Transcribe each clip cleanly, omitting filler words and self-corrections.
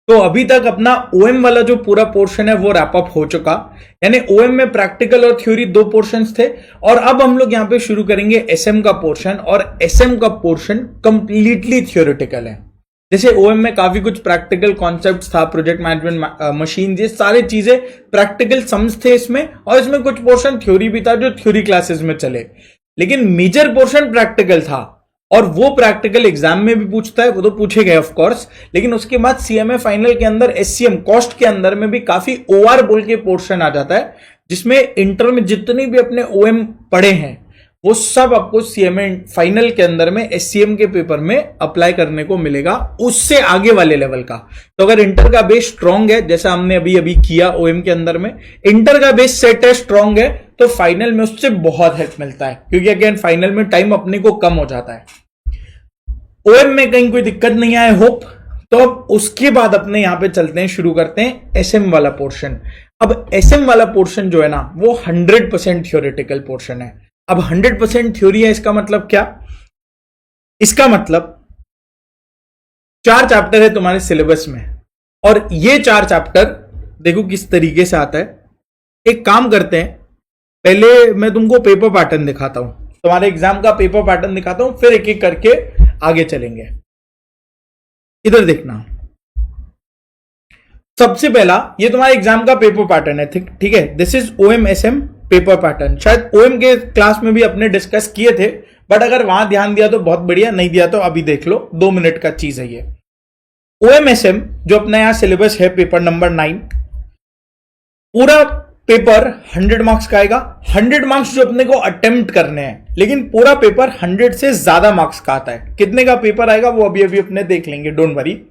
तो अभी तक अपना ओएम वाला जो पूरा पोर्शन है वो रैप अप हो चुका, यानी ओएम में प्रैक्टिकल और थ्योरी दो पोर्शंस थे, और अब हम लोग यहां पे शुरू करेंगे एसएम का पोर्शन, और एसएम का पोर्शन कंप्लीटली थ्योरेटिकल है। जैसे ओएम में काफी कुछ प्रैक्टिकल कॉन्सेप्ट्स था, प्रोजेक्ट मैनेजमेंट मशीन, ये सारी चीजें प्रैक्टिकल सम्स थे इसमें, और इसमें कुछ पोर्शन थ्योरी भी था जो थ्योरी क्लासेस में चले, लेकिन मेजर पोर्शन प्रैक्टिकल था, और वो प्रैक्टिकल एग्जाम में भी पूछता है, वो तो पूछेगा ऑफ कोर्स, लेकिन उसके बाद सीएमए फाइनल के अंदर एससीएम कॉस्ट के अंदर में भी काफी ओआर बोल के पोर्शन आ जाता है, जिसमें इंटर में जितनी भी अपने ओएम पढ़े हैं वो सब आपको सीएमए फाइनल के अंदर में एससीएम के पेपर में अप्लाई करने को मिलेगा, उससे आगे वाले लेवल का। तो अगर इंटर का बेस स्ट्रांग है, जैसा हमने अभी अभी किया ओएम के अंदर में, इंटर का बेस सेट है, स्ट्रांग है, तो फाइनल में उससे बहुत हेल्प मिलता है, क्योंकि अगेन फाइनल में टाइम अपने को कम हो जाता है। ओएम में कहीं कोई दिक्कत नहीं आए होप। तो अब उसके बाद अपने यहां पे चलते हैं, शुरू करते हैं एसएम वाला पोर्शन। अब एसएम वाला पोर्शन जो है ना वो 100% थ्योरेटिकल पोर्शन है। अब 100% थ्योरी है, इसका मतलब क्या? इसका मतलब 4 चैप्टर है तुम्हारे सिलेबस में, और ये 4 चैप्टर देखो किस तरीके से आता है। एक काम करते हैं, पहले मैं तुमको पेपर पैटर्न दिखाता हूं, तुम्हारे एग्जाम का पेपर पैटर्न दिखाता हूं, फिर एक एक करके आगे चलेंगे। इधर देखना, सबसे पहला ये तुम्हारे एग्जाम का पेपर पैटर्न है, ठीक है। This is OM SM paper pattern. शायद ओएम के क्लास में भी अपने डिस्कस किए थे, बट अगर वहां ध्यान दिया तो बहुत बढ़िया, नहीं दिया तो अभी देख लो, 2 मिनट का चीज है ये। ओएम एसएम जो अपना यहां सिलेबस है, पेपर नंबर 9, पूरा पेपर 100 मार्क्स का आएगा। 100 मार्क्स जो अपने को अटेम्प्ट करने हैं, लेकिन पूरा पेपर 100 से ज्यादा मार्क्स का आता है। कितने का पेपर आएगा वो अभी अभी अपने देख लेंगे, डोंट वरी।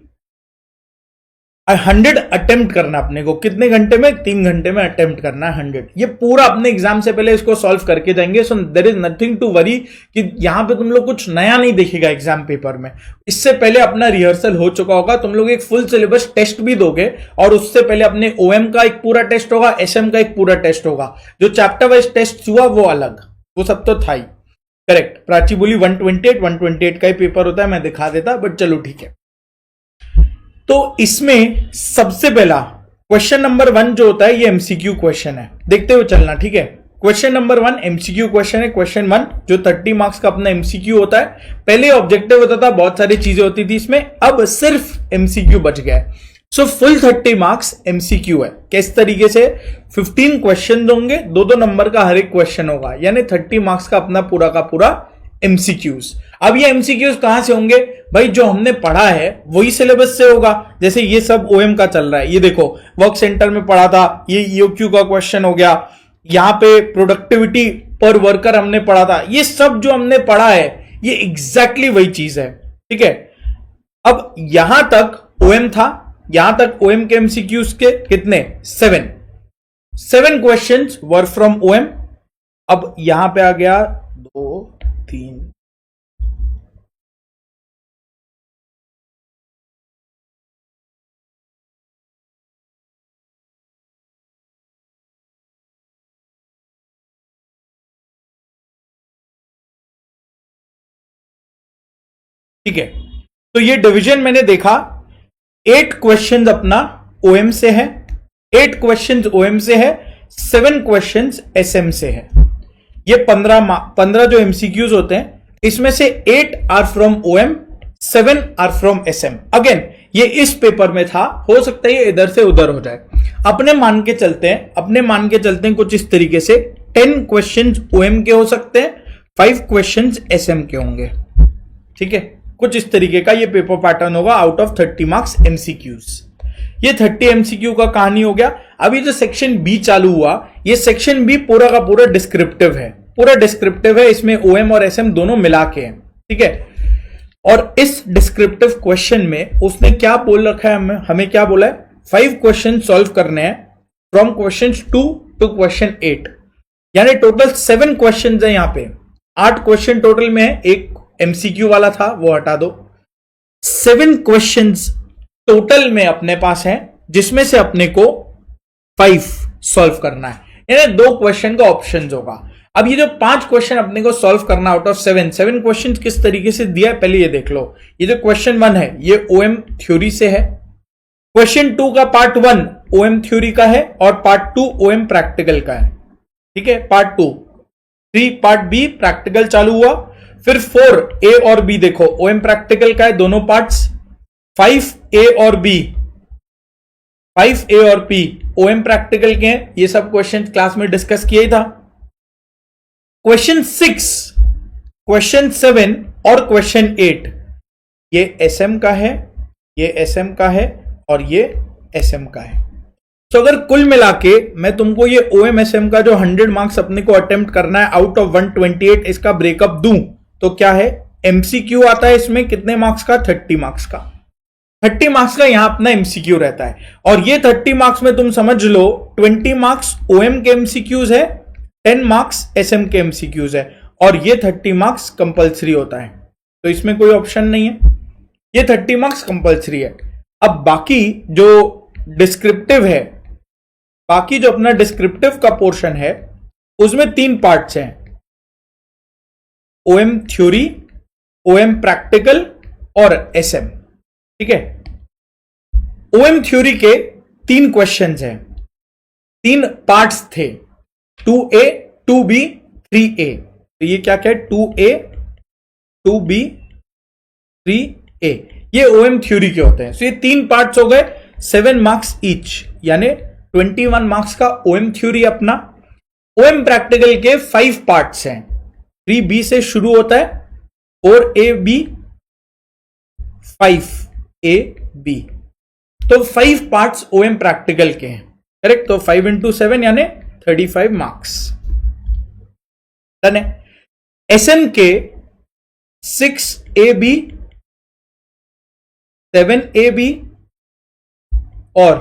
100 अटेम्प्ट करना अपने को, कितने घंटे में? 3 घंटे में अटेम्प्ट करना है 100। ये पूरा अपने एग्जाम से पहले इसको सॉल्व करके जाएंगे, so there is nothing to worry कि यहां पे तुम लोग कुछ नया नहीं देखेगा एग्जाम पेपर में। इससे पहले अपना रिहर्सल हो चुका होगा, तुम लोग एक फुल सिलेबस टेस्ट भी दोगे, और उससे पहले अपने ओएम का एक पूरा टेस्ट होगा, एसएम का एक पूरा टेस्ट होगा। जो चैप्टर वाइज टेस्ट हुआ वो अलग, वो सब तो था ही। करेक्ट, प्राची बोली 128 का ही पेपर होता है, मैं दिखा देता, बट चलो ठीक है। तो इसमें सबसे पहला क्वेश्चन नंबर 1 जो होता है ये एमसीक्यू क्वेश्चन है, देखते हुए चलना, ठीक है। क्वेश्चन नंबर 1 एमसीक्यू क्वेश्चन है, क्वेश्चन 1 जो 30 मार्क्स का अपना एमसीक्यू होता है। पहले ऑब्जेक्टिव होता था, बहुत सारी चीजें होती थी इसमें, अब सिर्फ एमसीक्यू बच गया है। सो फुल 30 मार्क्स एमसीक्यू है। किस तरीके से? 15 क्वेश्चन होंगे, 2-2 नंबर का हर एक क्वेश्चन होगा, यानी 30 मार्क्स का अपना पूरा का पूरा एमसीक्यूज। अब ये एमसीक्यूज कहां से होंगे भाई? जो हमने पढ़ा है वही सिलेबस से होगा। जैसे ये सब ओएम का चल रहा है, ये देखो वर्क सेंटर में पढ़ा था, ये ईओक्यू का क्वेश्चन हो गया, यहां पे प्रोडक्टिविटी पर वर्कर हमने पढ़ा था, ये सब जो हमने पढ़ा है ये एग्जैक्टली वही चीज है, ठीक है। अब यहां तक ओएम था, यहां तक ओएम के एमसीक्यूज के कितने? 7 क्वेश्चंस वर फ्रॉम ओएम। अब यहां पे आ गया 2 3 ठीक है। तो ये डिवीजन मैंने देखा, 8 क्वेश्चंस अपना ओएम से है, 8 क्वेश्चंस ओएम से है, 7 क्वेश्चंस एसएम से है। ये 15 जो एमसीक्यूज होते हैं, इसमें से 8 are from OM, 7 are from SM. Again ये इस पेपर में था, हो सकता है ये इधर से उधर हो जाए। अपने मान के चलते हैं कुछ इस तरीके से, 10 क्वेश्चंस ओएम के हो सकते हैं, 5 क्वेश्चंस एसएम के होंगे, ठीक है। कुछ इस तरीके का ये पेपर पैटर्न होगा आउट ऑफ 30 मार्क्स एमसीक्यूज। ये 30 एमसीक्यू का कहानी हो गया। अभी जो सेक्शन बी चालू हुआ, ये सेक्शन बी पूरा का पूरा डिस्क्रिप्टिव है, इसमें ओएम और एसएम दोनों मिला के हैं, ठीक है। और इस डिस्क्रिप्टिव क्वेश्चन में उसने क्या बोल रखा है, हमें क्या बोला है? 5 क्वेश्चन सॉल्व करने हैं फ्रॉम क्वेश्चन 2 टू क्वेश्चन 8, यानी टोटल 7 क्वेश्चन है यहां पे। 8 क्वेश्चन टोटल में है, एक एमसीक्यू वाला था वो हटा दो। 7 क्वेश्चंस टोटल में अपने पास है, जिसमें से अपने को 5 सॉल्व करना है, यानी 2 क्वेश्चन का ऑप्शन होगा। अब ये जो 5 क्वेश्चन अपने को सॉल्व करना आउट ऑफ 7 क्वेश्चन किस तरीके से दिया है पहले ये देख लो। ये जो क्वेश्चन 1 है ये ओएम थ्योरी से है, क्वेश्चन 2 का पार्ट 1 ओएम थ्योरी का है और पार्ट 2 ओएम प्रैक्टिकल का है। ठीक है, पार्ट 2। 3 पार्ट बी प्रैक्टिकल चालू हुआ, फिर 4 ए और बी देखो ओएम प्रैक्टिकल का है दोनों पार्ट्स। 5 ए और बी, 5 ए और पी ओएम प्रैक्टिकल के हैं। ये सब क्वेश्चन क्लास में डिस्कस किया ही था। क्वेश्चन 6, क्वेश्चन 7 और क्वेश्चन 8 ये एसएम का है, ये एसएम का है और ये एसएम का है। तो अगर कुल मिला के मैं तुमको ये ओएम एसएम का जो 100 मार्क्स अपने को अटेम्प्ट करना है आउट ऑफ 128 इसका ब्रेकअप दूं तो क्या है, एमसीक्यू आता है इसमें कितने मार्क्स का, 30 मार्क्स का। 30 मार्क्स का यहां अपना एमसीक्यू रहता है और ये 30 मार्क्स में तुम समझ लो 20 मार्क्स ओएम के एमसीक्यूज है, 10 मार्क्स एसएम के एमसीक्यूज है और ये 30 मार्क्स कंपल्सरी होता है। तो इसमें कोई ऑप्शन नहीं है, ये 30 मार्क्स कंपल्सरी है। अब बाकी जो डिस्क्रिप्टिव है, बाकी जो अपना डिस्क्रिप्टिव का पोर्शन है उसमें 3 पार्ट्स हैं, ओएम थ्योरी, ओएम प्रैक्टिकल और एसएम। ठीक है, ओएम थ्योरी के 3 क्वेश्चंस हैं, 3 पार्ट्स थे, 2A 2B 3A। तो ये क्या क्या है, 2A 2B 3A, ये ओएम थ्योरी के होते हैं। तो ये 3 पार्ट्स हो गए, 7 मार्क्स ईच, यानी 21 मार्क्स का ओएम थ्योरी अपना। ओएम प्रैक्टिकल के 5 पार्ट्स हैं, 3B से शुरू होता है, 4AB 5AB। तो 5 पार्ट्स ओएम प्रैक्टिकल के हैं, करेक्ट। तो 5 into 7 यानी 35 मार्क्स। डन है। एसएम के 6AB 7AB और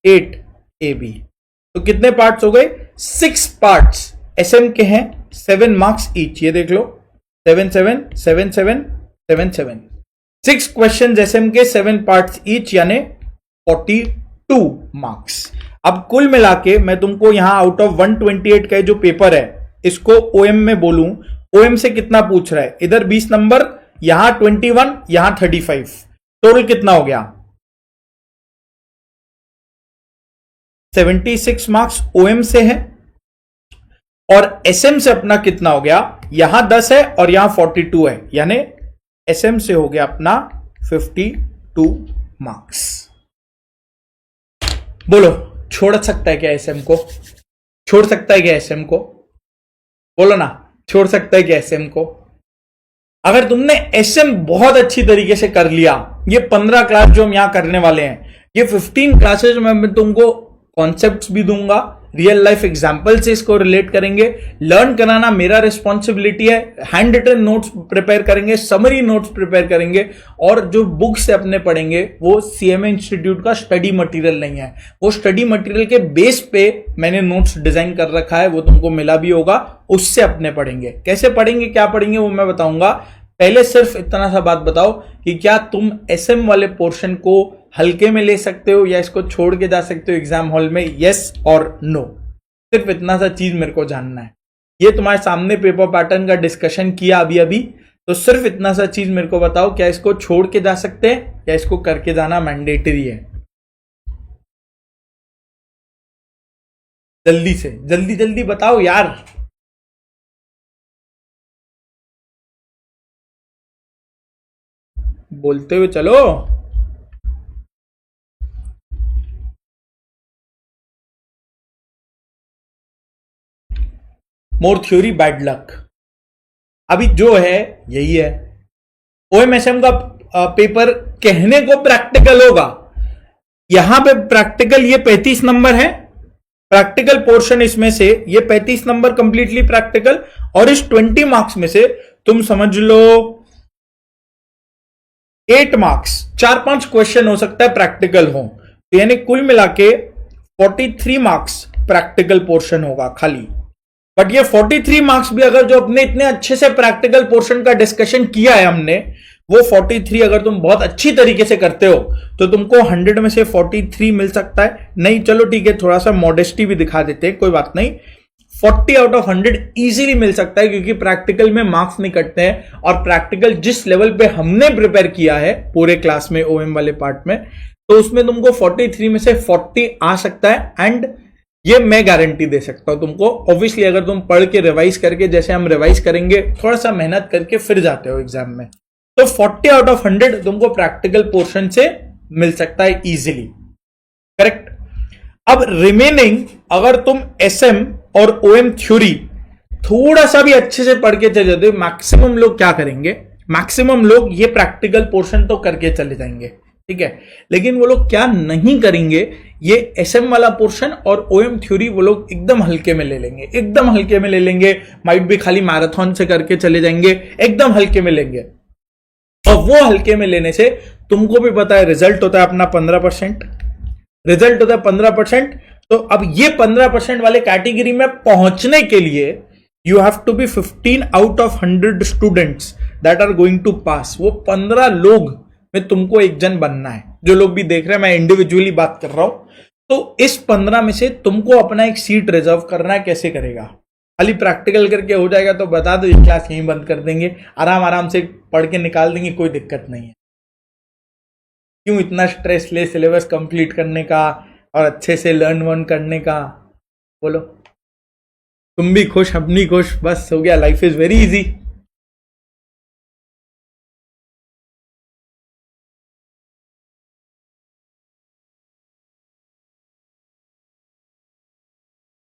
8AB। तो कितने पार्ट्स हो गए, 6 पार्ट्स एसएम के हैं, 7 मार्क्स ईच। ये देख लो 7 7 7 7 7 7, 6 क्वेश्चन एसएम के 7 पार्ट्स ईच यानी 42 मार्क्स। अब कुल मिला के मैं तुमको यहां आउट ऑफ 128 का जो पेपर है इसको ओएम में बोलूं, ओएम से कितना पूछ रहा है, इधर 20 नंबर, यहां 21, यहां 35, टोटल कितना हो गया, 76 मार्क्स ओएम से है। और एसएम से अपना कितना हो गया, यहां 10 है और यहां 42 है, यानी एसएम से हो गया अपना 52 मार्क्स। बोलो छोड़ सकता है क्या एसएम को, छोड़ सकता है क्या एसएम को, बोलो ना, छोड़ सकता है क्या एसएम को। अगर तुमने एसएम बहुत अच्छी तरीके से कर लिया, ये 15 क्लास जो हम यहां करने वाले हैं, ये 15 क्लासेज में मैं तुमको कॉन्सेप्ट्स भी दूंगा, रियल लाइफ एग्जांपल से इसको रिलेट करेंगे। लर्न कराना मेरा रिस्पॉन्सिबिलिटी है, हैंड रिटन नोट्स प्रिपेयर करेंगे, समरी नोट्स प्रिपेयर करेंगे और जो बुक से अपने पढ़ेंगे वो सीएमए इंस्टीट्यूट का स्टडी मटेरियल नहीं है, वो स्टडी मटेरियल के बेस पे मैंने नोट्स डिजाइन कर रखा है, वो तुमको मिला भी होगा, उससे अपने पढ़ेंगे। कैसे पढ़ेंगे, क्या पढ़ेंगे वो मैं बताऊंगा। पहले सिर्फ इतना सा बात बताओ कि क्या तुम एसएम वाले पोर्शन को हल्के में ले सकते हो या इसको छोड़ के जा सकते हो एग्जाम हॉल में, यस और नो। सिर्फ इतना सा चीज मेरे को जानना है। ये तुम्हारे सामने पेपर पैटर्न का डिस्कशन किया अभी अभी, तो सिर्फ इतना सा चीज मेरे को बताओ, क्या इसको छोड़ के जा सकते हैं या इसको करके जाना मैंडेटरी है। जल्दी से जल्दी जल्दी बताओ यार। बोलते हुए चलो। मोर थ्योरी बैड लक, अभी जो है यही है। ओएमएसएम का पेपर कहने को प्रैक्टिकल होगा, यहां पे प्रैक्टिकल ये 35 नंबर है, प्रैक्टिकल पोर्शन इसमें से ये 35 नंबर कंप्लीटली प्रैक्टिकल, और इस 20 मार्क्स में से तुम समझ लो 8 मार्क्स, 4-5 क्वेश्चन हो सकता है प्रैक्टिकल हो, तो यानी कुल मिला के 43 मार्क्स प्रैक्टिकल पोर्शन होगा खाली। बट ये 43 मार्क्स भी अगर जो अपने इतने अच्छे से प्रैक्टिकल पोर्शन का डिस्कशन किया है हमने, वो 43 अगर तुम बहुत अच्छी तरीके से करते हो तो तुमको 100 में से 43 मिल सकता है। नहीं चलो ठीक है, थोड़ा सा मॉडेस्टी भी दिखा देते हैं, कोई बात नहीं। 40 आउट ऑफ 100 इजीली मिल सकता है, क्योंकि प्रैक्टिकल में मार्क्स नहीं कटते हैं, और प्रैक्टिकल जिस लेवल पे हमने प्रिपेयर किया है पूरे क्लास में ओएम वाले पार्ट में, तो उसमें तुमको 43 में से 40 आ सकता है। एंड ये मैं गारंटी दे सकता हूं तुमको। ऑब्वियसली अगर तुम पढ़ के रिवाइज करके, जैसे हम रिवाइज करेंगे, थोड़ा सा मेहनत करके फिर जाते हो एग्जाम में, तो 40 आउट ऑफ 100 तुमको प्रैक्टिकल पोर्शन से मिल सकता है इजीली। करेक्ट। अब रिमेनिंग अगर तुम एसएम और ओएम थ्योरी थोड़ा सा भी अच्छे से पढ़ के चले जाते, मैक्सिमम लोग क्या करेंगे, मैक्सिमम लोग ये प्रैक्टिकल पोर्शन तो करके चले जाएंगे, ठीक है, लेकिन वो लोग क्या नहीं करेंगे, ये एसएम वाला पोर्शन और ओएम थ्योरी वो लोग एकदम हल्के में ले लेंगे, एकदम हल्के में ले लेंगे। माइट भी खाली मैराथन से करके चले जाएंगे, एकदम हल्के में लेंगे। और वो हल्के में लेने से तुमको भी पता है रिजल्ट होता है अपना 15%, रिजल्ट होता है 15%। तो अब ये 15% वाले कैटेगरी में पहुंचने के लिए you have to be 15 out of 100 students that are going to pass. वो 15 लोग में तुमको एक जन बनना है। जो लोग भी देख रहे हैं, मैं इंडिविजुअली बात कर रहा हूं, तो इस 15 में से तुमको अपना एक सीट रिजर्व करना है। कैसे करेगा, खाली प्रैक्टिकल करके हो जाएगा तो बता दो, ये क्लास यहीं बंद कर देंगे, आराम आराम से पढ़ के निकाल देंगे, कोई दिक्कत नहीं है। क्यों इतना स्ट्रेस ले सिलेबस कंप्लीट करने का और अच्छे से लर्न वर्न करने का, बोलो। तुम भी खुश, हम भी खुश, बस हो गया, लाइफ इज वेरी इजी।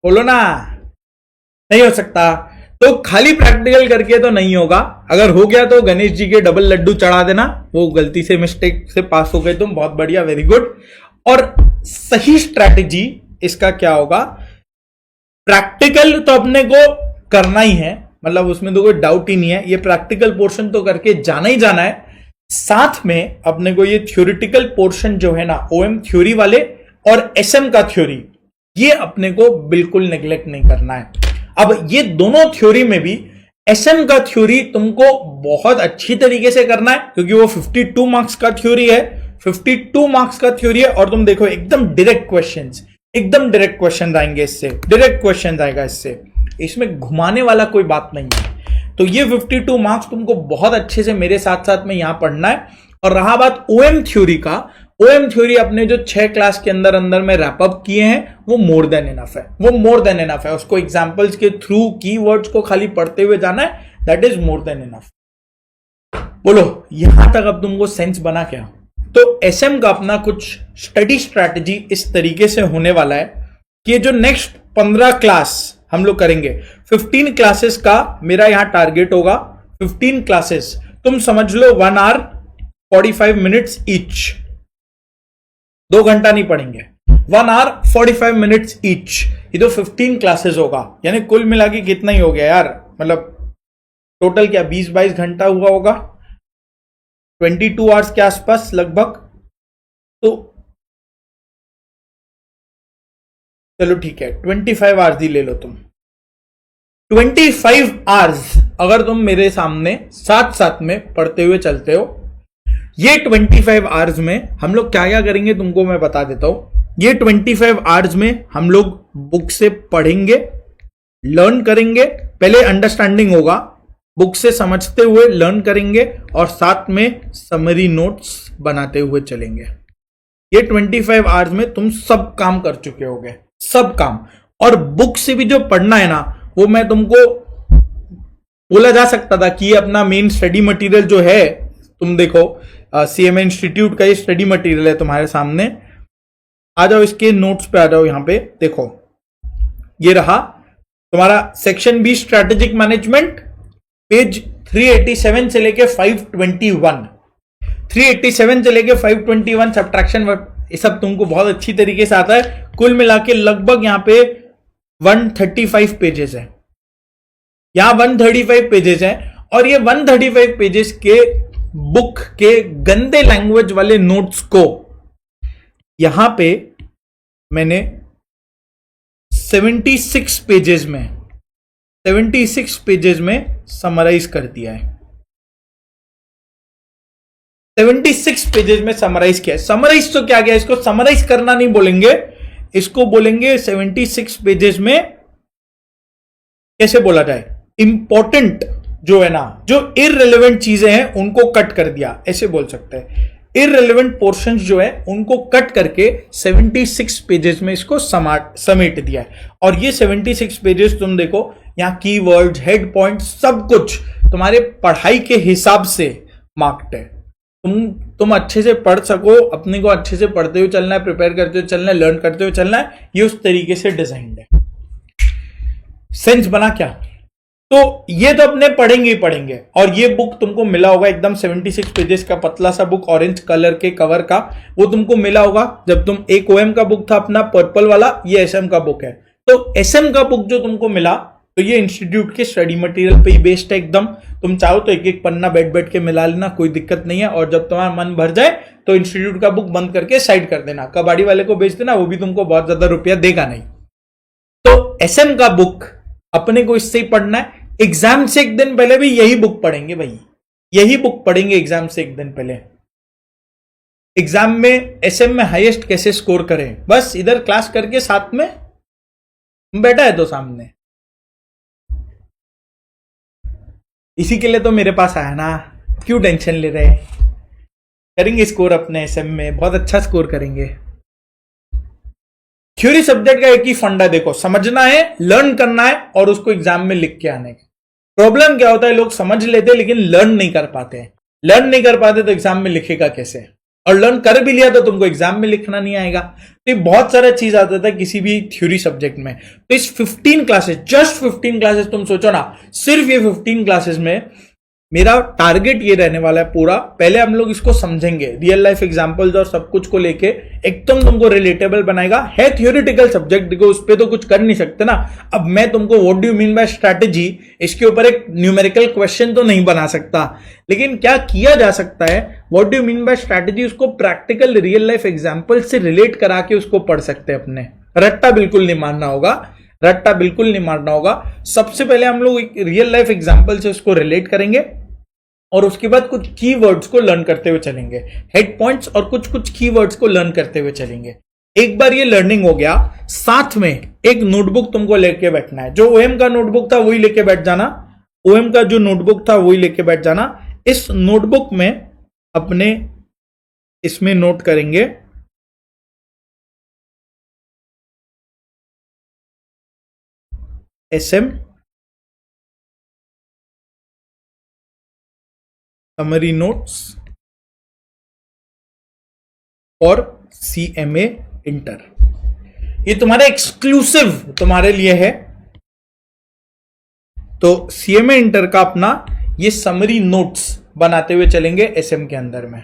बोलो ना, नहीं हो सकता। तो खाली प्रैक्टिकल करके तो नहीं होगा। अगर हो गया तो गणेश जी के डबल लड्डू चढ़ा देना, वो गलती से मिस्टेक से पास हो गए तुम, बहुत बढ़िया, वेरी गुड। और सही स्ट्रैटेजी इसका क्या होगा, प्रैक्टिकल तो अपने को करना ही है, मतलब उसमें तो कोई डाउट ही नहीं है, ये प्रैक्टिकल पोर्शन तो करके जाना ही जाना है। साथ में अपने को ये थ्योरेटिकल पोर्शन जो है ना, ओएम थ्योरी वाले और एसएम का थ्योरी, ये अपने को बिल्कुल नेग्लेक्ट नहीं करना है। अब ये दोनों थ्योरी में भी एसएम का थ्योरी तुमको बहुत अच्छी तरीके से करना है, क्योंकि वो 52 मार्क्स का थ्योरी है, 52 मार्क्स का थ्योरी है। और तुम देखो एकदम डायरेक्ट क्वेश्चंस, एकदम डायरेक्ट क्वेश्चन आएंगे इससे, डायरेक्ट क्वेश्चन आएगा इससे, इसमें घुमाने वाला कोई बात नहीं है। तो ये 52 मार्क्स तुमको बहुत अच्छे से मेरे साथ साथ में यहां पढ़ना है। और रहा बात ओएम थ्योरी का, ओएम थ्योरी अपने जो 6 क्लास के अंदर अंदर में रैप अप किए हैं, वो मोर देन इनफ है, वो मोर देन इनफ है। उसको एग्जांपल्स के थ्रू कीवर्ड्स को खाली पढ़ते हुए जाना है, that is more than enough. बोलो यहां तक अब तुमको सेंस बना क्या? तो एसएम का अपना कुछ स्टडी स्ट्रैटेजी इस तरीके से होने वाला है कि जो नेक्स्ट 15 क्लास हम लोग करेंगे, 15 क्लासेस का मेरा यहां टारगेट होगा। 15 क्लासेस तुम समझ लो 1 आवर 45 मिनट्स ईच, 2 घंटा नहीं पढ़ेंगे, 1 आवर 45 मिनट्स ईच। ये तो 15 क्लासेस होगा, यानी कुल मिला के कितना ही हो गया यार, मतलब टोटल क्या 20-22 घंटा हुआ होगा, 22 आवर्स के आसपास लगभग। तो चलो ठीक है, 25 आवर्स ही ले लो तुम। 25 आवर्स अगर तुम मेरे सामने साथ साथ में पढ़ते हुए चलते हो, ये 25 आवर्स में हम लोग क्या क्या करेंगे तुमको मैं बता देता हूं। ये 25 आवर्स में हम लोग बुक से पढ़ेंगे, लर्न करेंगे, पहले अंडरस्टैंडिंग होगा, बुक से समझते हुए लर्न करेंगे, और साथ में समरी नोट्स बनाते हुए चलेंगे। ये 25 आवर्स में तुम सब काम कर चुके होगे, सब काम। और बुक से भी जो पढ़ना है ना, वो मैं तुमको बोला जा सकता था कि ये अपना मेन स्टडी मटेरियल जो है, तुम देखो सीएमए इंस्टीट्यूट का ये स्टडी मटेरियल है तुम्हारे सामने। आ जाओ इसके नोट्स पे, आ जाओ यहां पे देखो, ये रहा तुम्हारा section B strategic management, page 387 से लेके 521, 387 से लेके 521 सब्ट्रैक्शन, ये सब तुमको बहुत अच्छी तरीके से आता है। कुल मिला के लगभग यहां पे 135 पेजेस है, यहां 135 पेजेस है। और ये 135 पेजेस के बुक के गंदे लैंग्वेज वाले नोट्स को यहां पे मैंने 76 पेजेस में समराइज कर दिया है। 76 पेजेस में समराइज किया है। समराइज तो क्या गया, इसको समराइज करना नहीं बोलेंगे, इसको बोलेंगे 76 पेजेस में कैसे बोला जाए, इंपॉर्टेंट जो है ना, जो इररिलेवेंट चीजें हैं उनको कट कर दिया, ऐसे बोल सकते हैं। इररिलेवेंट पोर्शंस जो है उनको कट करके 76 पेजेस में इसको समेट दिया है। और ये 76 पेजेस तुम देखो, यहां कीवर्ड्स, हेड पॉइंट्स, सब कुछ तुम्हारे पढ़ाई के हिसाब से मार्क्ड है। तुम अच्छे से पढ़ सको, अपने को अच्छे से पढ़ते हुए चलना है, प्रिपेयर करते हुए चलना है, लर्न करते हुए चलना है, ये उस तरीके से डिजाइंड है। सेंस बना क्या? तो ये तो अपने पढ़ेंगे ही पढ़ेंगे। और ये बुक तुमको मिला होगा एकदम 76 पेजेस का पतला सा बुक, ऑरेंज कलर के कवर का, वो तुमको मिला होगा जब तुम, एक ओएम का बुक था अपना पर्पल वाला, ये एसएम का बुक है। तो एसएम का बुक जो तुमको मिला, तो ये इंस्टीट्यूट के स्टडी मटेरियल पे ही बेस्ड है एकदम। तुम चाहो तो एक एक पन्ना बैठ के मिला लेना, कोई दिक्कत नहीं है। और जब तुम्हारा मन भर जाए तो इंस्टीट्यूट का बुक बंद करके साइड कर देना, कबाड़ी वाले को बेच देना, वो भी तुमको बहुत ज्यादा रुपया देगा नहीं। तो एसएम का बुक अपने को इससे ही पढ़ना है। एग्जाम से एक दिन पहले भी यही बुक पढ़ेंगे भाई, यही बुक पढ़ेंगे एग्जाम से एक दिन पहले। एग्जाम में एसएम में हाईएस्ट कैसे स्कोर करें, बस इधर क्लास करके साथ में बैठा है तो सामने, इसी के लिए तो मेरे पास आया ना। क्यों टेंशन ले रहे? करेंगे स्कोर अपने एसएम में, बहुत अच्छा स्कोर करेंगे। थ्योरी सब्जेक्ट का एक ही फंडा देखो, समझना है, लर्न करना है और उसको एग्जाम में लिख के आने का। प्रॉब्लम क्या होता है, लोग समझ लेते हैं लेकिन लर्न नहीं कर पाते। लर्न नहीं कर पाते तो एग्जाम में लिखेगा कैसे? और लर्न कर भी लिया तो तुमको एग्जाम में लिखना नहीं आएगा। तो ये बहुत सारा चीज आता था किसी भी थ्योरी सब्जेक्ट में। तो इस 15 क्लासेस, जस्ट 15 क्लासेस, तुम सोचो ना, सिर्फ ये 15 क्लासेस में मेरा टारगेट ये रहने वाला है पूरा, पहले हम लोग इसको समझेंगे, रियल लाइफ एग्जांपल्स और सब कुछ को लेके एकदम तुमको रिलेटेबल बनाएगा। है थियोरिटिकल सब्जेक्ट, देखो उस पे तो कुछ कर नहीं सकते ना। अब मैं तुमको what do you mean by strategy, इसके ऊपर एक न्यूमेरिकल क्वेश्चन तो नहीं बना सकता, लेकिन क्या किया जा सकता है, what do you mean by strategy, उसको प्रैक्टिकल रियल लाइफ एग्जाम्पल से रिलेट करा के उसको पढ़ सकते हैं अपने। रट्टा बिल्कुल नहीं मारना होगा, रट्टा बिल्कुल नहीं मारना होगा। सबसे पहले हम लोग रियल लाइफ एग्जाम्पल से उसको रिलेट करेंगे और उसके बाद कुछ कीवर्ड्स को लर्न करते हुए चलेंगे, हेड पॉइंट्स और कुछ कुछ कीवर्ड्स को लर्न करते हुए चलेंगे। एक बार ये लर्निंग हो गया, साथ में एक नोटबुक तुमको लेके बैठना है। जो ओएम का नोटबुक था वही लेके बैठ जाना, ओएम का जो नोटबुक था वही लेके बैठ जाना। इस नोटबुक में अपने इसमें नोट करेंगे एसएम, समरी नोट्स और सीएमए इंटर। ये तुम्हारे एक्सक्लूसिव तुम्हारे लिए है। तो सीएमए इंटर का अपना ये समरी नोट्स बनाते हुए चलेंगे एसएम के अंदर में,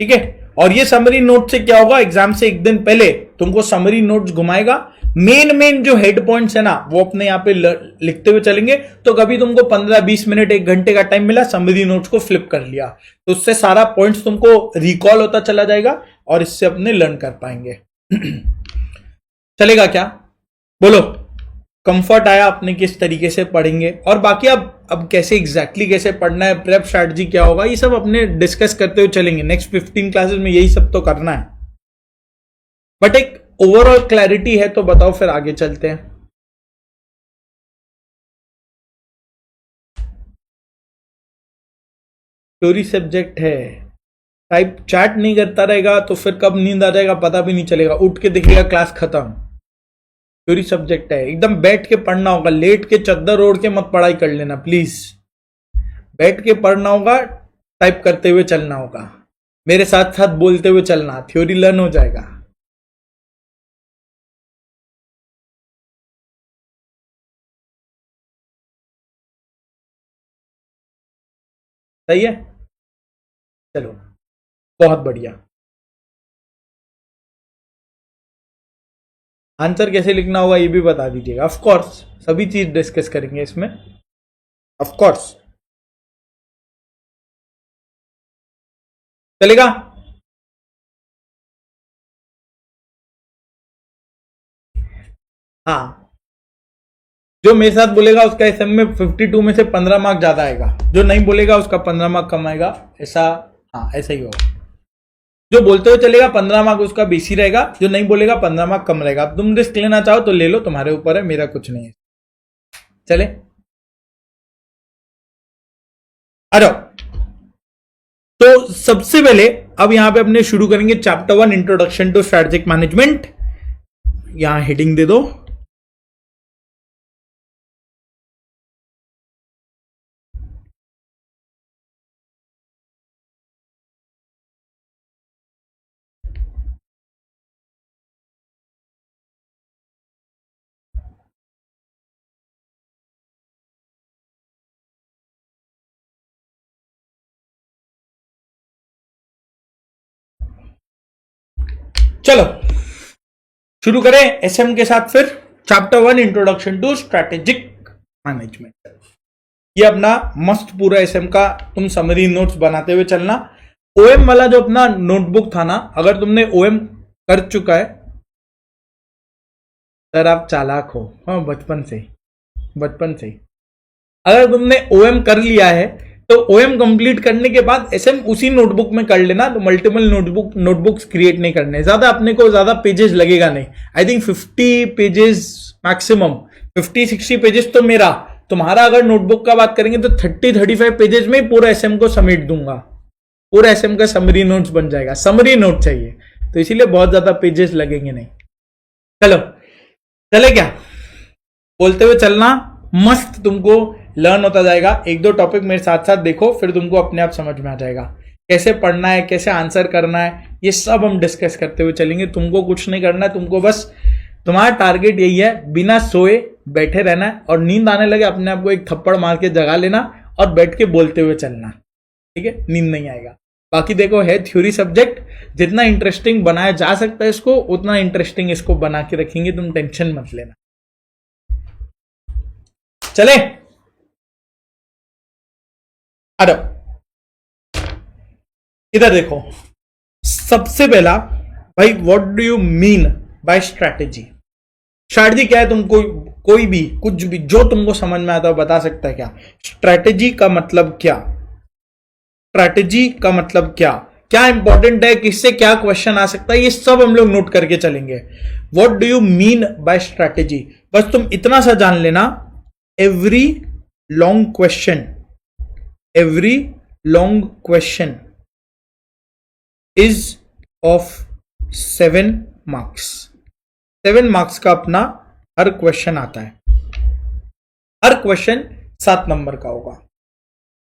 ठीक है। और ये समरी नोट से क्या होगा, एग्जाम से एक दिन पहले तुमको समरी नोट्स घुमाएगा, मेन जो हेड पॉइंट्स है ना वो अपने यहां पे लिखते हुए चलेंगे। तो कभी तुमको 15-20 मिनट 1 घंटे का टाइम मिला, समरी नोट्स को फ्लिप कर लिया, तो उससे सारा पॉइंट्स तुमको रिकॉल होता चला जाएगा और इससे अपने लर्न कर पाएंगे। चलेगा क्या? बोलो, कंफर्ट आया? अपने किस तरीके से पढ़ेंगे और बाकी अब कैसे एग्जैक्टली कैसे पढ़ना है, प्रेप स्ट्रैटेजी क्या होगा, ये सब अपने डिस्कस करते हुए चलेंगे। नेक्स्ट 15 क्लासेस में यही सब तो करना है, बट एक ओवरऑल क्लैरिटी है। तो बताओ फिर आगे चलते हैं। थ्योरी सब्जेक्ट है, टाइप चैट नहीं करता रहेगा तो फिर कब नींद आ जाएगा पता भी नहीं चलेगा, उठ के देखिएगा क्लास खत्म। थ्योरी सब्जेक्ट है, एकदम बैठ के पढ़ना होगा, लेट के चद्दर ओढ़ के मत पढ़ाई कर लेना प्लीज। बैठ के पढ़ना होगा, टाइप करते हुए चलना होगा, मेरे साथ साथ बोलते हुए चलना, थ्योरी लर्न हो जाएगा। सही है, चलो बहुत बढ़िया। आंसर कैसे लिखना होगा ये भी बता दीजिएगा। ऑफ कोर्स सभी चीज डिस्कस करेंगे इसमें, ऑफ कोर्स। चलेगा? हाँ, जो मेरे साथ बोलेगा उसका एसएम में 52 में से 15 मार्क ज्यादा आएगा, जो नहीं बोलेगा उसका 15 मार्क कम आएगा, ऐसा। हाँ ऐसा ही होगा। जो बोलते हुए चलेगा 15 मार्क उसका बेसी रहेगा, जो नहीं बोलेगा 15 मार्क कम रहेगा। अब तुम रिस्क लेना चाहो तो ले लो, तुम्हारे ऊपर है, मेरा कुछ नहीं है। चले आ जाओ। तो सबसे पहले अब यहां पे अपने शुरू करेंगे chapter 1 introduction to strategic management. यहां हेडिंग दे दो, चलो शुरू करें एसएम के साथ। फिर chapter 1 introduction to strategic management. ये अपना मस्त पूरा एसएम का तुम समरी नोट्स बनाते हुए चलना। ओएम वाला जो अपना नोटबुक था ना, अगर तुमने ओएम कर चुका है सर आप चालाक हो, हाँ बचपन से ही। अगर तुमने ओएम कर लिया है तो ओएम कंप्लीट करने के बाद एसएम उसी नोटबुक में कर लेना। तो मल्टीपल नोटबुक्स क्रिएट नहीं करने, ज्यादा अपने को ज्यादा पेजेस लगेगा नहीं। I think 50 pages maximum, 50-60 pages तो मेरा। तुम्हारा अगर नोटबुक का बात करेंगे तो 30-35 पेजेस में पूरा एसएम को समेट दूंगा। पूरा एसएम का समरी नोट्स बन जाएगा। समरी नोट चाहिए तो इसीलिए बहुत ज्यादा पेजेस लगेंगे नहीं। चलो चले क्या, बोलते हुए चलना, मस्त तुमको लर्न होता जाएगा। 1-2 टॉपिक मेरे साथ साथ देखो, फिर तुमको अपने आप समझ में आ जाएगा कैसे पढ़ना है, कैसे आंसर करना है, ये सब हम डिस्कस करते हुए चलेंगे। तुमको कुछ नहीं करना है, तुमको बस तुम्हारा टारगेट यही है, बिना सोए बैठे रहना है और नींद आने लगे अपने आप को एक थप्पड़ मार के जगा लेना और बैठ के बोलते हुए चलना, ठीक है? नींद नहीं आएगा। बाकी देखो है थ्योरी सब्जेक्ट, जितना इंटरेस्टिंग बनाया जा सकता है इसको उतना इंटरेस्टिंग इसको बना के रखेंगे, तुम टेंशन मत लेना। चले अरे इधर देखो, सबसे पहला भाई what do you mean by strategy? Strategy क्या है? तुमको कोई भी कुछ भी जो तुमको समझ में आता है बता सकता है क्या? स्ट्रैटेजी का मतलब क्या? स्ट्रैटेजी का मतलब क्या? क्या इंपॉर्टेंट है, किससे क्या क्वेश्चन आ सकता है, ये सब हम लोग नोट करके चलेंगे। What do you mean by strategy? बस तुम इतना सा जान लेना, every long question is of 7 marks. 7 marks का अपना हर क्वेश्चन आता है। हर क्वेश्चन 7 नंबर का होगा।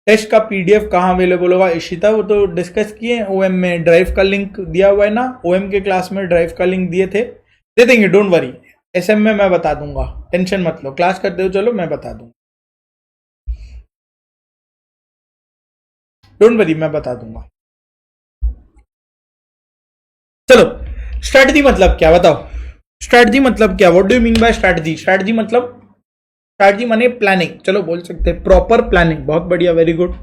टेस्ट का पीडीएफ कहां अवेलेबल होगा इशिता? वो तो डिस्कस किए ओएम में, ड्राइव का लिंक दिया हुआ है ना, ओएम के क्लास में ड्राइव का लिंक दिए थे, दे देंगे, डोंट वरी। एसएम में मैं बता दूंगा, टेंशन मत लो, क्लास करते हो चलो मैं बता दूंगा, डोंट वरी मैं बता दूंगा। चलो स्ट्रैटेजी मतलब क्या बताओ? स्ट्रैटेजी मतलब क्या? What do you mean by strategy? Strategy मतलब, स्ट्रैटेजी माने प्लानिंग, चलो बोल सकते हैं प्रॉपर प्लानिंग, बहुत बढ़िया, वेरी गुड।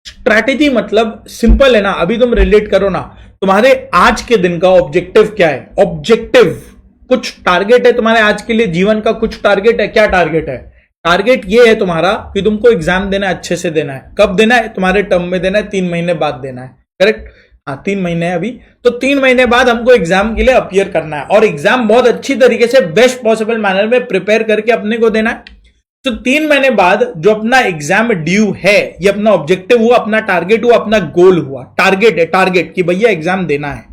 स्ट्रैटेजी मतलब सिंपल है ना, अभी तुम रिलेट करो ना, तुम्हारे आज के दिन का ऑब्जेक्टिव क्या है? ऑब्जेक्टिव, कुछ टारगेट है तुम्हारे आज के लिए, जीवन का कुछ टारगेट है। क्या टारगेट है? टारगेट ये है तुम्हारा कि तुमको एग्जाम देना है, अच्छे से देना है। कब देना है? तुम्हारे टर्म में देना है, 3 महीने बाद देना है, करेक्ट? हाँ 3 महीने है अभी, तो 3 महीने बाद हमको एग्जाम के लिए अपीयर करना है और एग्जाम बहुत अच्छी तरीके से बेस्ट पॉसिबल मैनर में प्रिपेयर करके अपने को देना है। तो 3 महीने बाद जो अपना एग्जाम ड्यू है, ये अपना ऑब्जेक्टिव हुआ, अपना टारगेट हुआ, अपना गोल हुआ। टारगेट है, टारगेट कि भैया एग्जाम देना है।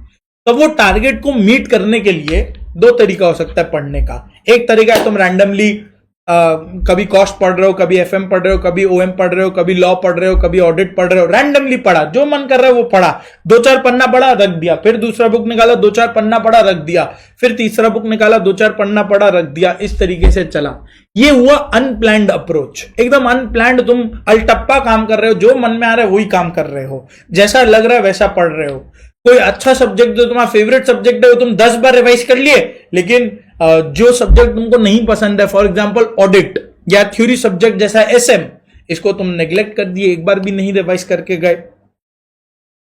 तो वो टारगेट को मीट करने के लिए 2 तरीका हो सकता है पढ़ने का। एक तरीका है तुम रैंडमली कभी कॉस्ट पढ़ रहे हो, कभी एफएम पढ़ रहे हो, कभी ओएम पढ़ रहे हो, कभी लॉ पढ़ रहे हो, कभी ऑडिट पढ़ रहे हो, रैंडमली पढ़ा, जो मन कर रहा है वो पढ़ा, 2-4 पन्ना पढ़ा रख दिया, फिर दूसरा बुक निकाला 2-4 पन्ना पढ़ा रख दिया, फिर तीसरा बुक निकाला 2-4 पन्ना पढ़ा रख दिया, इस तरीके से चला। ये हुआ अनप्लैंड अप्रोच, एकदम अनप्लैंड, तुम अल्टप्पा काम कर रहे हो, जो मन में आ रहा है वही काम कर रहे हो, जैसा लग रहा है वैसा पढ़ रहे हो। कोई अच्छा सब्जेक्ट जो तुम्हारा फेवरेट सब्जेक्ट है वो तुम 10 बार रिवाइज कर लिए, लेकिन जो सब्जेक्ट तुमको नहीं पसंद है, फॉर एग्जांपल ऑडिट या थ्योरी सब्जेक्ट जैसा एसएम, इसको तुम नेग्लेक्ट कर दिए, एक बार भी नहीं रिवाइज करके गए।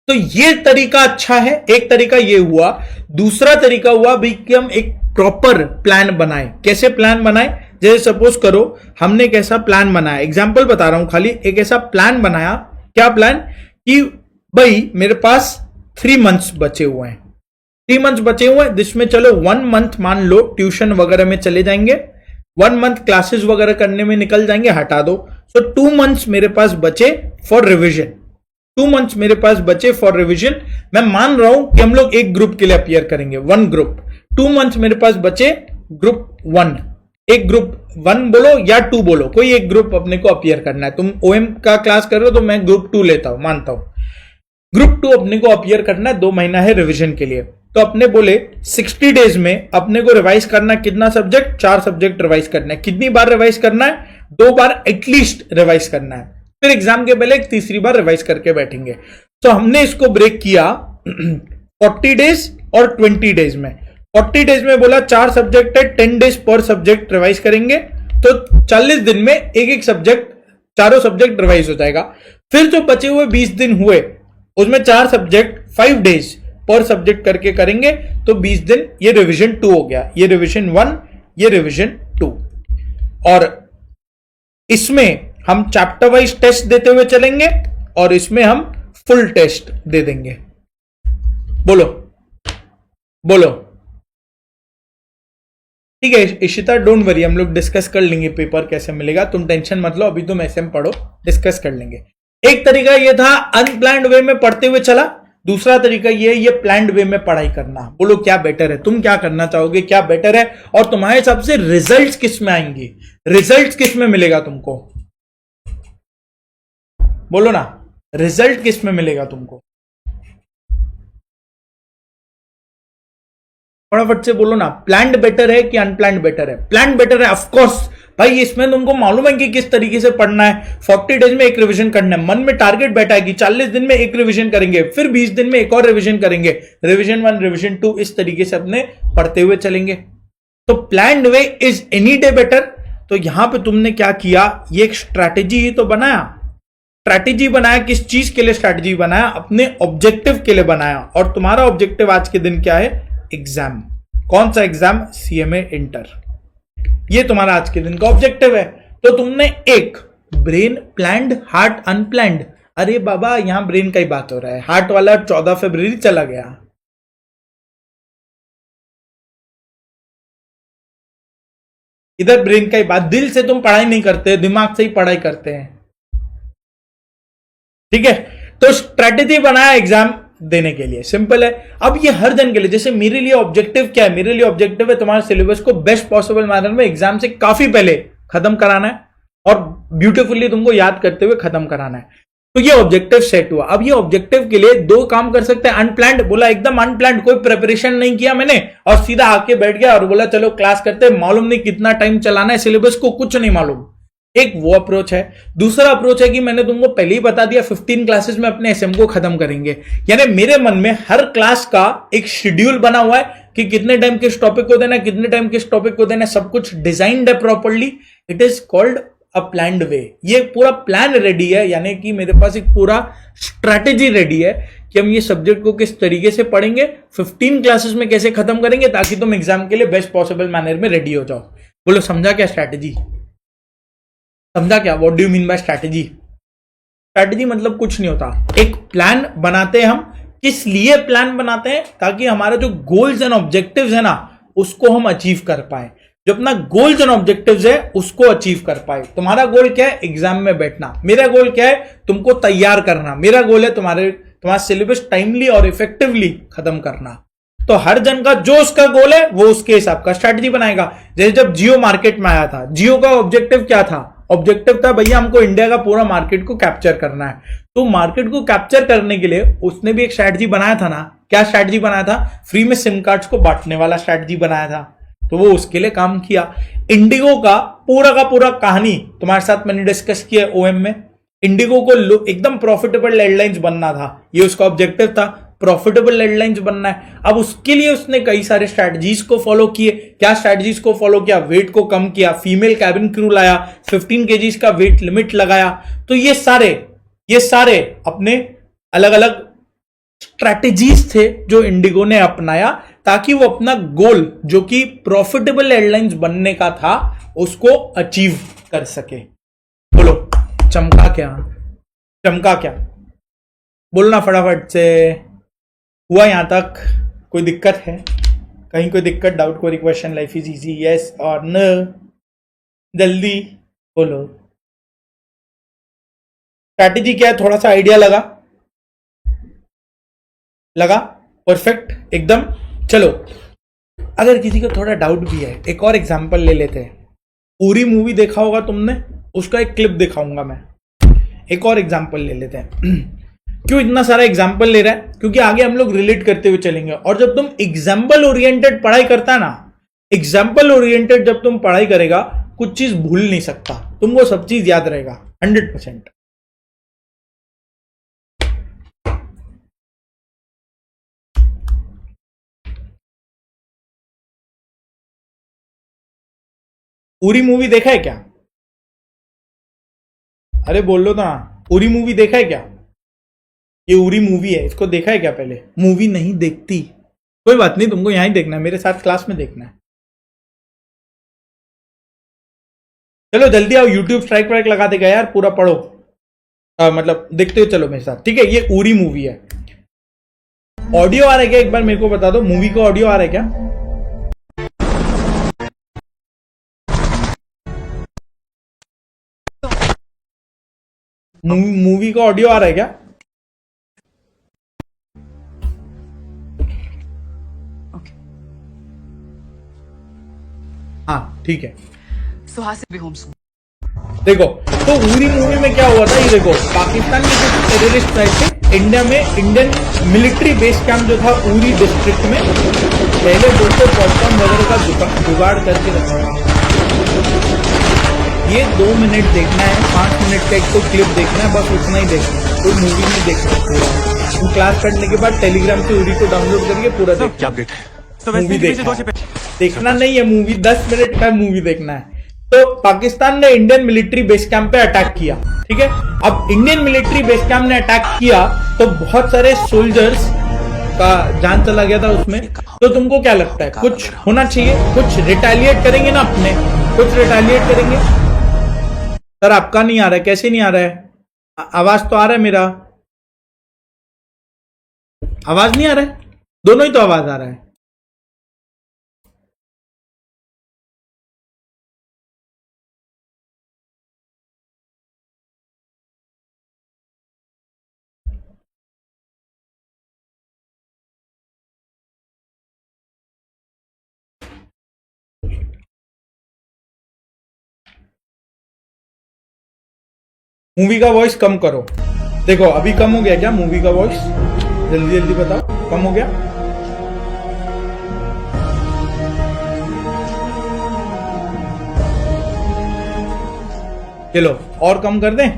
तो ये तरीका अच्छा है, एक तरीका ये हुआ। दूसरा तरीका हुआ भाई कि हम एक प्रॉपर प्लान बनाए। कैसे प्लान बनाए? जैसे सपोज करो हमने एक ऐसा प्लान बनाया, एग्जाम्पल बता रहा हूं खाली, एक ऐसा प्लान बनाया। क्या प्लान? कि भाई मेरे पास 3 मंथ्स बचे हुए हैं, 3 मंथ्स बचे हुए हैं, जिसमें चलो 1 मंथ मान लो ट्यूशन वगैरह में चले जाएंगे, 1 मंथ क्लासेस वगैरह करने में निकल जाएंगे, हटा दो। सो 2 मंथ्स मेरे पास बचे फॉर रिविजन, 2 मंथ्स मेरे पास बचे फॉर रिविजन। मैं मान रहा हूं कि हम लोग एक ग्रुप के लिए अपियर करेंगे, 1 ग्रुप। 2 मंथ्स मेरे पास बचे ग्रुप 1, एक ग्रुप 1 बोलो या 2 बोलो, कोई एक ग्रुप अपने को अपियर करना है। तुम ओएम का क्लास कर रहे हो तो मैं ग्रुप 2 लेता हूं, मानता हूं ग्रुप 2 अपने को अपियर करना है, 2 महीना है रिविजन के लिए। तो अपने बोले 60 डेज में अपने को रिवाइज करना कितना सब्जेक्ट, 4 सब्जेक्ट रिवाइज करना है। कितनी बार रिवाइज करना है, 2 बार एटलीस्ट रिवाइज करना है। फिर एग्जाम के पहले एक तीसरी बार रिवाइज करके बैठेंगे। तो हमने इसको ब्रेक किया 40 डेज और 20 डेज में। 40 डेज में बोला 4 सब्जेक्ट है, 10 डेज पर सब्जेक्ट रिवाइज करेंगे, तो 40 दिन में एक एक सब्जेक्ट, चारों सब्जेक्ट रिवाइज हो जाएगा। फिर जो बचे हुए 20 दिन हुए उसमें 4 सब्जेक्ट 5 डेज पर सब्जेक्ट करके करेंगे, तो 20 दिन, ये रिवीजन 2 हो गया, ये रिवीजन 1, ये रिवीजन 2। और इसमें हम चैप्टर वाइज टेस्ट देते हुए चलेंगे और इसमें हम फुल टेस्ट दे देंगे। बोलो बोलो, ठीक है इशिता, डोंट वरी, हम लोग डिस्कस कर लेंगे पेपर कैसे मिलेगा, तुम टेंशन मत लो, अभी तुम एसएम पढ़ो, डिस्कस कर लेंगे। एक तरीका ये था अनप्लान्ड वे में पढ़ते हुए चला, दूसरा तरीका ये प्लान्ड वे में पढ़ाई करना। बोलो क्या बेटर है, तुम क्या करना चाहोगे, क्या बेटर है, और तुम्हारे हिसाब से रिजल्ट्स किस में आएंगी, रिजल्ट किस में मिलेगा तुमको, बोलो ना, रिजल्ट किस में मिलेगा तुमको, फटाफट से बोलो ना। प्लान्ड बेटर है कि अनप्लान्ड बेटर है? प्लान्ड बेटर है ऑफ कोर्स भाई, इसमें तुमको मालूम है कि किस तरीके से पढ़ना है। 40 डेज में एक रिवीजन करना है, मन में टारगेट बैठा है कि 40 दिन में एक रिवीजन करेंगे, फिर 20 दिन में एक और रिवीजन करेंगे, रिवीजन 1 रिवीजन 2, इस तरीके से अपने पढ़ते हुए चलेंगे। तो planned way is any day better. तो यहां पे तुमने क्या किया, ये एक स्ट्रैटेजी ही तो बनाया, स्ट्रैटेजी बनाया, किस चीज के लिए स्ट्रैटेजी बनाया, अपने ऑब्जेक्टिव के लिए बनाया। और तुम्हारा ऑब्जेक्टिव आज के दिन क्या है, एग्जाम। कौन सा एग्जाम, सीएमए इंटर, ये तुम्हारा आज के दिन का ऑब्जेक्टिव है। तो तुमने एक ब्रेन प्लान्ड, हार्ट अनप्लान्ड, अरे बाबा यहां ब्रेन का ही बात हो रहा है, हार्ट वाला 14 फरवरी चला गया, इधर ब्रेन का ही बात। दिल से तुम पढ़ाई नहीं करते, दिमाग से ही पढ़ाई करते हैं, ठीक है। तो स्ट्रेटेजी बनाया एग्जाम देने के लिए, सिंपल है। अब ये हर जन के लिए, जैसे मेरे लिए ऑब्जेक्टिव क्या है, मेरे लिए ऑब्जेक्टिव है तुम्हारे सिलेबस को बेस्ट पॉसिबल मैनर में एग्जाम से काफी पहले खत्म कराना है और ब्यूटीफुली तुमको याद करते हुए खत्म कराना है। तो ये ऑब्जेक्टिव सेट हुआ। अब ये ऑब्जेक्टिव के लिए 2 काम कर सकते हैं, अनप्लान्ड, बोला एकदम अनप्लान्ड, कोई प्रिपरेशन नहीं किया मैंने और सीधा आके बैठ गया और बोला चलो क्लास करते हैं, मालूम नहीं कितना टाइम चलाना है, सिलेबस को कुछ नहीं मालूम, एक वो अप्रोच है। दूसरा अप्रोच है कि मैंने तुमको पहले ही बता दिया 15 क्लासेस में अपने एसएम को खत्म करेंगे, यानी मेरे मन में हर क्लास का एक शेड्यूल बना हुआ है कि कितने टाइम किस टॉपिक को देना है, कितने टाइम किस टॉपिक को देना है, सब कुछ डिजाइन्ड है properly. It is called a planned way. ये पूरा प्लान रेडी है, यानी कि मेरे पास एक पूरा स्ट्रैटेजी रेडी है कि हम ये सब्जेक्ट को किस तरीके से पढ़ेंगे, 15 क्लासेस में कैसे खत्म करेंगे ताकि तुम एग्जाम के लिए बेस्ट पॉसिबल मैनर में रेडी हो जाओ। बोलो समझा क्या स्ट्रैटेजी, समझा क्या, what do you mean by strategy? Strategy मतलब कुछ नहीं होता, एक प्लान बनाते हैं हम। किस लिए प्लान बनाते हैं, ताकि हमारा जो गोल्स एंड ऑब्जेक्टिव्स है ना उसको हम अचीव कर पाए, जो अपना गोल्स एंड ऑब्जेक्टिव्स है उसको अचीव कर पाए। तुम्हारा गोल क्या है, एग्जाम में बैठना, मेरा गोल क्या है, तुमको तैयार करना, मेरा गोल है तुम्हारा सिलेबस टाइमली और इफेक्टिवली खत्म करना। तो हर जन का जो उसका गोल है वो उसके हिसाब का स्ट्रैटेजी बनाएगा। जैसे जब जियो मार्केट में आया था, जियो का ऑब्जेक्टिव क्या था, ऑब्जेक्टिव था भैया हमको इंडिया का पूरा मार्केट को कैप्चर करना है। तो मार्केट को कैप्चर करने के लिए उसने भी एक स्ट्रैटेजी बनाया था ना, क्या स्ट्रैटेजी बनाया था, फ्री में सिम कार्ड्स को बांटने वाला स्ट्रैटेजी बनाया था, तो वो उसके लिए काम किया। इंडिगो का पूरा कहानी तुम्हारे साथ मैंने डिस्कस किया ओएम में। इंडिगो को एकदम प्रॉफिटेबल एयरलाइंस बनना था, ये उसका ऑब्जेक्टिव था, प्रॉफिटेबल एयरलाइंस बनना है। अब उसके लिए उसने कई सारे स्ट्रैटेजीज को फॉलो किए। क्या स्ट्रैटेजीज को फॉलो किया, वेट को कम किया, फीमेल कैबिन क्रू लाया, 15 केजीज का वेट लिमिट लगाया। तो ये सारे अपने अलग अलग स्ट्रैटेजीज थे जो इंडिगो ने अपनाया ताकि वो अपना गोल जो कि प्रॉफिटेबल एयरलाइंस बनने का था उसको अचीव कर सके। बोलो चमका क्या, चमका क्या, बोलना फटाफट से। हुआ यहां तक? कोई दिक्कत है? कहीं कोई दिक्कत, डाउट, कोई question? Life is easy, yes और नो? जल्दी बोलो। स्ट्रैटेजी क्या है, थोड़ा सा आइडिया लगा परफेक्ट एकदम। चलो, अगर किसी को थोड़ा डाउट भी है, एक और एग्जांपल ले लेते हैं। उरी मूवी देखा होगा तुमने, उसका एक क्लिप दिखाऊंगा मैं। एक और एग्जांपल ले लेते हैं। क्यों इतना सारा एग्जाम्पल ले रहा है? क्योंकि आगे हम लोग रिलेट करते हुए चलेंगे। और जब तुम एग्जाम्पल ओरिएंटेड पढ़ाई करता है ना, एग्जाम्पल ओरिएंटेड जब तुम पढ़ाई करेगा, कुछ चीज भूल नहीं सकता, तुमको सब चीज याद रहेगा 100%। उरी मूवी देखा है क्या? अरे बोल लो ना, उरी मूवी देखा है क्या? ये उरी मूवी है, इसको देखा है क्या पहले? मूवी नहीं देखती, कोई बात नहीं, तुमको यहां ही देखना है, मेरे साथ क्लास में देखना है। चलो जल्दी आओ, यूट्यूब स्ट्राइक वाइक लगा देगा यार, पूरा पढ़ो। मतलब देखते हो, चलो मेरे साथ, ठीक है? ये उरी मूवी है। ऑडियो आ रहा है क्या? एक बार मेरे को बता दो, मूवी का ऑडियो आ रहा है क्या? मूवी का ऑडियो आ रहा है क्या? हाँ ठीक है। देखो, तो उरी मूवी में क्या हुआ था, ये देखो, पाकिस्तान के कुछ टेररिस्ट आए थे इंडिया में, इंडियन मिलिट्री बेस कैंप जो था उरी डिस्ट्रिक्ट में, पहले बोलते पॉपकॉर्न वगैरह का जुगाड़ करके रखा। ये 2 मिनट देखना है, 5 मिनट का एक तो क्लिप देखना है, बस उतना ही देखना है, कोई मूवी नहीं देखना पूरा। तुम क्लास करने के बाद टेलीग्राम से उरी को डाउनलोड करके पूरा देखना। मूवी देखना नहीं है, मूवी 10 मिनट का मूवी देखना है। तो पाकिस्तान ने इंडियन मिलिट्री बेस कैंप पे अटैक किया, ठीक है? अब इंडियन मिलिट्री बेस कैंप ने अटैक किया तो बहुत सारे सोल्जर्स का जान चला गया था उसमें। तो तुमको क्या लगता है, कुछ होना चाहिए, कुछ रिटेलिएट करेंगे ना अपने, कुछ रिटेलिएट करेंगे। सर आपका नहीं आ रहा है, कैसे नहीं आ रहा है? आवाज तो आ रहा है मेरा, आवाज नहीं आ रहा है? दोनों ही तो आवाज आ रहा है। मूवी का वॉइस कम करो। देखो अभी कम हो गया क्या मूवी का वॉइस? जल्दी जल्दी बताओ, कम हो गया? चलो और कम कर दें।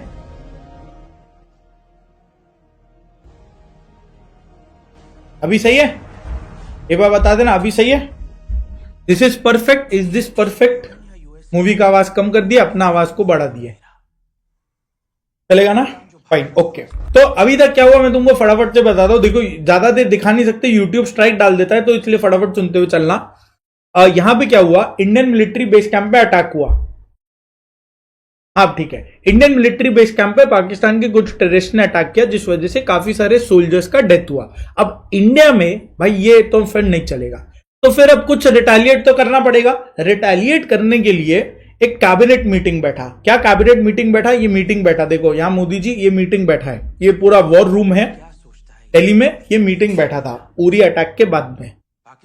अभी सही है? एक बार बता देना, अभी सही है? This is perfect, is this perfect? Movie का आवाज कम कर दिया, अपना आवाज को बढ़ा दिया, चलेगा ना? Fine, okay. तो अभी तक क्या हुआ मैं तुमको फटाफट से बताता हूं। देखो ज्यादा देर दिखा नहीं सकते, यूट्यूब स्ट्राइक डाल देता है, तो इसलिए फटाफट सुनते हुए चलना। यहां पे क्या हुआ, इंडियन मिलिट्री बेस कैंप पे अटैक हुआ। हाँ ठीक है, इंडियन मिलिट्री बेस कैंप पे पाकिस्तान के कुछ टेररिस्ट ने अटैक किया, जिस वजह से काफी सारे सोल्जर्स का डेथ हुआ। अब इंडिया में भाई ये तो फिर नहीं चलेगा, तो फिर अब कुछ रिटेलिएट तो करना पड़ेगा। रिटेलिएट करने के लिए एक कैबिनेट मीटिंग बैठा। क्या कैबिनेट मीटिंग बैठा? ये मीटिंग बैठा, देखो यहां मोदी जी, ये मीटिंग बैठा है, ये पूरा वॉर रूम है दिल्ली में, ये मीटिंग बैठा था उरी अटैक के बाद में।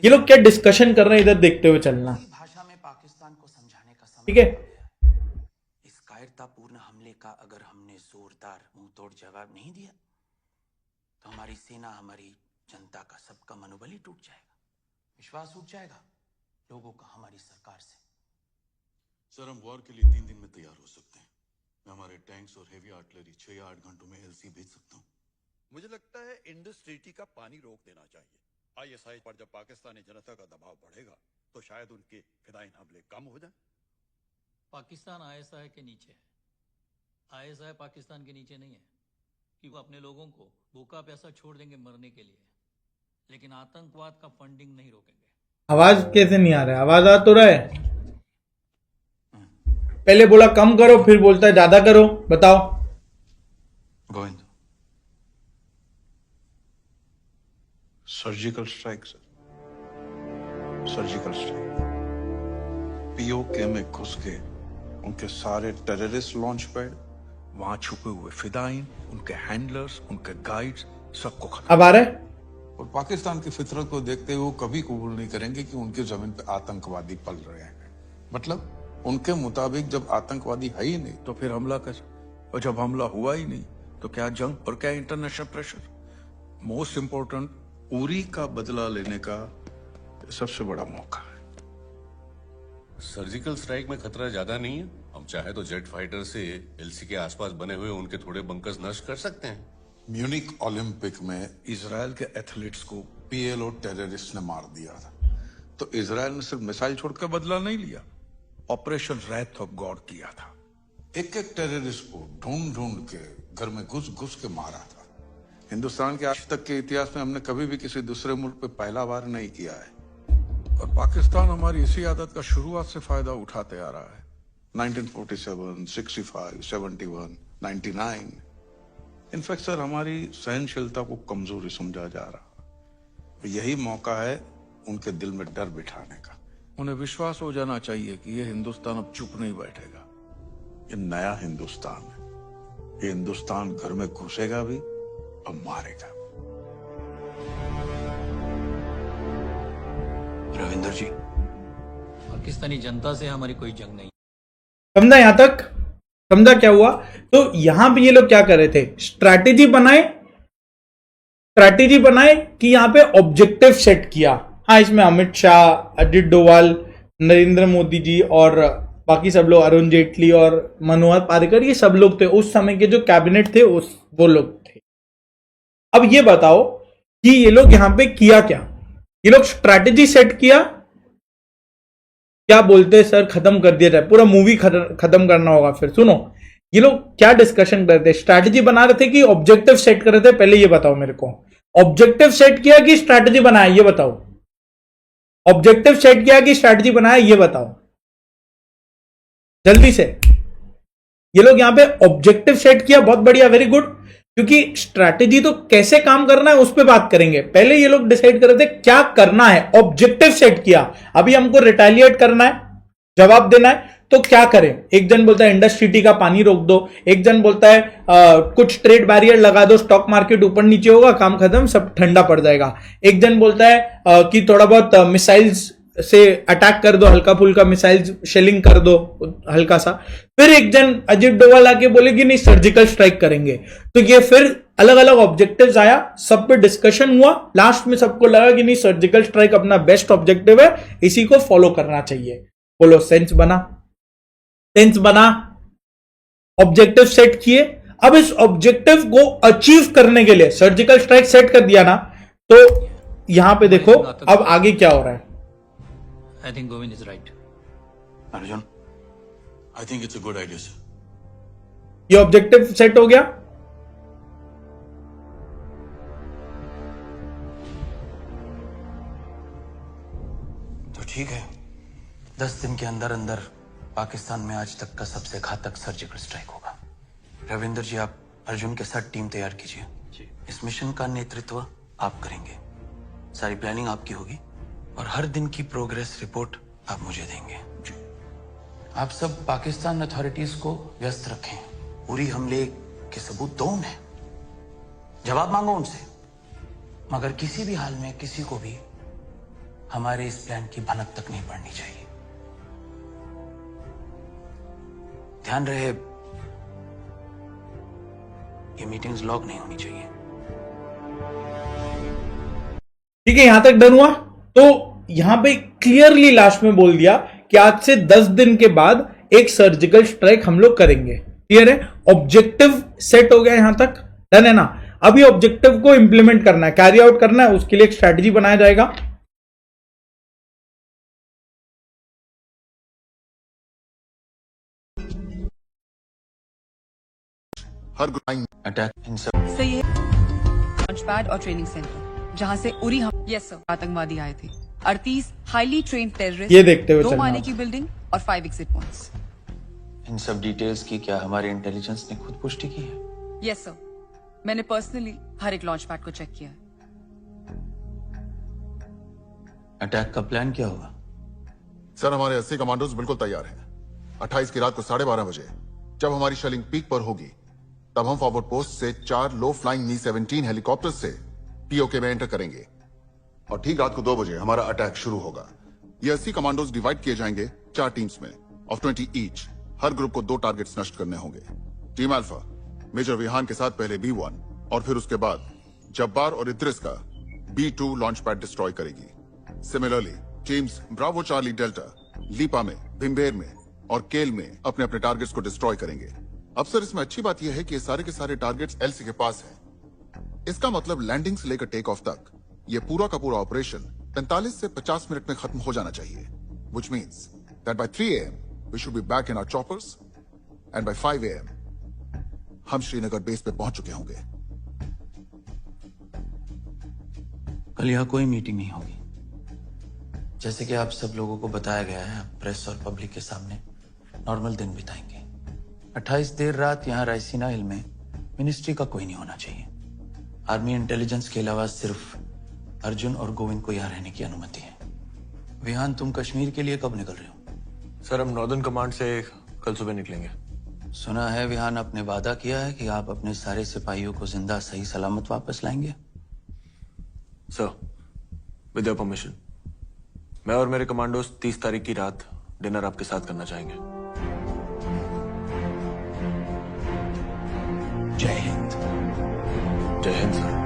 ये लोग क्या डिस्कशन कर रहे हैं, इधर देखते हुए चलना, ठीक है? इस कायरतापूर्ण हमले का अगर हमने जोरदार मुंहतोड़ जवाब नहीं दिया तो हमारी सेना, हमारी जनता का, सबका मनोबल ही टूट जाएगा, विश्वास उठ जाएगा लोगों का हमारी सरकार से। सर हम वॉर के लिए 3 दिन में तैयार हो सकते हैं। मैं हमारे टैंक्स और हेवी आर्टिलरी 6 या 8 घंटों में एलसी भेज सकता हूँ। मुझे लगता है इंडस ट्रीटी का पानी रोक देना चाहिए। आईएसआई पर जब पाकिस्तानी जनता का दबाव बढ़ेगा तो शायद उनके फिदायीन हमले कम हो जाए। पाकिस्तान आईएसआई के नीचे है, आईएसआई पाकिस्तान के नीचे नहीं है कि वो अपने लोगों को भूखा प्यासा छोड़ देंगे मरने के लिए, लेकिन आतंकवाद का फंडिंग नहीं रोकेंगे। आवाज कैसे नहीं आ रहा है? आवाज आ तो रहा है? पहले बोला कम करो, फिर बोलता है ज्यादा करो, बताओ। Govind, surgical strike sir, surgical strike. PoK में घुस के उनके सारे टेररिस्ट लॉन्च पैड, वहां छुपे हुए फिदाइन, उनके हैंडलर्स, उनके गाइड्स, सबको खत्म। अब आ रहा है। और पाकिस्तान की फितरत को देखते हुए वो कभी कबूल नहीं करेंगे कि उनकी जमीन पे आतंकवादी पल रहे हैं। मतलब उनके मुताबिक जब आतंकवादी है ही नहीं तो फिर हमला कैसे, और जब हमला हुआ ही नहीं तो क्या जंग और क्या international pressure. Most important, Uri का बदला लेने का सबसे बड़ा मौका है। सर्जिकल स्ट्राइक में खतरा ज्यादा नहीं है। हम चाहे तो जेट फाइटर से एलसी के आसपास बने हुए उनके थोड़े बंकर्स नष्ट कर सकते हैं। म्यूनिक ओलंपिक में इजराइल के एथलीट्स को पीएलओ टेररिस्ट ने मार दिया था, तो इजराइल ने सिर्फ मिसाइल छोड़कर बदला नहीं लिया, ऑपरेशन रैथ ऑफ गॉड किया था। एक एक टेररिस्ट को ढूंढ ढूंढ के घर में घुस घुस के मारा था। हिंदुस्तान के आज तक के इतिहास में हमने कभी भी किसी दूसरे मुल्क पे पहला वार नहीं किया है, और पाकिस्तान हमारी इसी आदत का शुरुआत से फायदा उठाते आ रहा है। 1947, 65, 71, 99। इनफैक्ट सर, हमारी सहनशीलता को कमजोरी समझा जा रहा। यही मौका है उनके दिल में डर बिठाने का। उन्हें विश्वास हो जाना चाहिए कि ये हिंदुस्तान अब चुप नहीं बैठेगा। ये नया हिंदुस्तान है। ये हिंदुस्तान घर में घुसेगा भी और मारेगा। रविंदर जी, पाकिस्तानी जनता से हमारी कोई जंग नहीं। समझा यहां तक? समझा क्या हुआ? तो यहां पे ये लोग क्या कर रहे थे, स्ट्रैटेजी बनाए कि यहां पे ऑब्जेक्टिव सेट किया। हाँ, इसमें अमित शाह, अजित डोभाल, नरेंद्र मोदी जी और बाकी सब लोग, अरुण जेटली और मनोहर पारिकर, ये सब लोग थे उस समय के जो कैबिनेट थे, वो लोग थे। अब ये बताओ कि ये लोग यहां पे किया क्या? ये लोग स्ट्रैटेजी सेट किया, क्या बोलते सर, खत्म कर दिया जाए, पूरा मूवी खत्म करना होगा। फिर सुनो, ये लोग क्या डिस्कशन करते, स्ट्रैटेजी बना रहे थे कि ऑब्जेक्टिव सेट कर रहे थे? पहले ये बताओ मेरे को, ऑब्जेक्टिव सेट किया कि स्ट्रैटेजी बनाया, ये बताओ। ऑब्जेक्टिव सेट किया कि स्ट्रैटेजी बनाया, ये बताओ जल्दी से। ये लोग यहां पे ऑब्जेक्टिव सेट किया, बहुत बढ़िया, वेरी गुड। क्योंकि स्ट्रैटेजी तो कैसे काम करना है उस पर बात करेंगे, पहले ये लोग डिसाइड कर रहे थे क्या करना है। ऑब्जेक्टिव सेट किया, अभी हमको रिटेलिएट करना है, जवाब देना है, तो क्या करें? एक जन बोलता है इंडस्ट्री का पानी रोक दो, एक जन बोलता है कुछ ट्रेड बैरियर लगा दो, स्टॉक मार्केट ऊपर नीचे होगा, काम खत्म, सब ठंडा पड़ जाएगा। एक जन बोलता है कि थोड़ा बहुत मिसाइल्स से अटैक कर दो, हल्का फुल्का मिसाइल शेलिंग कर दो हल्का सा। फिर एक जन अजित डोभाल आके बोले कि नहीं, सर्जिकल स्ट्राइक करेंगे। तो ये फिर अलग अलग ऑब्जेक्टिव्स आया, सब पे डिस्कशन हुआ, लास्ट में सबको लगा कि नहीं, सर्जिकल स्ट्राइक अपना बेस्ट ऑब्जेक्टिव है, इसी को फॉलो करना चाहिए। बोलो, सेंस बना? सेंस बना? ऑब्जेक्टिव सेट किए। अब इस ऑब्जेक्टिव को अचीव करने के लिए सर्जिकल स्ट्राइक सेट कर दिया ना, तो यहां पे देखो अब आगे क्या हो रहा है। I think Govind is right. Arjun, I think it's a good idea sir. ये ऑब्जेक्टिव सेट हो गया। तो ठीक है, 10 दिन के अंदर अंदर पाकिस्तान में आज तक का सबसे घातक सर्जिकल स्ट्राइक होगा। रविंदर जी, आप अर्जुन के साथ टीम तैयार कीजिए। इस मिशन का नेतृत्व आप करेंगे, सारी प्लानिंग आपकी होगी, और हर दिन की प्रोग्रेस रिपोर्ट आप मुझे देंगे। आप सब पाकिस्तान अथॉरिटीज को व्यस्त रखें। उरी हमले के सबूत दो उन्हें, जवाब मांगो उनसे, मगर किसी भी हाल में किसी को भी हमारे इस प्लान की भनक तक नहीं पड़नी चाहिए। ध्यान रहे, ये मीटिंग्स लॉक नहीं होनी चाहिए। ठीक है, यहां तक डन हुआ। तो यहां पे क्लियरली लास्ट में बोल दिया कि आज से 10 दिन के बाद एक सर्जिकल स्ट्राइक हम लोग करेंगे। क्लियर है? ऑब्जेक्टिव सेट हो गया, यहां तक डन है ना। अभी ऑब्जेक्टिव को इंप्लीमेंट करना है, कैरी आउट करना है, उसके लिए एक स्ट्रैटेजी बनाया जाएगा। हर ग्राइंड अटैक इन सब सही है। लॉन्च पैड और ट्रेनिंग सेंटर जहां से उरी हम यस सर आतंकवादी आए थे। 38 हाईली ट्रेन टेररिस्ट, ये देखते हुए 2 चलना माले होगा। की बिल्डिंग और 5 एग्जिट पॉइंट्स। इन सब डिटेल्स की क्या हमारे इंटेलिजेंस ने खुद पुष्टि की है? यस सर, मैंने पर्सनली हर एक लॉन्च पैड को चेक किया है। अटैक का प्लान क्या होगा? सर, हमारे 80 कमांडोज बिल्कुल तैयार हैं। 28 की रात को 12:30 बजे जब हमारी शेलिंग पीक पर होगी, तब हम फॉरवर्ड पोस्ट से 4 लो फ्लाइंग मी-17 हेलीकॉप्टर से पीओके में एंटर करेंगे और ठीक रात को 2 बजे हमारा अटैक शुरू होगा। ये 80 कमांडोज डिवाइड किए जाएंगे 4 टीम्स में ऑफ 20 ईच। हर ग्रुप को 2 टारगेट्स नष्ट करने होंगे। टीम अल्फा मेजर विहान के साथ पहले B1 और फिर उसके बाद जब्बार और इद्रिस का B2 लॉन्च पैड डिस्ट्रॉय करेगी। Similarly teams Bravo, Charlie, Delta Leepa में, भिम्बेर में और केल में अपने अपने टारगेट्स को डिस्ट्रॉय करेंगे। अब सर, इसमें अच्छी बात यह है कि ये सारे के सारे टारगेट्स एलसी के पास हैं। इसका मतलब लैंडिंग से लेकर टेक ऑफ तक ये पूरा का पूरा ऑपरेशन 45 से 50 मिनट में खत्म हो जाना चाहिए। Which means that by 3 AM we should be back in our choppers and by 5 AM हम श्रीनगर बेस पे पहुंच चुके होंगे। कल यहाँ कोई मीटिंग नहीं होगी। जैसे कि आप सब लोगों को बताया गया है, आप प्रेस और पब्लिक के सामने नॉर्मल दिन बिताएंगे। 28 देर रात यहाँ रायसीना हिल में मिनिस्ट्री का कोई नहीं होना चाहिए। आर्मी इंटेलिजेंस के अलावा सिर्फ अर्जुन और गोविंद को यहाँ रहने की अनुमति है। विहान, तुम कश्मीर के लिए कब निकल रहे हो? सर, हम नॉर्दर्न कमांड से कल सुबह निकलेंगे। सुना है विहान आपने वादा किया है कि आप अपने सारे सिपाहियों को जिंदा सही सलामत वापस लाएंगे। सर, विद योर परमिशन, मैं और मेरे कमांडोज 30 तारीख की रात डिनर आपके साथ करना चाहेंगे। जय हिंद। जय हिंद सर।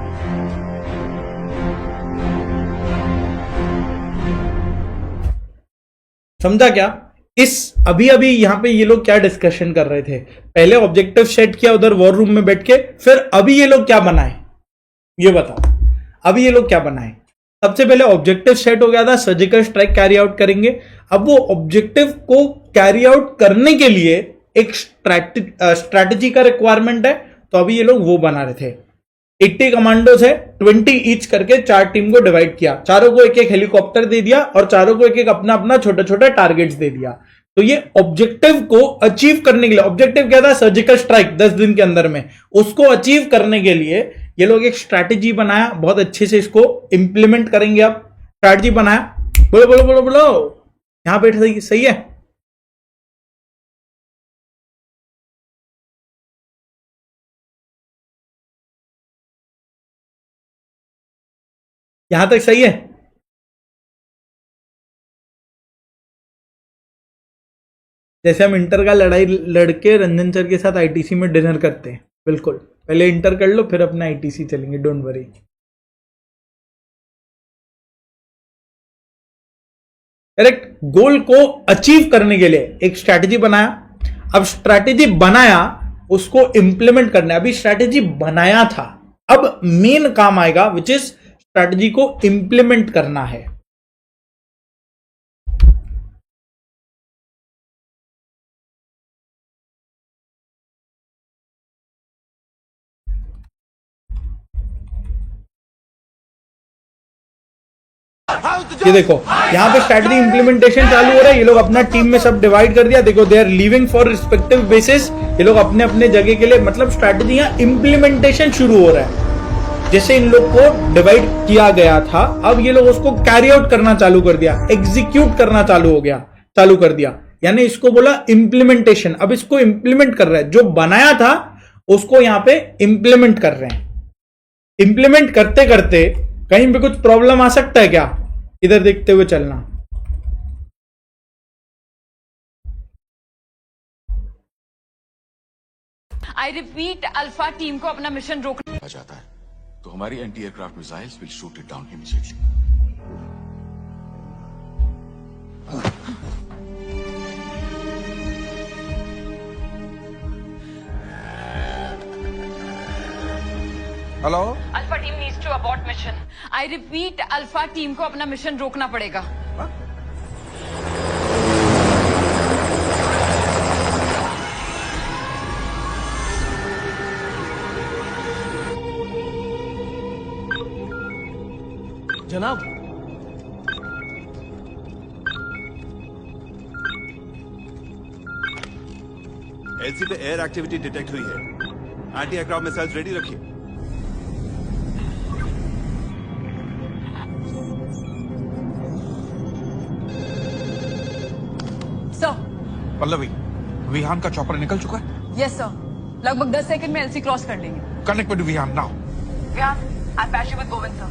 समझा क्या? इस अभी अभी यहाँ पे ये लोग क्या डिस्कशन कर रहे थे? पहले ऑब्जेक्टिव सेट किया उधर वॉर रूम में बैठ के, फिर अभी ये लोग क्या बनाए ये बताओ। अभी ये लोग क्या बनाए? सबसे पहले ऑब्जेक्टिव सेट हो गया था, सर्जिकल स्ट्राइक कैरी आउट करेंगे। अब वो ऑब्जेक्टिव को कैरी आउट करने के लिए एक स्ट्रैटेजी का रिक्वायरमेंट है, तो अभी ये लोग वो बना रहे थे। 80 कमांडोज है, 20 ईच करके 4 टीम को डिवाइड किया, चारों को एक एक हेलीकॉप्टर दे दिया और चारों को एक एक अपना अपना छोटे छोटे टारगेट्स दे दिया। तो ये ऑब्जेक्टिव को अचीव करने के लिए, ऑब्जेक्टिव क्या था? सर्जिकल स्ट्राइक 10 दिन के अंदर में, उसको अचीव करने के लिए ये लोग एक स्ट्रैटेजी बनाया, बहुत अच्छे से इसको इंप्लीमेंट करेंगे। अब स्ट्रैटेजी बनाया, बोलो बोलो बोलो बोलो, यहां पे सही है। यहां तक सही है? जैसे हम इंटर का लड़ाई लड़के रंजन सर के साथ आईटीसी में डिनर करते हैं, बिल्कुल पहले इंटर कर लो फिर अपना आईटीसी चलेंगे, डोंट वरी। करेक्ट। गोल को अचीव करने के लिए एक स्ट्रैटेजी बनाया। अब स्ट्रैटेजी बनाया, उसको इंप्लीमेंट करना है। अभी स्ट्रैटेजी बनाया था, अब मेन काम आएगा विच इज स्ट्रैटेजी को इंप्लीमेंट करना है। ये देखो यहां पे स्ट्रैटेजी इंप्लीमेंटेशन चालू हो रहा है। ये लोग अपना टीम में सब डिवाइड कर दिया। देखो they are leaving for respective basis. ये लोग अपने अपने जगह के लिए, मतलब स्ट्रैटेजी यहां इंप्लीमेंटेशन शुरू हो रहा है। जैसे इन लोग को डिवाइड किया गया था, अब ये लोग उसको कैरी आउट करना चालू कर दिया, एग्जीक्यूट करना चालू कर दिया। यानी इसको बोला इंप्लीमेंटेशन। अब इसको इंप्लीमेंट कर रहा है, जो बनाया था उसको यहां पे इंप्लीमेंट कर रहे हैं। इंप्लीमेंट करते करते कहीं भी कुछ प्रॉब्लम आ सकता है क्या? इधर देखते हुए चलना। आई रिपीट, अल्फा टीम को अपना मिशन रोकना आ जाता है तो हमारी anti aircraft missiles will shoot it down immediately. Hello, alpha team needs to abort mission. I repeat, alpha team को अपना मिशन रोकना पड़ेगा। जनाब, एलसी पे एयर एक्टिविटी डिटेक्ट हुई है। एंटी एयरक्राफ्ट मिसाइल्स रेडी रखिए। पल्लवी, विहान का चॉपर निकल चुका है? यस सर, लगभग 10 सेकंड में एलसी क्रॉस कर लेंगे। Connect with Vihan now. Vihan, I am patching with Govind sir.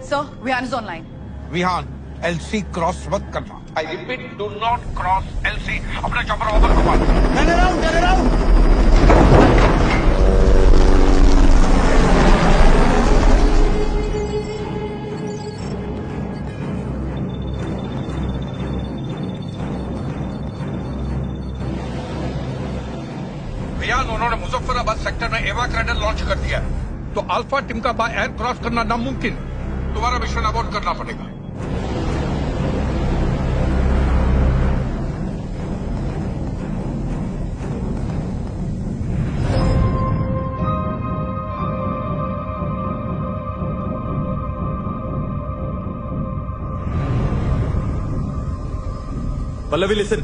Sir, Vihan is online. Vihan, LC cross मत करना। I repeat, do not cross LC. अपना चॉपर ओवर करवा। Turn around, turn around. Vihan, उन्होंने मुजफ्फराबाद सेक्टर में एवाक्रेडर लॉन्च कर दिया है, तो अल्फा टीम का बाय एयर क्रॉस करना नामुमकिन। तुम्हारा मिशन अबॉर्ट करना पड़ेगा। पल्लवी लिसन,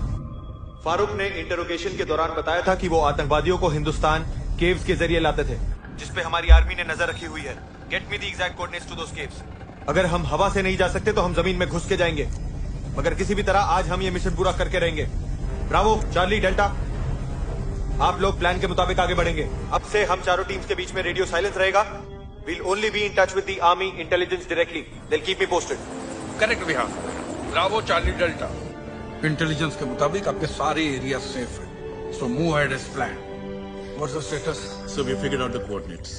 फारूक ने इंटरोगेशन के दौरान बताया था कि वो आतंकवादियों को हिंदुस्तान केव्स के जरिए लाते थे, जिसपे हमारी आर्मी ने नजर रखी हुई है। Get me the exact coordinates to those caves. अगर हम हवा से नहीं जा सकते तो हम जमीन में घुस के जाएंगे, मगर किसी भी तरह आज हम ये मिशन पूरा करके रहेंगे। ब्रावो, चार्ली, डेल्टा, आप लोग प्लान के मुताबिक आगे बढ़ेंगे। अब से हम चारों टीम्स के बीच में रेडियो साइलेंस रहेगा। We'll only be in touch with the army intelligence directly. They will keep me posted. Correct Vihan. Bravo, Charlie, delta, intelligence के मुताबिक आपके सारे एरिया सेफ है, so move ahead as plan. What's the status? So we figured out the coordinates.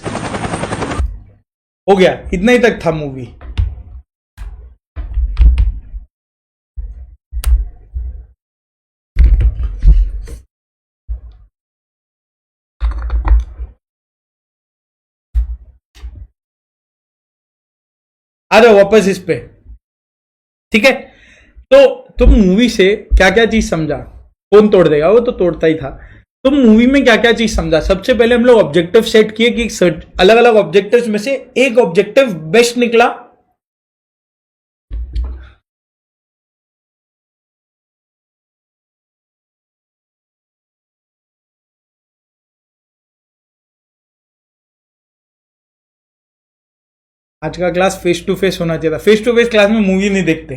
हो गया, इतना ही तक था मूवी। आ जाओ वापस इस पे, ठीक है। तो तुम मूवी से क्या क्या चीज समझा? कौन तोड़ देगा, वो तो तोड़ता ही था। तुम मूवी में क्या क्या चीज समझा? सबसे पहले हम लोग ऑब्जेक्टिव सेट किए कि अलग अलग ऑब्जेक्टिव्स में से एक ऑब्जेक्टिव बेस्ट निकला। आज का क्लास फेस टू फेस होना चाहिए था। फेस टू फेस क्लास में मूवी नहीं देखते,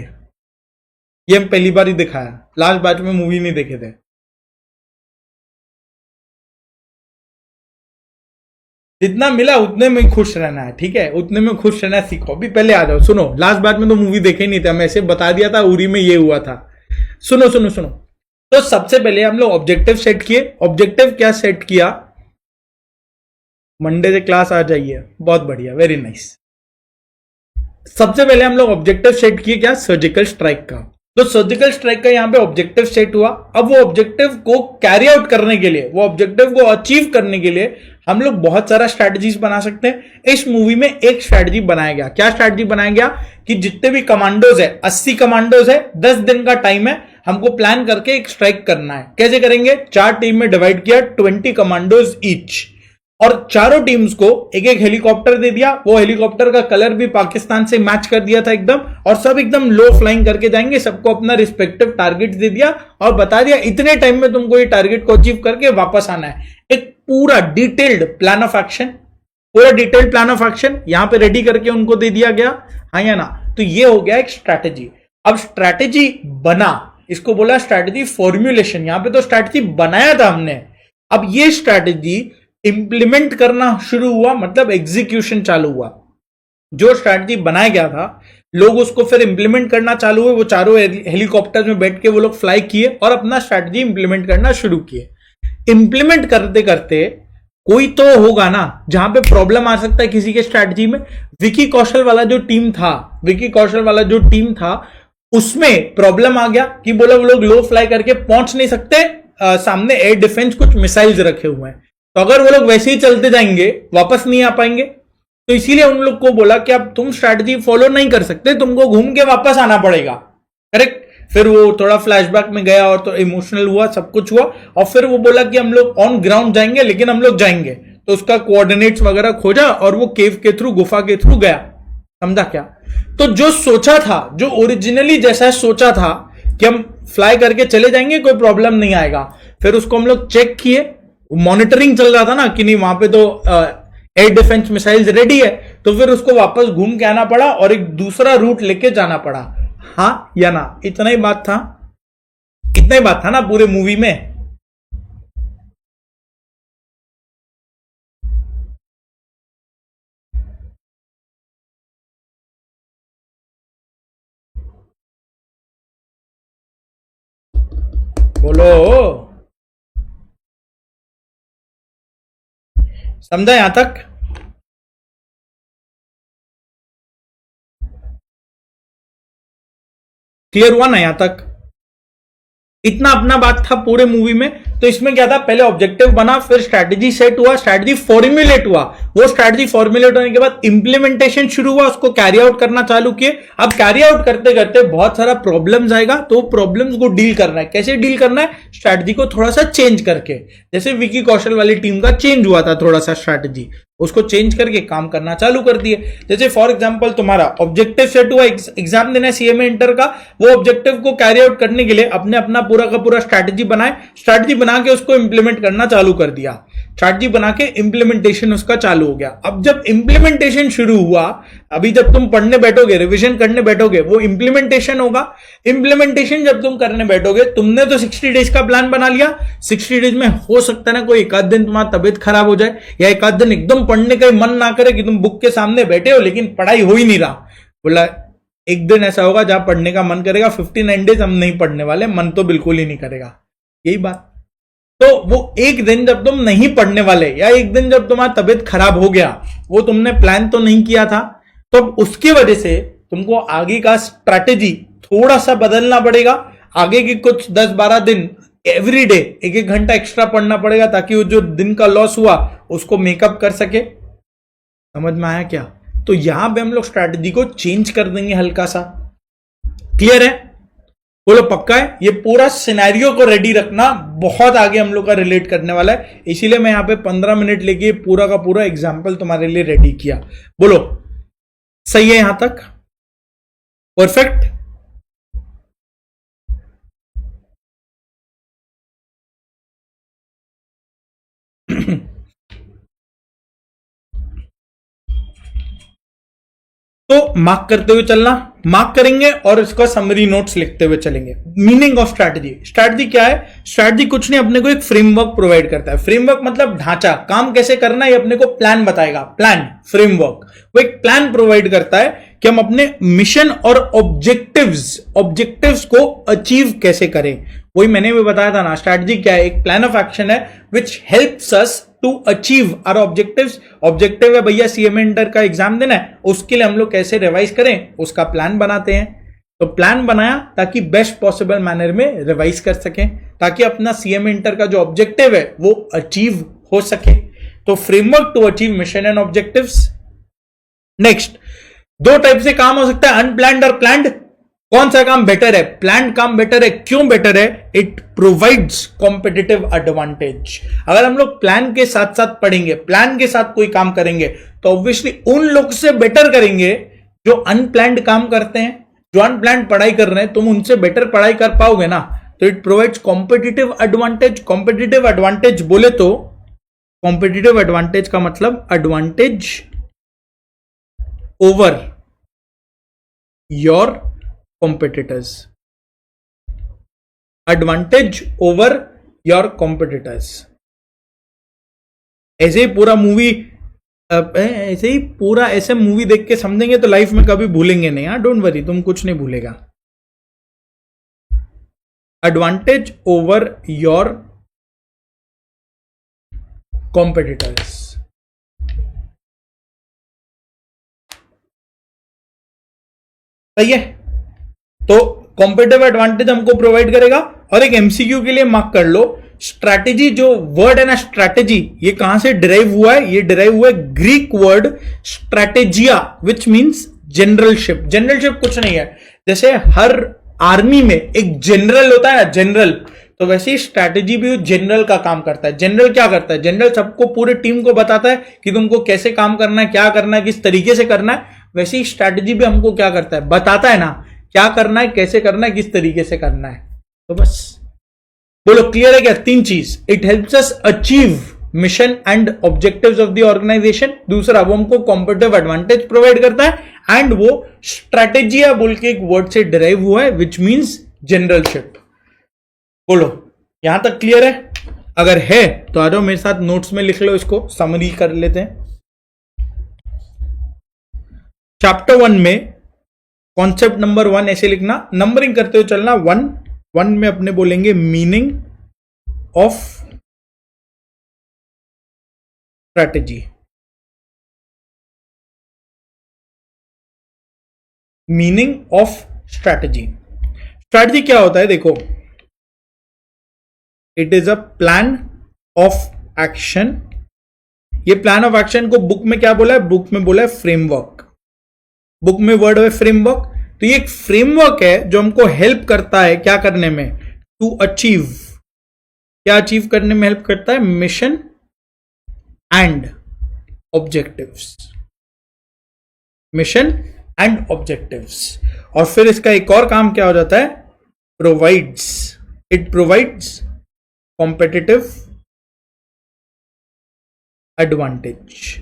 ये हम पहली बार ही दिखाया। लास्ट बैच में मूवी नहीं देखे थे। जितना मिला उतने में खुश रहना है, ठीक है, उतने में खुश रहना सीखो। अभी पहले आ जाओ, सुनो। लास्ट बैच में तो मूवी देखे ही नहीं थे, हम ऐसे बता दिया था उरी में ये हुआ था। सुनो सुनो सुनो। तो सबसे पहले हम लोग ऑब्जेक्टिव सेट किए। ऑब्जेक्टिव क्या सेट किया? मंडे से क्लास आ जाइए, बहुत बढ़िया, वेरी नाइस। सबसे पहले हम लोग ऑब्जेक्टिव सेट किए क्या? सर्जिकल स्ट्राइक का। तो सर्जिकल स्ट्राइक का यहां पे ऑब्जेक्टिव सेट हुआ। अब वो ऑब्जेक्टिव को कैरी आउट करने के लिए, वो ऑब्जेक्टिव को अचीव करने के लिए हम लोग बहुत सारा स्ट्रैटेजीज बना सकते हैं। इस मूवी में एक स्ट्रैटेजी बनाया गया। क्या स्ट्रैटेजी बनाया गया? कि जितने भी कमांडोज है, 80 कमांडोज है, 10 दिन का टाइम है, हमको प्लान करके एक स्ट्राइक करना है। कैसे करेंगे? 4 टीम में डिवाइड किया, 20 कमांडोज ईच, और चारों टीम्स को एक एक हेलीकॉप्टर दे दिया। वो हेलीकॉप्टर का कलर भी पाकिस्तान से मैच कर दिया था एकदम, और सब एकदम लो फ्लाइंग करके जाएंगे। सबको अपना रिस्पेक्टिव टारगेट दे दिया और बता दिया इतने टाइम में तुमको ये टारगेट को अचीव करके वापस आना है। एक पूरा डिटेल्ड प्लान ऑफ एक्शन, पूरा डिटेल्ड प्लान ऑफ एक्शन यहां पे रेडी करके उनको दे दिया गया, हाँ या ना? तो ये हो गया एक स्ट्रैटेजी। अब स्ट्रैटेजी बना, इसको बोला स्ट्रैटेजी फॉर्मुलेशन। यहां पे तो स्ट्रैटेजी बनाया था हमने, अब ये स्ट्रैटेजी इंप्लीमेंट करना शुरू हुआ, मतलब एग्जीक्यूशन चालू हुआ। जो स्ट्रैटेजी बनाया गया था, लोग उसको फिर इंप्लीमेंट करना चालू हुए। वो चारों हेलीकॉप्टर में बैठ के वो लोग फ्लाई किए और अपना स्ट्रैटेजी इंप्लीमेंट करना शुरू किए। इंप्लीमेंट करते करते कोई तो होगा ना जहां पे प्रॉब्लम आ सकता है किसी के स्ट्रैटेजी में। विकी कौशल वाला जो टीम था, उसमें प्रॉब्लम आ गया कि बोला वो लोग लो फ्लाई करके पहुंच नहीं सकते, सामने एयर डिफेंस कुछ मिसाइल्स रखे हुए हैं, तो अगर वो लोग वैसे ही चलते जाएंगे वापस नहीं आ पाएंगे। तो इसीलिए उन लोग को बोला कि अब तुम स्ट्रैटेजी फॉलो नहीं कर सकते, तुमको घूम के वापस आना पड़ेगा। करेक्ट। फिर वो थोड़ा फ्लैशबैक में गया और तो इमोशनल हुआ, सब कुछ हुआ, और फिर वो बोला कि हम लोग ऑन ग्राउंड जाएंगे, लेकिन हम लोग जाएंगे। तो उसका कोऑर्डिनेट्स वगैरह खोजा और वो केव के थ्रू, गुफा के थ्रू गया। समझा क्या? तो जो सोचा था, जो ओरिजिनली जैसा सोचा था कि हम फ्लाई करके चले जाएंगे, कोई प्रॉब्लम नहीं आएगा, फिर उसको हम लोग चेक किए। मॉनिटरिंग चल रहा था ना कि नहीं वहां पे तो एयर डिफेंस मिसाइल्स रेडी है, तो फिर उसको वापस घूम के आना पड़ा और एक दूसरा रूट लेके जाना पड़ा। हाँ या ना? इतना ही बात था। इतना ही बात था ना पूरे मूवी में। बोलो, समझा यहां तक? क्लियर हुआ ना यहां तक? इतना अपना बात था पूरे मूवी में। तो इसमें क्या था, पहले ऑब्जेक्टिव बना, फिर स्ट्रैटेजी सेट हुआ, स्ट्रैटेजी फॉर्मुलेट हुआ, वो स्ट्रैटेजी फॉर्मुलेट होने के बाद इंप्लीमेंटेशन शुरू हुआ, उसको कैरी आउट करना चालू किए। अब कैरी आउट करते करते बहुत सारा प्रॉब्लम्स आएगा, तो प्रॉब्लम्स को डील करना है। कैसे डील करना है? स्ट्रैटेजी को थोड़ा सा चेंज करके, जैसे विकी कौशल वाली टीम का चेंज हुआ था थोड़ा सा स्ट्रैटेजी, उसको चेंज करके काम करना चालू कर दिए। जैसे फॉर एग्जांपल तुम्हारा ऑब्जेक्टिव सेट हुआ, एग्जाम देना है सीएमए इंटर का, वो ऑब्जेक्टिव को कैरी आउट करने के लिए अपने अपना पूरा का पूरा स्ट्रैटेजी बनाए, स्ट्रैटेजी बना के उसको इंप्लीमेंट करना चालू कर दिया, स्ट्रैटेजी बना के इंप्लीमेंटेशन उसका चालू हो गया। अब जब इंप्लीमेंटेशन शुरू हुआ, अभी जब तुम पढ़ने बैठोगे, रिवीजन करने बैठोगे, वो इंप्लीमेंटेशन होगा। इंप्लीमेंटेशन जब तुम करने बैठोगे, तुमने तो 60 डेज का प्लान बना लिया, 60 डेज में हो सकता है ना कोई एक आध दिन तुम्हारा तबियत खराब हो जाए, या एक आध दिन एकदम पढ़ने का मन ना करे कि तुम बुक के सामने बैठे हो लेकिन पढ़ाई हो ही नहीं रहा। बोला एक दिन ऐसा होगा जहां पढ़ने का मन करेगा, 59 डेज हम नहीं पढ़ने वाले, मन तो बिल्कुल ही नहीं करेगा, यही बात। तो वो एक दिन जब तुम नहीं पढ़ने वाले, या एक दिन जब तुम्हारा तबियत खराब हो गया, वो तुमने प्लान तो नहीं किया था, तो उसकी वजह से तुमको आगे का स्ट्रैटेजी थोड़ा सा बदलना पड़ेगा। आगे की कुछ 10-12 दिन एवरी डे 1-1 घंटा एक्स्ट्रा पढ़ना पड़ेगा, ताकि वो जो दिन का लॉस हुआ उसको मेकअप कर सके। समझ में आया क्या? तो यहां पे हम लोग स्ट्रैटेजी को चेंज कर देंगे हल्का सा। क्लियर है? बोलो पक्का है? ये पूरा सिनेरियो को रेडी रखना, बहुत आगे हम लोग का रिलेट करने वाला है, इसीलिए मैं यहां पे 15 मिनट लेके पूरा का पूरा एग्जाम्पल तुम्हारे लिए रेडी किया। बोलो सही है यहां तक? परफेक्ट। तो मार्क करते हुए चलना, मार्क करेंगे और इसका समरी नोट्स लिखते हुए चलेंगे। मीनिंग ऑफ स्ट्रैटेजी, स्ट्रैटेजी क्या है? स्ट्रैटेजी कुछ नहीं, अपने को एक फ्रेमवर्क प्रोवाइड करता है। फ्रेमवर्क मतलब ढांचा, काम कैसे करना है, ये अपने को प्लान बताएगा। प्लान, फ्रेमवर्क, वो एक प्लान प्रोवाइड करता है कि हम अपने मिशन और ऑब्जेक्टिव्स को अचीव कैसे करें। वही मैंने भी बताया था ना, स्ट्रैटेजी क्या है? एक प्लान ऑफ एक्शन है which helps us to achieve our objectives. Objective है भैया सीएमए इंटर का एग्जाम देना है, उसके लिए हम लोग कैसे रिवाइज करें, उसका प्लान बनाते हैं। तो प्लान बनाया ताकि बेस्ट पॉसिबल मैनर में रिवाइज कर सकें, ताकि अपना सीएमए इंटर का जो ऑब्जेक्टिव है वो अचीव हो सके। तो framework to achieve mission and objectives. Next, 2 type से काम हो सकता है, अनप्लान्ड और प्लान्ड। कौन सा काम बेटर है? प्लान काम बेटर है। क्यों बेटर है? It provides competitive advantage. अगर हम लोग प्लान के साथ साथ पढ़ेंगे, प्लान के साथ कोई काम करेंगे, तो ऑब्वियसली उन लोग से बेटर करेंगे जो अनप्लान्ड काम करते हैं। जो अनप्लान्ड पढ़ाई कर रहे हैं, तुम उनसे बेटर पढ़ाई कर पाओगे ना। तो it provides competitive advantage. Competitive advantage बोले तो, कॉम्पिटिटिव एडवांटेज का मतलब advantage over your competitors, advantage over your competitors। ऐसे ही पूरा मूवी, ऐसे मूवी देख के समझेंगे तो लाइफ में कभी भूलेंगे नहीं। हाँ, डोंट वरी, तुम कुछ नहीं भूलेगा। Advantage over your competitors. सही है? तो कॉम्पिटिटिव एडवांटेज हमको प्रोवाइड करेगा। और एक एमसीक्यू के लिए मार्क कर लो, स्ट्रैटेजी, जो वर्ड है ना स्ट्रैटेजी, ये कहां से डिराइव हुआ है? ये डिराइव हुआ है Greek word strategia, which means generalship. Generalship कुछ नहीं है, जैसे हर आर्मी में एक जनरल होता है, जनरल, तो वैसे ही स्ट्रैटेजी भी जनरल का काम करता है। जनरल क्या करता है? जनरल सबको, पूरे टीम को बताता है कि तुमको कैसे काम करना है, क्या करना है, किस तरीके से करना है। वैसे ही स्ट्रैटेजी भी हमको क्या करता है? बताता है ना, क्या करना है, कैसे करना है, किस तरीके से करना है। तो बस बोलो क्लियर है क्या? 3 चीज, it helps us achieve mission and objectives of the organisation. दूसरा, वो हमको कॉम्पिटिटिव एडवांटेज प्रोवाइड करता है। एंड वो स्ट्रैटेजिया बोल के एक वर्ड से डिराइव हुआ है, विच मींस जनरलशिप। बोलो, यहां तक क्लियर है? अगर है तो आ जाओ मेरे साथ, नोट्स में लिख लो, इसको समरी कर लेते हैं। चैप्टर 1 में कॉन्सेप्ट नंबर 1 ऐसे लिखना, नंबरिंग करते हुए चलना। 1 में अपने बोलेंगे meaning of strategy. Meaning of strategy. Strategy क्या होता है? देखो, it is a plan of action. ये प्लान ऑफ एक्शन को बुक में क्या बोला है? बुक में बोला है फ्रेमवर्क। बुक में वर्ड है फ्रेमवर्क। तो ये एक फ्रेमवर्क है जो हमको हेल्प करता है क्या करने में? To achieve. क्या अचीव करने में हेल्प करता है? Mission and objectives. Mission and objectives. और फिर इसका एक और काम क्या हो जाता है? Provides. It provides competitive advantage.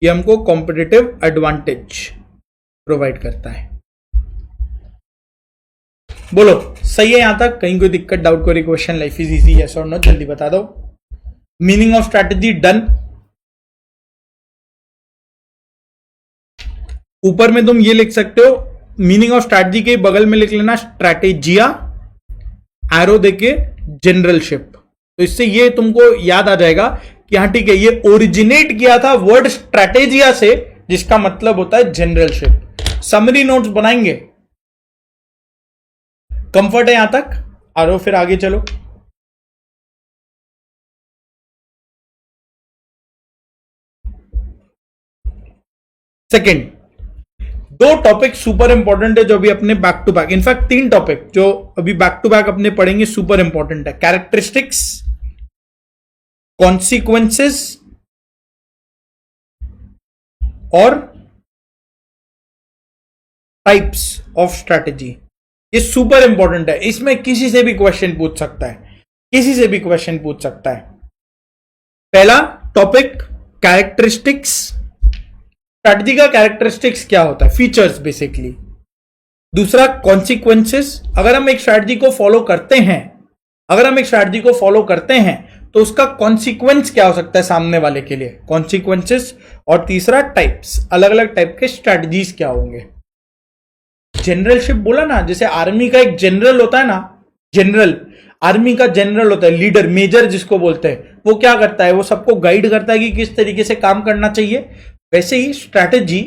ये हमको कॉम्पिटिटिव एडवांटेज प्रोवाइड करता है। बोलो, सही है यहां तक? कहीं कोई दिक्कत, डाउट, कोई question? Life is easy, yes और नो? जल्दी बता दो। Meaning of strategy done. ऊपर में तुम ये लिख सकते हो, मीनिंग ऑफ स्ट्रैटेजी के बगल में लिख लेना स्ट्रैटेजिया, एरो देके जनरलशिप। तो इससे ये तुमको याद आ जाएगा कि हाँ ठीक है, ये ओरिजिनेट किया था वर्ड स्ट्रैटेजिया से, जिसका मतलब होता है जनरलशिप। समरी नोट्स बनाएंगे। कंफर्ट है यहां तक? आ रहा हो, फिर आगे चलो। सेकंड, दो टॉपिक सुपर इंपॉर्टेंट है जो अभी अपने back to back, in fact 3 topic जो अभी बैक टू बैक अपने पढ़ेंगे, सुपर इंपॉर्टेंट है। कैरेक्टरिस्टिक्स, कॉन्सिक्वेंसेस और टाइप्स ऑफ स्ट्रैटेजी। ये सुपर इंपॉर्टेंट है। इसमें किसी से भी क्वेश्चन पूछ सकता है, किसी से भी क्वेश्चन पूछ सकता है। पहला टॉपिक कैरेक्टरिस्टिक्स। स्ट्रैटेजी का कैरेक्टरिस्टिक्स क्या होता है? Features basically. दूसरा कॉन्सिक्वेंसेस। अगर हम एक स्ट्रैटेजी को फॉलो करते हैं, तो उसका कॉन्सिक्वेंस क्या हो सकता है सामने वाले के लिए? कॉन्सिक्वेंसेस। और तीसरा टाइप्स, अलग अलग टाइप के स्ट्रैटेजीज क्या होंगे। जनरलशिप बोला ना, जैसे आर्मी का एक जनरल होता है ना, जनरल, आर्मी का जनरल होता है, लीडर, मेजर जिसको बोलते हैं। वो क्या करता है? वो सबको गाइड करता है कि किस तरीके से काम करना चाहिए। वैसे ही स्ट्रैटेजी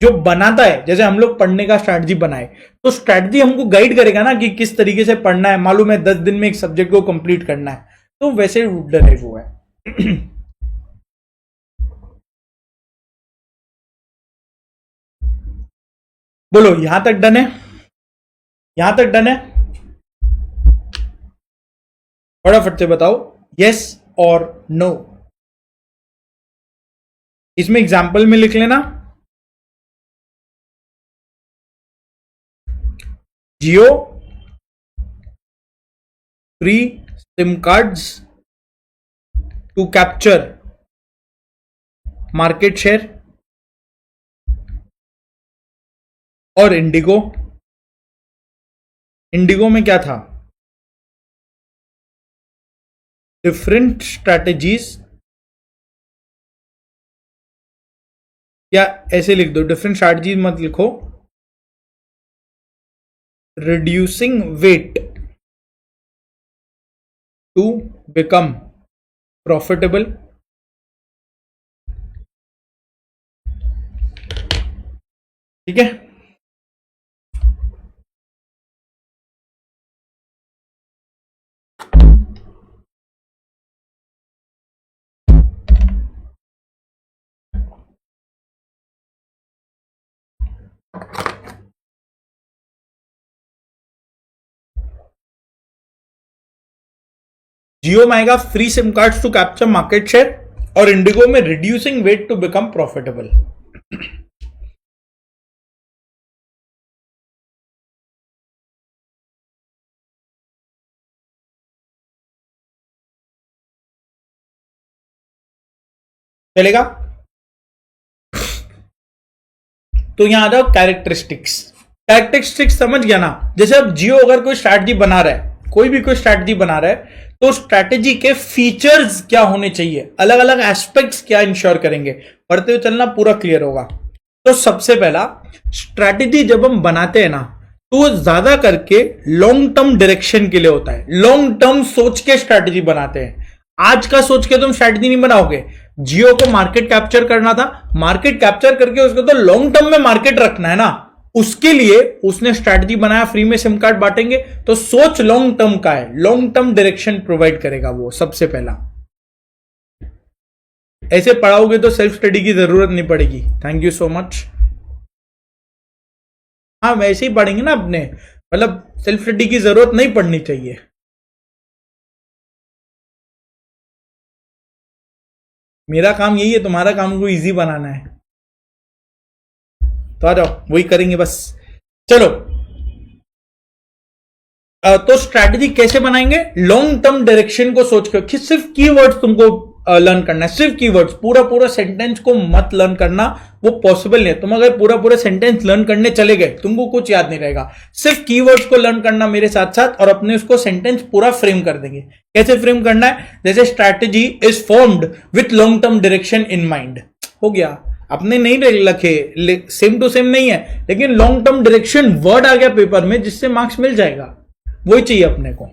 जो बनाता है, जैसे हम लोग पढ़ने का स्ट्रैटेजी बनाए, तो स्ट्रैटेजी हमको गाइड करेगा ना कि किस तरीके से पढ़ना है। मालूम है 10 दिन में एक सब्जेक्ट को कंप्लीट करना है, तो वैसे डन है वो है। बोलो, यहां तक डन है? यहां तक डन है? फटाफट से बताओ, यस और नो। इसमें एग्जाम्पल में लिख लेना, Jio free SIM cards to capture market share, और इंडिगो। इंडिगो में क्या था? डिफरेंट स्ट्रैटेजीज, या ऐसे लिख दो, डिफरेंट स्ट्रैटेजीज मत लिखो, reducing weight to become profitable. ठीक है? जियो में आएगा free SIM cards to capture market share, और इंडिगो में reducing weight to become profitable. चलेगा? तो यहां आ जाओ कैरेक्टरिस्टिक्स। कैरेक्टरिस्टिक्स समझ गया ना? जैसे अब जियो अगर कोई स्ट्रैटेजी बना रहा है, कोई भी कोई स्ट्रैटेजी बना रहा है तो स्ट्रैटेजी के फीचर्स क्या होने चाहिए, अलग अलग एस्पेक्ट्स क्या इंश्योर करेंगे, पढ़ते हुए चलना, पूरा क्लियर होगा। तो सबसे पहला, स्ट्रैटेजी जब हम बनाते हैं ना तो वो ज्यादा करके लॉन्ग टर्म डायरेक्शन के लिए होता है। लॉन्ग टर्म सोच के स्ट्रैटेजी बनाते हैं। आज का सोच के तुम स्ट्रैटेजी नहीं बनाओगे। जियो को मार्केट कैप्चर करना था, मार्केट कैप्चर करके उसको तो लॉन्ग टर्म में मार्केट रखना है ना, उसके लिए उसने स्ट्रैटेजी बनाया, फ्री में सिम कार्ड बांटेंगे। तो सोच लॉन्ग टर्म का है, लॉन्ग टर्म डायरेक्शन प्रोवाइड करेगा वो सबसे पहला। ऐसे पढ़ाओगे तो सेल्फ स्टडी की जरूरत नहीं पड़ेगी। Thank you so much. हाँ, वैसे ही पढ़ेंगे ना अपने, मतलब सेल्फ स्टडी की जरूरत नहीं पड़नी चाहिए। मेरा काम यही है, तुम्हारा काम को इजी बनाना है। तो आ जाओ, वही करेंगे बस। चलो, तो स्ट्रैटेजी कैसे बनाएंगे? लॉन्ग टर्म डायरेक्शन को सोच के, सिर्फ कीवर्ड्स तुमको लर्न करना है, सिर्फ कीवर्ड्स। पूरा सेंटेंस को मत लर्न करना, वो पॉसिबल नहीं है। तुम अगर पूरा सेंटेंस लर्न करने चले गए, तुमको कुछ याद नहीं रहेगा। सिर्फ कीवर्ड्स को लर्न करना मेरे साथ साथ, और अपने उसको सेंटेंस पूरा फ्रेम कर देंगे। कैसे फ्रेम करना है? जैसे strategy is formed with long term direction in mind. हो गया, अपने नहीं लिखे, सेम टू सेम नहीं है, लेकिन लॉन्ग टर्म डायरेक्शन वर्ड आ गया पेपर में, जिससे मार्क्स मिल जाएगा। वही चाहिए अपने को।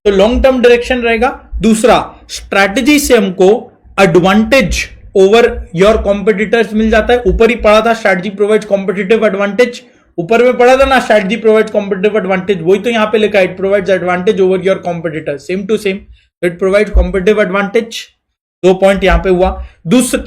तो लॉन्ग टर्म डायरेक्शन रहेगा। दूसरा, स्ट्रैटेजी से हमको एडवांटेज ओवर योर कॉम्पिटिटर्स मिल जाता है। ऊपर ही पढ़ा था, स्ट्रैटेजी प्रोवाइड्स कॉम्पिटिटिव एडवांटेज। ऊपर में पढ़ा था ना, स्ट्रैटेजी प्रोवाइड्स कॉम्पिटिटिव एडवांटेज। वही तो यहां पे लिखा है, it provides advantage over your competitors, same to same. It provides competitive advantage. 2 point यहां पे हुआ।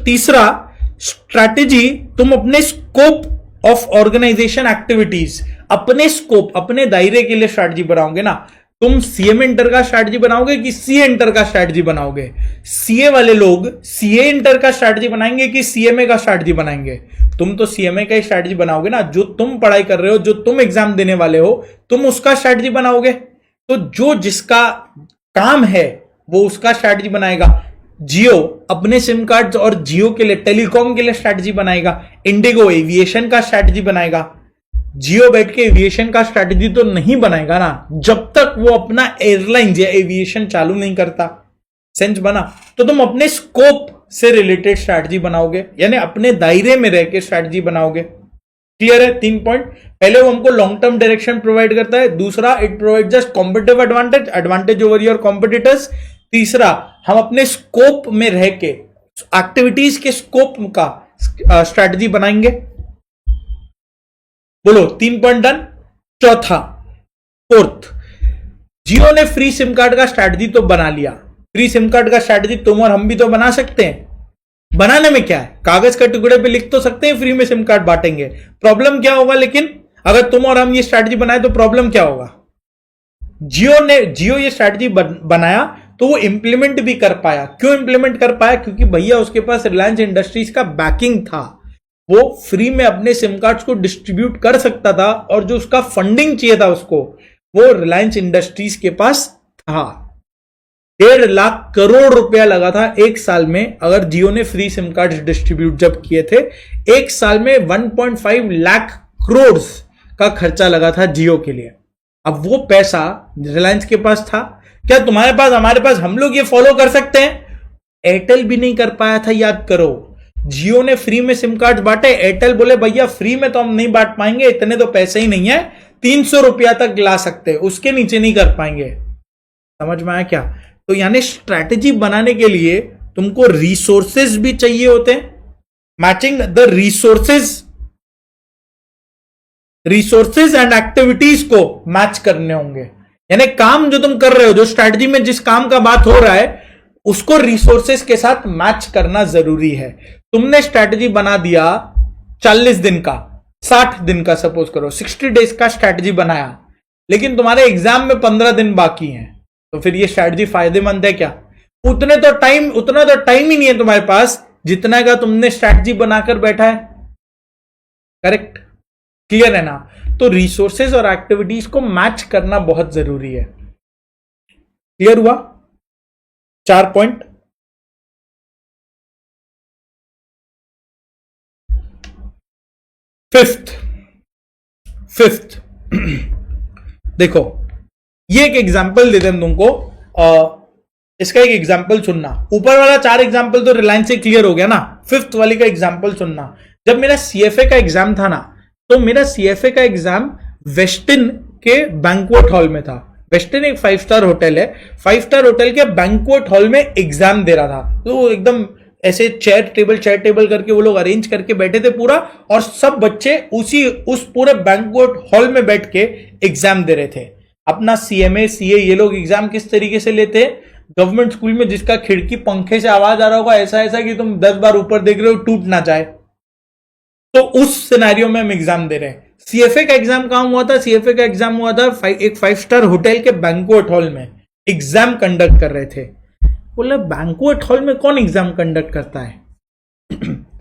तीसरा, स्ट्रैटेजी तुम अपने स्कोप ऑफ ऑर्गेनाइजेशन एक्टिविटीज, अपने स्कोप, अपने दायरे के लिए स्ट्रैटेजी बनाओगे ना। तुम सीएमए इंटर का स्ट्रैटेजी बनाओगे कि सीए इंटर का स्ट्रैटेजी बनाओगे? सीए वाले लोग सीए इंटर का स्ट्रैटेजी बनाएंगे कि सीएमए का स्ट्रैटेजी बनाएंगे? तुम तो सीएमए का ही स्ट्रैटेजी बनाओगे ना, जो तुम पढ़ाई कर रहे हो, जो तुम एग्जाम देने वाले हो, तुम उसका स्ट्रैटेजी बनाओगे। तो जो जिसका काम है वो उसका स्ट्रैटेजी बनाएगा। जियो अपने सिम कार्ड और जियो के लिए, टेलीकॉम के लिए स्ट्रैटेजी बनाएगा। इंडिगो एविएशन का स्ट्रैटेजी बनाएगा। जियो बैठ के एविएशन का स्ट्रैटेजी तो नहीं बनाएगा ना, जब तक वो अपना एयरलाइन या एविएशन चालू नहीं करता। सेंस बना? तो तुम अपने स्कोप से रिलेटेड स्ट्रैटेजी बनाओगे, यानी अपने दायरे में रह के स्ट्रैटेजी बनाओगे। क्लियर है? 3 पॉइंट। पहले वो हमको लॉन्ग टर्म डायरेक्शन प्रोवाइड करता है। दूसरा, it provide just competitive advantage, advantage over your competitors. तीसरा, हम अपने स्कोप में रह के, एक्टिविटीज के स्कोप का स्ट्रैटेजी बनाएंगे। बोलो, 3 पॉइंट डन। चौथा, फोर्थ, जियो ने फ्री सिम कार्ड का स्ट्रैटेजी तो बना लिया। फ्री सिम कार्ड का स्ट्रैटेजी तुम और हम भी तो बना सकते हैं। बनाने में क्या है, कागज के टुकड़े पे लिख तो सकते हैं फ्री में सिम कार्ड बांटेंगे। प्रॉब्लम क्या होगा? लेकिन अगर तुम और हम ये स्ट्रैटेजी बनाए तो प्रॉब्लम क्या होगा? जियो ये स्ट्रैटेजी बनाया तो वो इंप्लीमेंट भी कर पाया। क्यों इंप्लीमेंट कर पाया? क्योंकि भैया उसके पास रिलायंस इंडस्ट्रीज का बैकिंग था। वो फ्री में अपने सिम कार्ड्स को डिस्ट्रीब्यूट कर सकता था, और जो उसका फंडिंग चाहिए था उसको, वो रिलायंस इंडस्ट्रीज के पास था। 1.5 लाख करोड़ रुपया लगा था एक साल में, अगर जियो ने फ्री सिम कार्ड्स डिस्ट्रीब्यूट जब किए थे। एक साल में 1.5 लाख करोड़ का खर्चा लगा था जियो के लिए। अब वो पैसा रिलायंस के पास था। क्या तुम्हारे पास, हमारे पास, हम लोग ये फॉलो कर सकते हैं? एयरटेल भी नहीं कर पाया था, याद करो। जियो ने फ्री में सिम कार्ड बांटे, एयरटेल बोले भैया फ्री में तो हम नहीं बांट पाएंगे, इतने तो पैसे ही नहीं है, 300 रुपया तक ला सकते हैं, उसके नीचे नहीं कर पाएंगे। समझ में आया क्या? तो यानी स्ट्रैटेजी बनाने के लिए तुमको रिसोर्सेज भी चाहिए होते हैं। Matching the resources and activities को मैच करने होंगे। यानी काम जो तुम कर रहे हो, जो स्ट्रैटेजी में जिस काम का बात हो रहा है, उसको रिसोर्सेज के साथ मैच करना जरूरी है। तुमने स्ट्रैटेजी बना दिया 40 दिन का, 60 दिन का, सपोज करो 60 डेज का स्ट्रैटेजी बनाया, लेकिन तुम्हारे एग्जाम में 15 दिन बाकी हैं, तो फिर ये स्ट्रैटेजी फायदेमंद है क्या? उतना तो टाइम ही नहीं है तुम्हारे पास जितना का तुमने स्ट्रैटेजी बनाकर बैठा है। करेक्ट? क्लियर है ना? तो रिसोर्सेज और एक्टिविटीज को मैच करना बहुत जरूरी है। क्लियर हुआ? 4 पॉइंट। फिफ्थ देखो, ये एक एग्जाम्पल देते हैं तुमको, इसका एक एग्जाम्पल सुनना। ऊपर वाला 4 एग्जाम्पल तो रिलायंस से क्लियर हो गया ना, 5th वाली का एग्जाम्पल सुनना। जब मेरा सीएफए का एग्जाम था ना, तो मेरा सीएफए का एग्जाम वेस्टिन के बैंक्वेट हॉल में था। वेस्टिन एक 5 स्टार होटल है, 5 स्टार होटल के बैंक्वेट हॉल में एग्जाम दे रहा था। तो एकदम ऐसे चेयर टेबल करके वो लोग अरेंज करके बैठे थे पूरा, और सब बच्चे उस पूरे बैंक्वेट हॉल में बैठ के एग्जाम दे रहे थे। अपना सीएमए सीए ये लोग एग्जाम किस तरीके से लेते हैं, गवर्नमेंट स्कूल में जिसका खिड़की पंखे से आवाज आ रहा होगा ऐसा कि तुम 10 बार ऊपर देख रहे हो टूट ना जाए, तो उस सिनेरियो में हम एग्जाम दे रहे हैं। सीएफए का एग्जाम कहां हुआ था? सीएफए का एग्जाम हुआ था एक 5 स्टार होटल के बैंक्वेट हॉल में, एग्जाम कंडक्ट कर रहे थे। बोले बैंक्वेट हॉल में कौन एग्जाम कंडक्ट करता है?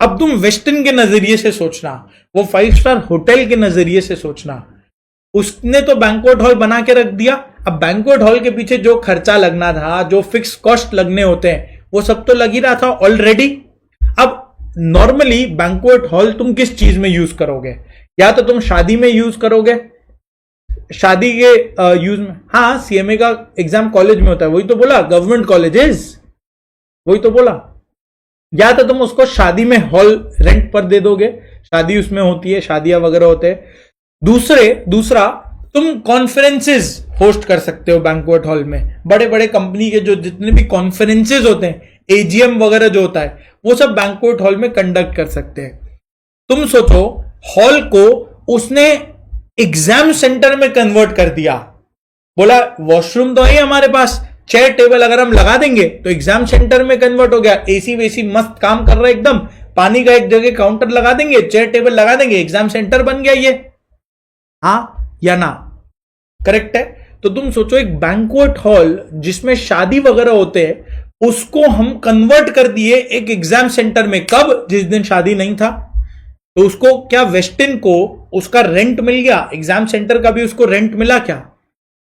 अब तुम वेस्टर्न के नजरिए से सोचना, वो 5 स्टार होटल के नजरिए से सोचना। उसने तो बैंक्वेट हॉल बना के रख दिया। अब बैंक्वेट हॉल के पीछे जो खर्चा लगना था, जो फिक्स कॉस्ट लगने होते हैं, वो सब तो लग ही रहा था ऑलरेडी। अब नॉर्मली बैंक्वेट हॉल तुम किस चीज में यूज करोगे? या तो तुम शादी में यूज करोगे, शादी के यूज में। हाँ, सीएमए का एग्जाम कॉलेज में होता है, वही तो बोला, गवर्नमेंट कॉलेजेस, वही तो बोला। या तो तुम उसको शादी में हॉल रेंट पर दे दोगे, शादी उसमें होती है, शादियां वगैरह होते हैं। दूसरा तुम कॉन्फ्रेंसेस होस्ट कर सकते हो बैंक्वेट हॉल में। बड़े बड़े कंपनी के जो जितने भी कॉन्फ्रेंसेस होते हैं, एजीएम वगैरह जो होता है, वो सब बैंक्वेट हॉल में कंडक्ट कर सकते हैं। तुम सोचो, हॉल को उसने एग्जाम सेंटर में कन्वर्ट कर दिया। बोला वॉशरूम तो है हमारे पास, चेयर टेबल अगर हम लगा देंगे तो एग्जाम सेंटर में कन्वर्ट हो गया। एसी वेसी मस्त काम कर रहा है एकदम, पानी का एक जगह काउंटर लगा देंगे, चेयर टेबल लगा देंगे, एग्जाम सेंटर बन गया ये। हाँ या ना? करेक्ट है। तो तुम सोचो, एक बैंक्वेट हॉल जिसमें शादी वगैरह होते हैं, उसको हम कन्वर्ट कर दिए एक एग्जाम सेंटर में। कब? जिस दिन शादी नहीं था। तो उसको क्या, वेस्टिन को उसका रेंट मिल गया? एग्जाम सेंटर का भी उसको रेंट मिला क्या?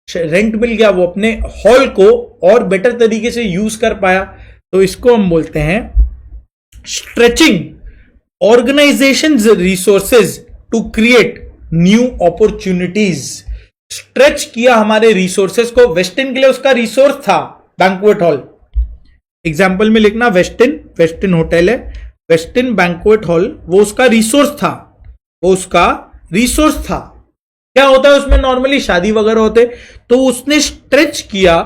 रेंट मिल गया, वो अपने हॉल को और बेटर तरीके से यूज कर पाया। तो इसको हम बोलते हैं stretching organisations resources to create new opportunities. Stretch किया हमारे रिसोर्सेज को। वेस्टिन के लिए उसका रिसोर्स था बैंक्वेट हॉल। एग्जाम्पल में लिखना, वेस्टिन होटल है, वेस्टिन बैंक्वेट हॉल, वो उसका रिसोर्स था, वो उसका रिसोर्स था। क्या होता है उसमें? नॉर्मली शादी वगैरह होते। तो उसने स्ट्रेच किया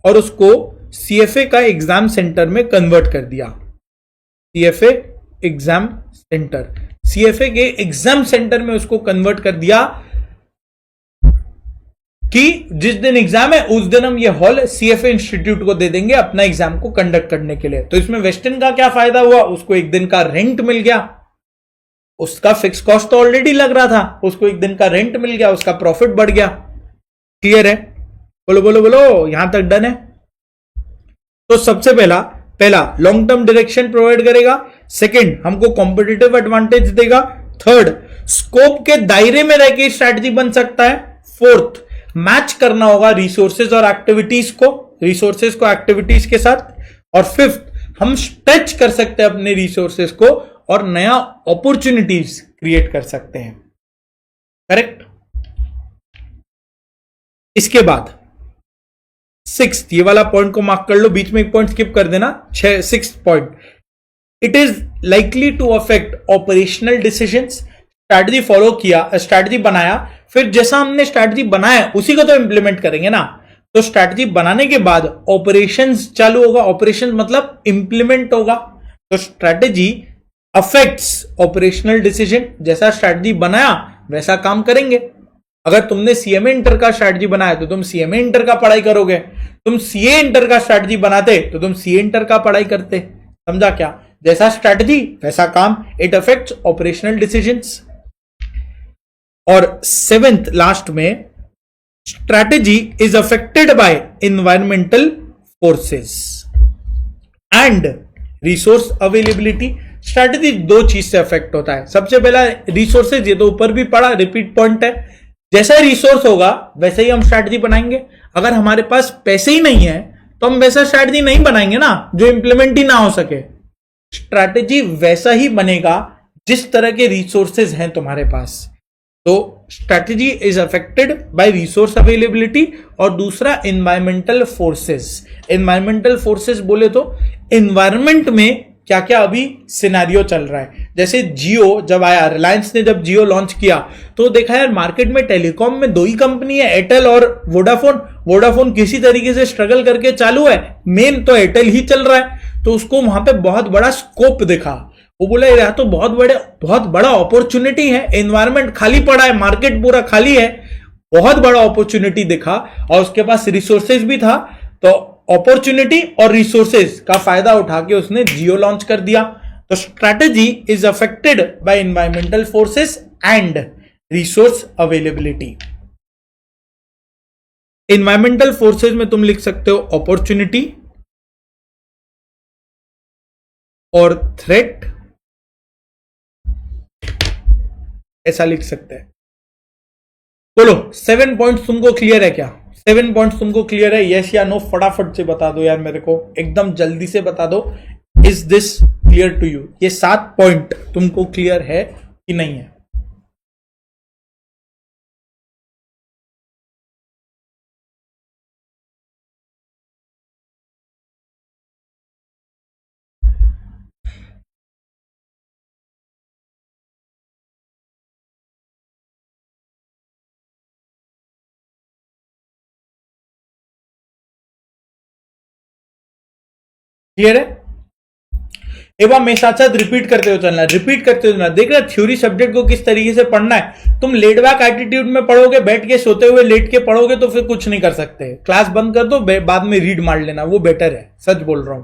और उसको सीएफए का एग्जाम सेंटर में कन्वर्ट कर दिया। सीएफए एग्जाम सेंटर, सीएफए के एग्जाम सेंटर में उसको कन्वर्ट कर दिया कि जिस दिन एग्जाम है उस दिन हम ये हॉल सीएफए इंस्टीट्यूट को दे देंगे अपना एग्जाम को कंडक्ट करने के लिए। तो इसमें वेस्टर्न का क्या फायदा हुआ? उसको एक दिन का रेंट मिल गया। उसका फिक्स कॉस्ट तो ऑलरेडी लग रहा था, उसको एक दिन का रेंट मिल गया, उसका प्रॉफिट बढ़ गया। क्लियर है? बोलो बोलो बोलो, यहां तक डन है? तो सबसे पहला लॉन्ग टर्म डायरेक्शन प्रोवाइड करेगा। सेकंड, हमको कॉम्पिटिटिव एडवांटेज देगा। थर्ड, स्कोप के दायरे में रह के स्ट्रैटेजी बन सकता है। फोर्थ, मैच करना होगा रिसोर्सेज और एक्टिविटीज को, रिसोर्सेज को एक्टिविटीज के साथ। और फिफ्थ, हम स्ट्रेच कर सकते हैं अपने रिसोर्सेज को और नया अपॉर्चुनिटीज क्रिएट कर सकते हैं। करेक्ट? इसके बाद सिक्स्थ, ये वाला पॉइंट को मार्क कर लो, बीच में एक पॉइंट स्किप कर देना। Sixth point, it is likely to affect operational decisions. Strategy follow किया, स्ट्रैटेजी बनाया, फिर जैसा हमने स्ट्रैटेजी बनाया उसी को तो इंप्लीमेंट करेंगे ना। तो स्ट्रैटेजी बनाने के बाद ऑपरेशंस चालू होगा। ऑपरेशन मतलब इंप्लीमेंट होगा। तो स्ट्रैटेजी अफेक्ट्स ऑपरेशनल डिसीजन। जैसा स्ट्रैटेजी बनाया वैसा काम करेंगे। अगर तुमने सीएमए इंटर का स्ट्रैटेजी बनाया तो तुम सीएमए इंटर का पढ़ाई करोगे। तुम सीए इंटर का स्ट्रैटेजी बनाते तो तुम सीए इंटर का पढ़ाई करते। समझा क्या? जैसा स्ट्रैटेजी वैसा काम। It affects operational decisions. और सेवेंथ लास्ट में, strategy is affected by environmental forces and resource availability. Strategy दो चीज से अफेक्ट होता है। सबसे पहला रिसोर्सेज, ये तो ऊपर भी पढ़ा, रिपीट पॉइंट है। जैसा रिसोर्स होगा वैसे ही हम स्ट्रैटेजी बनाएंगे। अगर हमारे पास पैसे ही नहीं है तो हम वैसा स्ट्रैटेजी नहीं बनाएंगे ना जो इंप्लीमेंट ही ना हो सके। स्ट्रैटेजी वैसा ही बनेगा जिस तरह के रिसोर्सेज हैं तुम्हारे पास। तो strategy is affected by resource availability और दूसरा एनवायरमेंटल फोर्सेस। एनवायरमेंटल फोर्सेस बोले तो एनवायरमेंट में क्या क्या अभी सिनेरियो चल रहा है। जैसे जियो जब आया, रिलायंस ने जब जियो लॉन्च किया तो देखा यार मार्केट में टेलीकॉम में दो ही कंपनी है, एयरटेल और वोडाफोन। वोडाफोन किसी तरीके से स्ट्रगल करके चालू है, मेन तो एयरटेल ही चल रहा है, तो उसको वहां पे बहुत बड़ा स्कोप दिखा। वो बोला यह तो बहुत बड़ा अपॉर्चुनिटी है, एनवायरमेंट खाली पड़ा है, मार्केट पूरा खाली है, बहुत बड़ा अपॉर्चुनिटी दिखा और उसके पास रिसोर्सेज भी था, तो अपॉर्चुनिटी और रिसोर्सेज का फायदा उठा के उसने जियो लॉन्च कर दिया। तो strategy is affected by environmental forces and resource availability. Environmental forces में तुम लिख सकते हो अपॉर्चुनिटी और थ्रेट, ऐसा लिख सकते हैं। बोलो 7 पॉइंट्स तुमको क्लियर है क्या? 7 पॉइंट्स तुमको क्लियर है, यस या नो? फटाफट से बता दो यार मेरे को, एकदम जल्दी से बता दो। Is this clear to you? ये 7 पॉइंट तुमको क्लियर है कि नहीं है? क्लियर है? एक बार मेरे साथ साथ रिपीट करते हो चलना, रिपीट करते हो चलना। देख रहे थ्योरी सब्जेक्ट को किस तरीके से पढ़ना है। तुम लेट बैक एटीट्यूड में पढ़ोगे, बैठ के सोते हुए लेट के पढ़ोगे तो फिर कुछ नहीं कर सकते। क्लास बंद कर दो, बाद में रीड मार लेना, वो बेटर है, सच बोल रहा हूं।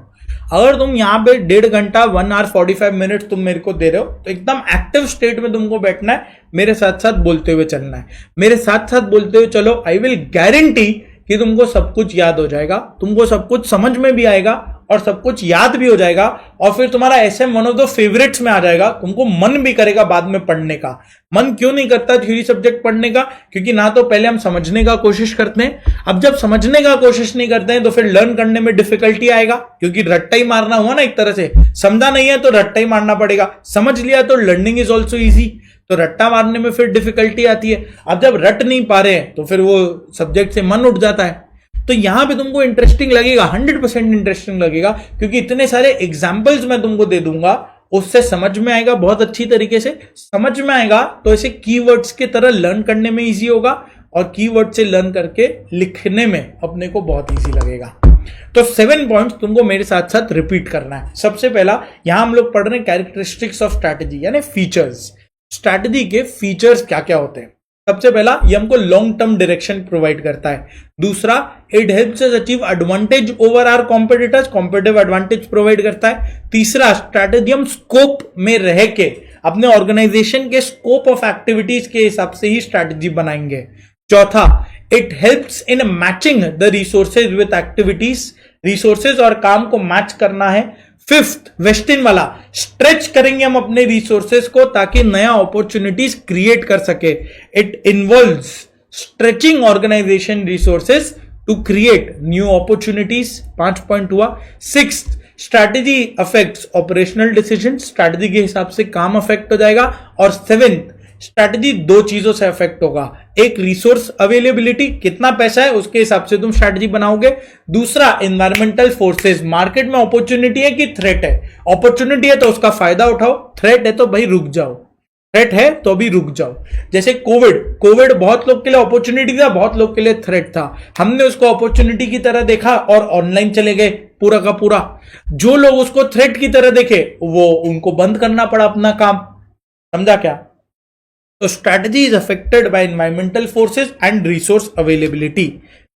अगर तुम यहाँ पे 1.5 घंटा 1 आवर 45 मिनट तुम मेरे को दे रहे हो तो एकदम एक्टिव स्टेट में तुमको बैठना है, मेरे साथ साथ बोलते हुए चलना है। मेरे साथ साथ बोलते हुए चलो, आई विल गारंटी कि तुमको सब कुछ याद हो जाएगा, तुमको सब कुछ समझ में भी आएगा और सब कुछ याद भी हो जाएगा और फिर तुम्हारा SM one of the favourites में आ जाएगा। तुमको मन भी करेगा बाद में पढ़ने का। मन क्यों नहीं करता थ्योरी सब्जेक्ट पढ़ने का? क्योंकि ना तो पहले हम समझने का कोशिश करते हैं, अब जब समझने का कोशिश नहीं करते हैं तो फिर लर्न करने में डिफिकल्टी आएगा, क्योंकि रट्टा ही मारना हुआ ना एक तरह से। समझा नहीं है तो रट्टा ही मारना पड़ेगा, समझ लिया तो लर्निंग इज ऑल्सो ईजी। तो रट्टा मारने में फिर डिफिकल्टी आती है। अब जब रट नहीं पा रहे हैं तो फिर वो सब्जेक्ट से मन उठ जाता है। तो यहां पे तुमको इंटरेस्टिंग लगेगा, 100% इंटरेस्टिंग लगेगा, क्योंकि इतने सारे एग्जाम्पल्स मैं तुमको दे दूंगा, उससे समझ में आएगा, बहुत अच्छी तरीके से समझ में आएगा। तो ऐसे कीवर्ड्स की तरह लर्न करने में इजी होगा और कीवर्ड से लर्न करके लिखने में अपने को बहुत इजी लगेगा। तो 7 पॉइंट्स तुमको मेरे साथ साथ रिपीट करना है। सबसे पहला, यहां हम लोग पढ़ रहे हैं कैरेक्टरिस्टिक्स ऑफ स्ट्रैटेजी, यानी फीचर्स। स्ट्रैटेजी के फीचर्स क्या क्या होते हैं? सबसे पहला, ये हमको लॉन्ग टर्म डायरेक्शन प्रोवाइड करता है। दूसरा, it helps us achieve advantage over our competitors, competitive advantage provide करता है। तीसरा, स्ट्रैटेजी हम स्कोप में रह के अपने ऑर्गेनाइजेशन के स्कोप ऑफ एक्टिविटीज के हिसाब से ही स्ट्रैटेजी बनाएंगे। चौथा, it helps in matching the resources with activities, resources और काम को मैच करना है। फिफ्थ, वेस्टिन वाला, स्ट्रेच करेंगे हम अपने रिसोर्सेज को ताकि नया अपॉर्चुनिटीज क्रिएट कर सके। It involves stretching organization resources to create new opportunities. 5 point हुआ। Sixth, strategy affects operational decision, strategy के हिसाब से काम अफेक्ट हो जाएगा। और 7th, स्ट्रैटेजी 2 चीजों से अफेक्ट होगा। एक, रिसोर्स अवेलेबिलिटी, कितना पैसा है उसके हिसाब से तुम स्ट्रैटेजी बनाओगे। दूसरा, एनवायरमेंटल फोर्सेस, मार्केट में अपॉर्चुनिटी है कि थ्रेट है। अपॉर्चुनिटी है तो उसका फायदा उठाओ, थ्रेट है तो भाई रुक जाओ, थ्रेट है तो अभी रुक जाओ। जैसे कोविड बहुत लोग के लिए अपॉर्चुनिटी था, बहुत लोग के लिए थ्रेट था। हमने उसको अपॉर्चुनिटी की तरह देखा और ऑनलाइन चले गए पूरा का पूरा। जो लोग उसको थ्रेट की तरह देखे वो उनको बंद करना पड़ा अपना काम। समझा क्या? तो strategy is affected by environmental forces and resource availability.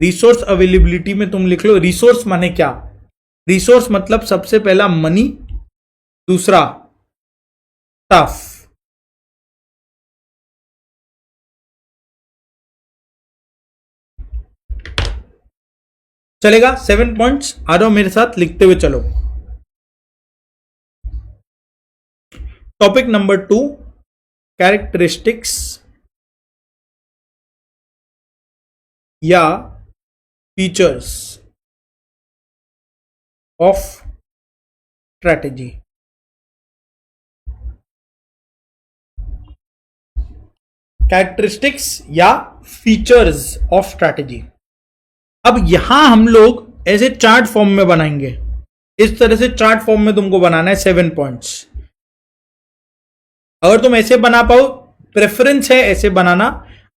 Resource availability में तुम लिख लो, रिसोर्स माने क्या? रिसोर्स मतलब सबसे पहला मनी, दूसरा स्टाफ, चलेगा? 7 पॉइंट्स आ जाओ मेरे साथ, लिखते हुए चलो। टॉपिक नंबर 2, कैरेक्टरिस्टिक्स या फीचर्स ऑफ स्ट्रैटेजी। कैरेक्टरिस्टिक्स या फीचर्स ऑफ स्ट्रैटेजी। अब यहां हम लोग ऐसे चार्ट फॉर्म में बनाएंगे, इस तरह से चार्ट फॉर्म में तुमको बनाना है 7 पॉइंट्स। अगर तुम ऐसे बना पाओ, प्रेफरेंस है ऐसे बनाना।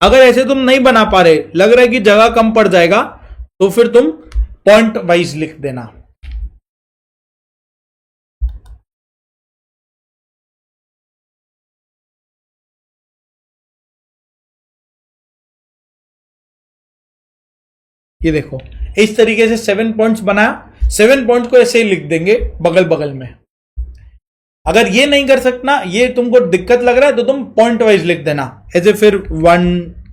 अगर ऐसे तुम नहीं बना पा रहे, लग रहा है कि जगह कम पड़ जाएगा, तो फिर तुम पॉइंट वाइज लिख देना। ये देखो, इस तरीके से 7 पॉइंट्स बनाया। 7 पॉइंट्स को ऐसे ही लिख देंगे बगल बगल में। अगर ये नहीं कर सकना, ये तुमको दिक्कत लग रहा है, तो तुम पॉइंट वाइज लिख देना, ऐसे फिर 1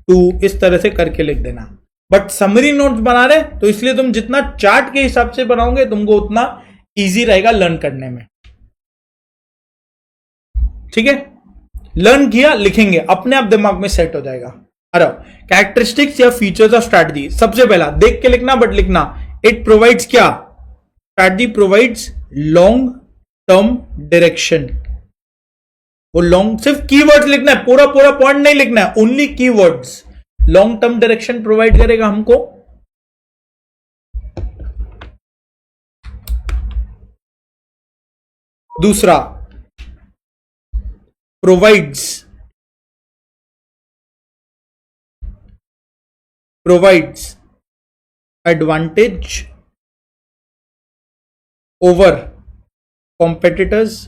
2 इस तरह से करके लिख देना। बट समरी नोट्स बना रहे, तो इसलिए तुम जितना चार्ट के हिसाब से बनाओगे, तुमको उतना इजी रहेगा लर्न करने में। ठीक है, लर्न किया, लिखेंगे, अपने आप दिमाग में सेट हो जाएगा। अरे कैरेक्टरिस्टिक्स या फीचर्स ऑफ स्ट्रैटेजी, सबसे पहला देख के लिखना, बट लिखना। इट प्रोवाइड्स क्या? Strategy provides long term direction. वो लॉन्ग, सिर्फ कीवर्ड्स लिखना है, पूरा पूरा पॉइंट नहीं लिखना है, only keywords. Long term direction provide करेगा हमको। दूसरा, provides advantage over competitors.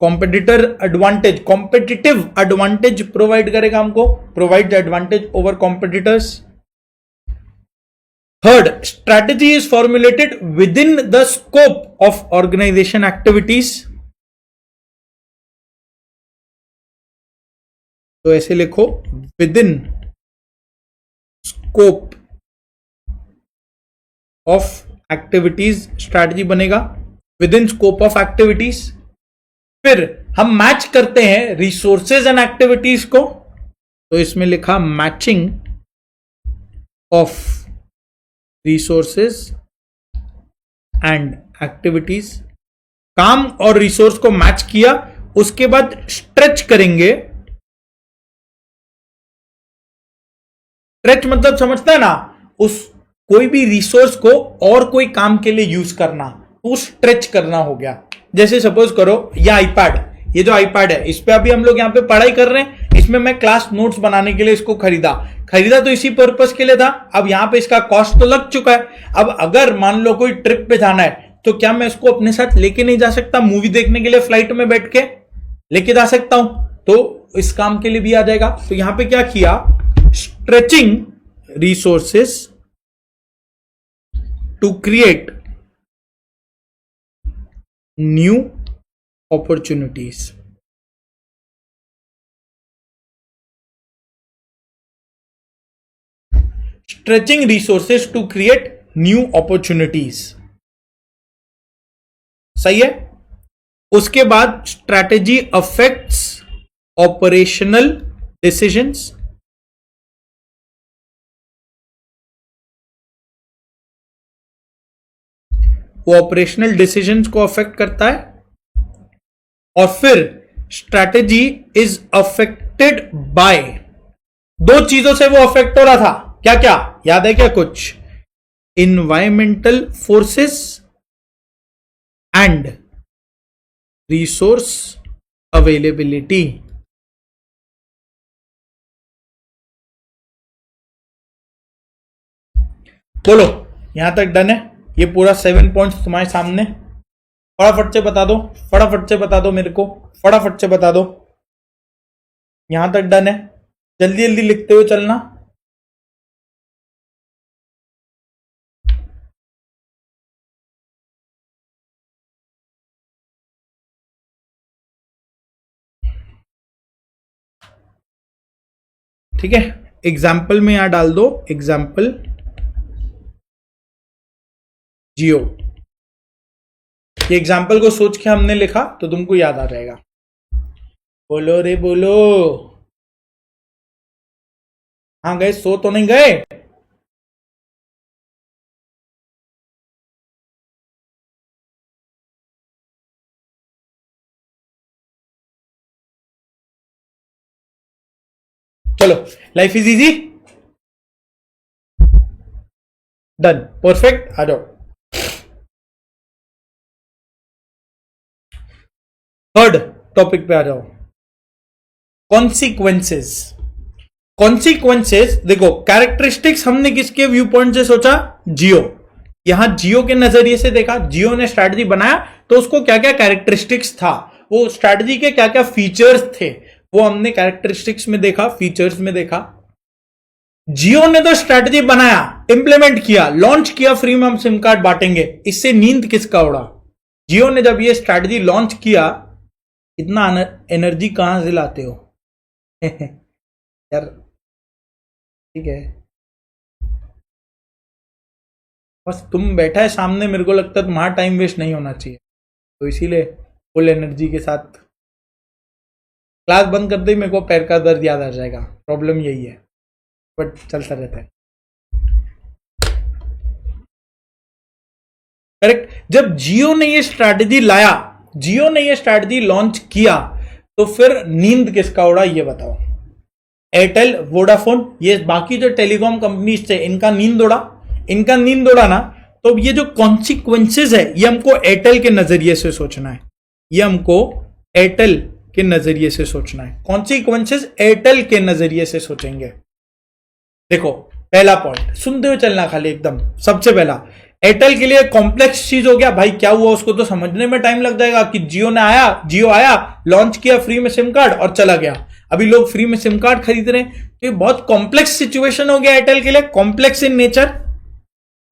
Competitor advantage, competitive advantage provide करेगा हमको, provide advantage over competitors. Third, strategy is formulated within the scope of organisation activities. तो ऐसे लिखो, within scope of activities strategy बनेगा, with in scope of activities. फिर हम match करते हैं रिसोर्सेज एंड एक्टिविटीज को, तो इसमें लिखा matching of resources and activities. काम और रिसोर्स को मैच किया, उसके बाद स्ट्रेच करेंगे। स्ट्रेच मतलब समझता है ना, उस कोई भी रिसोर्स को और कोई काम के लिए यूज करना, तो स्ट्रेच करना हो गया। जैसे सपोज करो, ये आईपैड, ये जो आईपैड है, इस पे अभी हम लोग यहाँ पे पढ़ाई कर रहे हैं। इसमें मैं क्लास नोट्स बनाने के लिए इसको खरीदा तो इसी पर्पस के लिए था। अब यहाँ पे इसका कॉस्ट तो लग चुका है। अब अगर मान लो कोई ट्रिप पे जाना है, तो क्या मैं इसको अपने साथ लेके नहीं जा सकता? मूवी देखने के लिए फ्लाइट में बैठ के लेके जा सकता हूं, तो इस काम के लिए भी आ जाएगा। तो यहां पे क्या किया? Stretching resources to create new opportunities. Stretching resources to create new opportunities. सही है। उसके बाद स्ट्रैटेजी अफेक्ट्स ऑपरेशनल डिसीजंस। वो ऑपरेशनल डिसीजंस को अफेक्ट करता है। और फिर स्ट्रैटेजी इज अफेक्टेड बाय, दो चीजों से वो अफेक्ट हो रहा था। क्या क्या याद है क्या कुछ? Environmental forces and resource availability. बोलो, यहां तक डन है? ये पूरा 7 पॉइंट्स तुम्हारे सामने। फटाफट से बता दो, फटाफट से बता दो मेरे को, फटाफट से बता दो। यहां तक डन है? जल्दी जल्दी लिखते हुए चलना। ठीक है, एग्जाम्पल में यहां डाल दो, एग्जाम्पल जियो। ये एग्जाम्पल को सोच के हमने लिखा तो तुमको याद आ जाएगा। बोलो रे बोलो, हाँ गए? सो तो नहीं गए? चलो, life is easy, done, perfect. आ जाओ, थर्ड टॉपिक पे आ जाओ, कॉन्सिक्वेंसेस। कॉन्सिक्वेंसेस देखो, कैरेक्टरिस्टिक्स हमने किसके व्यू पॉइंट से सोचा? जियो। यहां जियो के नजरिए से देखा, जियो ने स्ट्रैटेजी बनाया तो उसको क्या क्या कैरेक्टरिस्टिक्स था, वो स्ट्रैटेजी के क्या क्या फीचर्स थे, वो हमने कैरेक्टरिस्टिक्स में देखा, फीचर्स में देखा। जियो ने तो स्ट्रैटेजी बनाया, इंप्लीमेंट किया, लॉन्च किया, फ्री में हम सिम कार्ड बांटेंगे, इससे नींद किसका उड़ा? जियो ने जब ये स्ट्रैटेजी लॉन्च किया, इतना एनर्जी कहां से लाते हो यार? ठीक है, बस तुम बैठा है सामने, मेरे को लगता है तुम्हारा टाइम वेस्ट नहीं होना चाहिए, तो इसीलिए फुल एनर्जी के साथ क्लास बंद करते ही मेरे को पैर का दर्द याद आ जाएगा। प्रॉब्लम यही है, बट चलता रहता है। करेक्ट। जब जियो ने ये स्ट्रैटेजी लाया, जियो ने ये स्ट्रैटेजी लॉन्च किया, तो फिर नींद किसका उड़ा ये बताओ? एयरटेल, वोडाफोन, ये बाकी जो टेलीकॉम कंपनीज थे, इनका नींद उड़ा? इनका नींद उड़ा ना, तो ये जो कॉन्सिक्वेंसेस है, ये हमको एयरटेल के नजरिए से सोचना है, ये हमको एयरटेल के नजरिए से सोचना है। कॉन्सिक्वेंसेस एयरटेल के नजरिए से सोचेंगे। देखो, पहला पॉइंट सुनते हुए चलना खाली एकदम। सबसे पहला, एयरटेल के लिए कॉम्प्लेक्स चीज हो गया भाई, क्या हुआ उसको तो समझने में टाइम लग जाएगा कि जियो आया, लॉन्च किया फ्री में सिम कार्ड और चला गया। अभी लोग फ्री में सिम कार्ड खरीद रहे हैं, तो ये बहुत कॉम्प्लेक्स सिचुएशन हो गया एयरटेल के लिए, कॉम्प्लेक्स इन नेचर,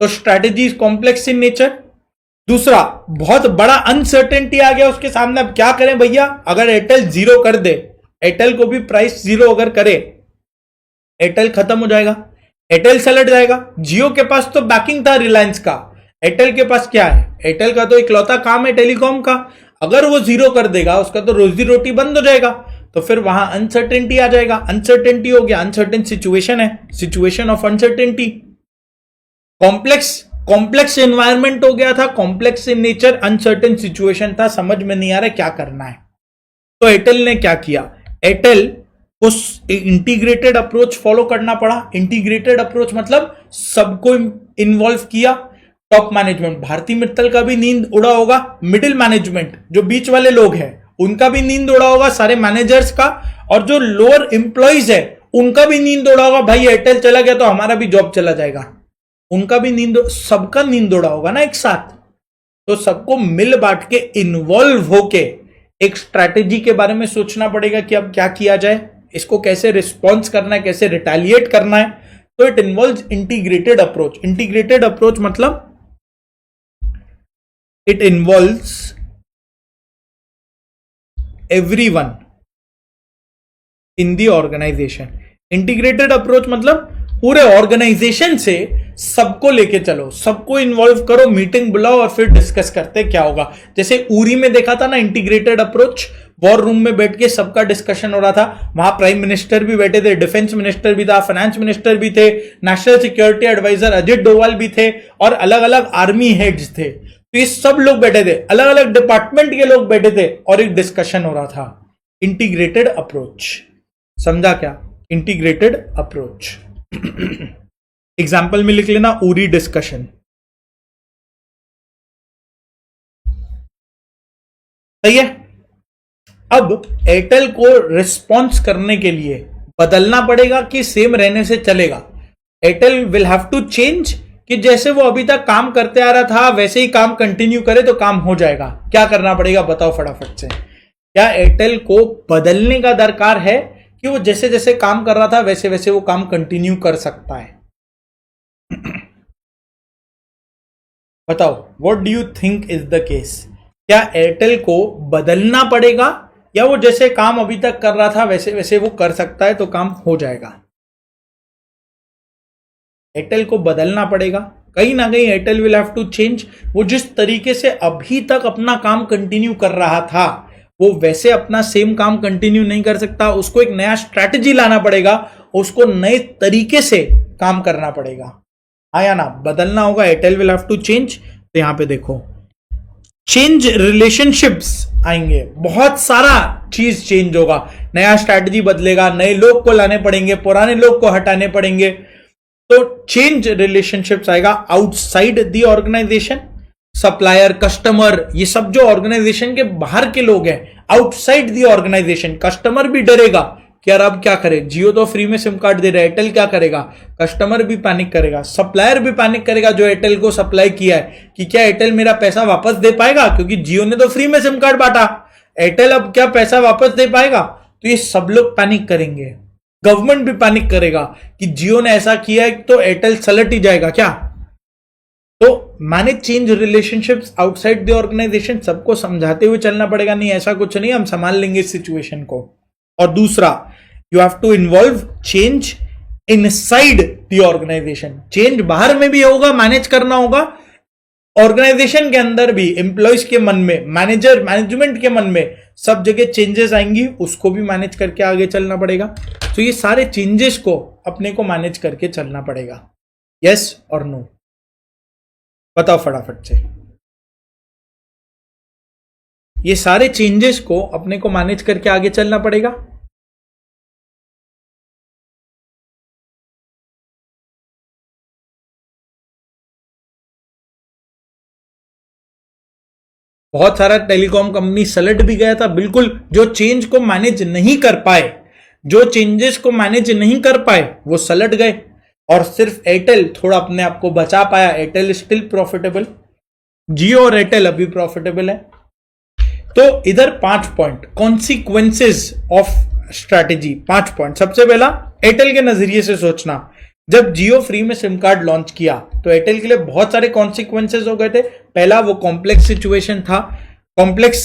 तो strategy is complex in nature. दूसरा, बहुत बड़ा अनसर्टेनिटी आ गया उसके सामने, अब क्या करें भैया? अगर एयरटेल जीरो कर दे, एयरटेल को भी प्राइस जीरो अगर करे, एयरटेल खत्म हो जाएगा, एयरटेल सलट जाएगा। जियो के पास तो बैकिंग था रिलायंस का, एयरटेल के पास क्या है? एयरटेल का तो इकलौता काम है टेलीकॉम का, अगर वो जीरो कर देगा, उसका तो रोजी रोटी बंद हो जाएगा, तो फिर वहां अनसर्टेनिटी आ जाएगा। अनसर्टेनिटी हो गया, अनसर्टेन सिचुएशन है, situation of uncertainty. Complex environment हो गया था, complex in nature, uncertain situation था, समझ में नहीं आ रहा क्या करना है। तो एयरटेल ने क्या किया? एयरटेल उस इंटीग्रेटेड अप्रोच फॉलो करना पड़ा। इंटीग्रेटेड अप्रोच मतलब सबको इन्वॉल्व किया। टॉप मैनेजमेंट, भारती मित्तल का भी नींद उड़ा होगा, मिडिल मैनेजमेंट जो बीच वाले लोग हैं उनका भी नींद उड़ा होगा, सारे मैनेजर्स का, और जो लोअर एम्प्लॉइज है उनका भी नींद उड़ा होगा। भाई एयरटेल चला गया तो हमारा भी जॉब चला जाएगा, उनका भी नींद, सबका नींद उड़ा होगा ना एक साथ। तो सबको मिल बांट के इन्वॉल्व होके एक स्ट्रैटेजी के बारे में सोचना पड़ेगा कि अब क्या किया जाए, इसको कैसे रिस्पॉन्स करना है, कैसे रिटेलिएट करना है। तो it involves integrated approach. Integrated approach मतलब it involves everyone in the organization. Integrated approach मतलब पूरे ऑर्गेनाइजेशन से सबको लेके चलो, सबको इन्वॉल्व करो, मीटिंग बुलाओ और फिर डिस्कस करते क्या होगा। जैसे उरी में देखा था ना इंटीग्रेटेड अप्रोच, वॉर रूम में बैठ के सबका डिस्कशन हो रहा था, वहां प्राइम मिनिस्टर भी बैठे थे, डिफेंस मिनिस्टर भी था, फाइनेंस मिनिस्टर भी थे, national security adviser Ajit Doval भी थे, और अलग अलग आर्मी हेड्स थे। तो ये सब लोग बैठे थे, अलग अलग डिपार्टमेंट के लोग बैठे थे और एक डिस्कशन हो रहा था। इंटीग्रेटेड अप्रोच, समझा क्या? Integrated approach. एग्जाम्पल में लिख लेना, उरी डिस्कशन। सही है। अब एयरटेल को रिस्पॉन्स करने के लिए बदलना पड़ेगा कि सेम रहने से चलेगा? Airtel will have to change, कि जैसे वो अभी तक काम करते आ रहा था वैसे ही काम कंटिन्यू करे तो काम हो जाएगा? क्या करना पड़ेगा बताओ फटाफट से। क्या एयरटेल को बदलने का दरकार है कि वो जैसे जैसे काम कर रहा था वैसे वैसे वो काम कंटिन्यू कर सकता है? बताओ, what do you think is the case? क्या एयरटेल को बदलना पड़ेगा या वो जैसे काम अभी तक कर रहा था वैसे वैसे वो कर सकता है तो काम हो जाएगा? एयरटेल को बदलना पड़ेगा, कहीं ना कहीं Airtel will have to change. वो जिस तरीके से अभी तक अपना काम कंटिन्यू कर रहा था वो वैसे अपना सेम काम कंटिन्यू नहीं कर सकता, उसको एक नया स्ट्रैटेजी लाना पड़ेगा, उसको नए तरीके से काम करना पड़ेगा। आया ना? बदलना होगा, Airtel will have to change. तो यहां पे देखो, चेंज रिलेशनशिप्स आएंगे, बहुत सारा चीज चेंज होगा, नया स्ट्रैटेजी बदलेगा, नए लोग को लाने पड़ेंगे, पुराने लोग को हटाने पड़ेंगे, तो चेंज रिलेशनशिप्स आएगा outside the organisation. Supplier, customer, ये सब जो ऑर्गेनाइजेशन के बाहर के लोग हैं, आउटसाइड द ऑर्गेनाइजेशन। कस्टमर भी डरेगा कि यार अब क्या करे, जियो तो फ्री में सिम कार्ड दे रहा है, एयरटेल क्या करेगा, कस्टमर भी पैनिक करेगा, सप्लायर भी पैनिक करेगा जो एयरटेल को सप्लाई किया है कि क्या एयरटेल मेरा पैसा वापस दे पाएगा, क्योंकि जियो ने तो फ्री में सिम कार्ड बांटा, एयरटेल अब क्या पैसा वापस दे पाएगा। तो ये सब लोग पैनिक करेंगे, गवर्नमेंट भी पैनिक करेगा कि जियो ने ऐसा किया है तो एयरटेल सलट ही जाएगा क्या। तो manage change relationships outside the organisation, सबको समझाते हुए चलना पड़ेगा, नहीं ऐसा कुछ नहीं, हम संभाल लेंगे इस सिचुएशन को। और दूसरा, you have to involve change inside the organisation. Change बाहर में भी होगा, मैनेज करना होगा, ऑर्गेनाइजेशन के अंदर भी, एम्प्लॉयज के मन में, मैनेजमेंट के मन में, सब जगह चेंजेस आएंगी, उसको भी मैनेज करके आगे चलना पड़ेगा। तो ये सारे चेंजेस को अपने को मैनेज करके चलना पड़ेगा। यस और नो, बताओ फटाफट से। ये सारे चेंजेस को अपने को मैनेज करके आगे चलना पड़ेगा। बहुत सारा टेलीकॉम कंपनी सलट भी गया था, बिल्कुल। जो चेंज को मैनेज नहीं कर पाए, जो चेंजेस को मैनेज नहीं कर पाए, वो सलट गए, और सिर्फ एयरटेल थोड़ा अपने आप को बचा पाया। एयरटेल स्टिल प्रॉफिटेबल, जियो और एयरटेल अभी प्रॉफिटेबल है। तो इधर 5 point, consequences of strategy, 5 point. सबसे पहला, एयरटेल के नजरिए से सोचना। जब जियो फ्री में सिम कार्ड लॉन्च किया तो एयरटेल के लिए बहुत सारे कॉन्सिक्वेंसेस हो गए थे। पहला, वो कॉम्प्लेक्स सिचुएशन था, कॉम्प्लेक्स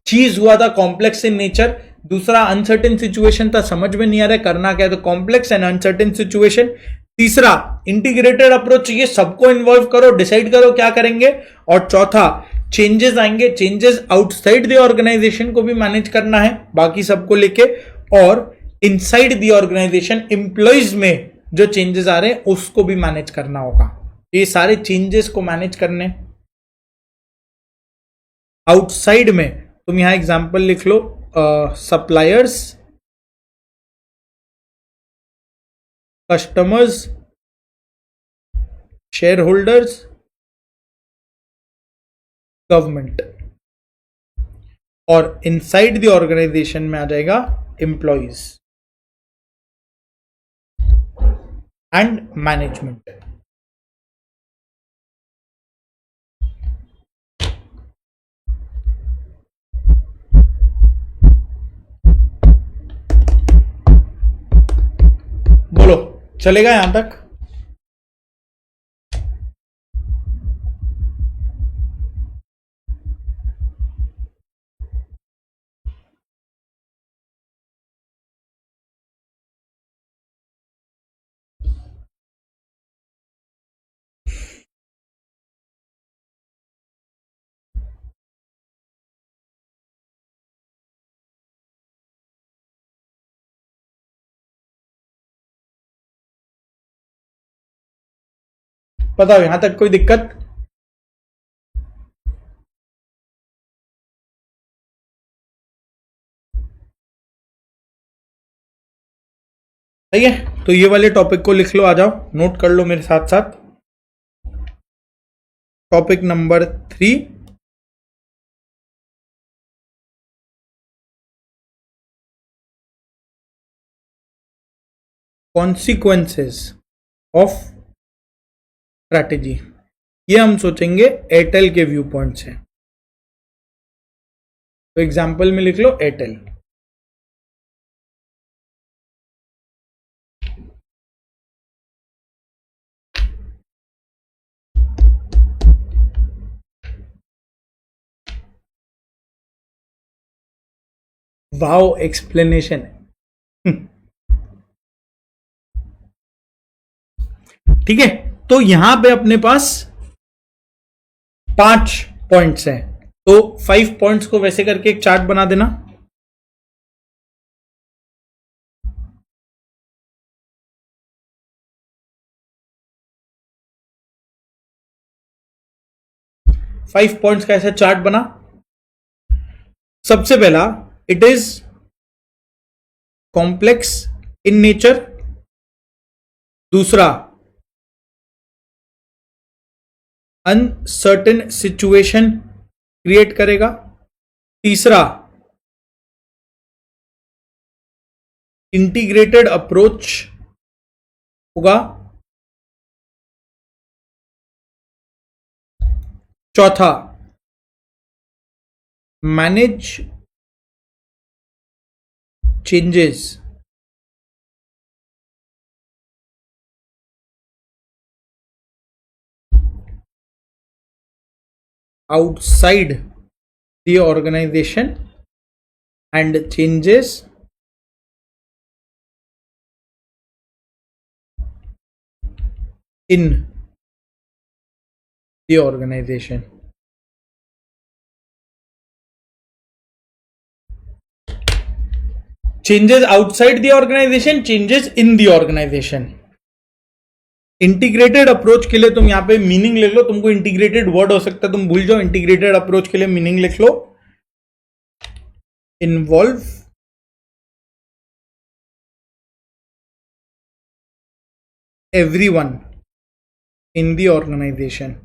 चीज हुआ था, कॉम्प्लेक्स इन नेचर। दूसरा, अनसर्टेन सिचुएशन था, समझ में नहीं आ रहा करना क्या, तो कॉम्प्लेक्स एंड अनसर्टेन सिचुएशन। तीसरा, इंटीग्रेटेड अप्रोच चाहिए, सबको इन्वॉल्व करो, डिसाइड करो क्या करेंगे। और चौथा, चेंजेस आएंगे, चेंजेस आउटसाइड द ऑर्गेनाइजेशन को भी मैनेज करना है, बाकी सबको लेके, और इनसाइड द ऑर्गेनाइजेशन एम्प्लॉइज में जो चेंजेस आ रहे हैं उसको भी मैनेज करना होगा। ये सारे चेंजेस को मैनेज करने। आउटसाइड में तुम यहां एग्जांपल लिख लो, suppliers, customers, shareholders, government. और इनसाइड द ऑर्गेनाइजेशन में आ जाएगा एम्प्लॉइज एंड मैनेजमेंट। बोलो, चलेगा यहां तक? बताओ, यहां तक कोई दिक्कत? सही है, तो ये वाले टॉपिक को लिख लो, आ जाओ, नोट कर लो मेरे साथ साथ। Topic number 3, consequences of strategy. ये हम सोचेंगे एयरटेल के व्यू पॉइंट से। तो एग्जाम्पल में लिख लो एयरटेल। वाओ एक्सप्लेनेशन है। ठीक है, तो यहां पे अपने पास 5 पॉइंट्स हैं, तो 5 पॉइंट्स को वैसे करके एक चार्ट बना देना। फाइव पॉइंट्स का ऐसा चार्ट बना। सबसे पहला, it is complex in nature, दूसरा अनसर्टेन सिचुएशन क्रिएट करेगा, तीसरा इंटीग्रेटेड अप्रोच होगा, चौथा manage changes outside the organization and changes in the organization. Changes outside the organization, changes in the organization. Integrated approach के लिए तुम यहां पे मीनिंग लिख लो, तुमको इंटीग्रेटेड वर्ड हो सकता है, तुम भूल जाओ, इंटीग्रेटेड अप्रोच के लिए मीनिंग लिख लो, involve everyone in the organization.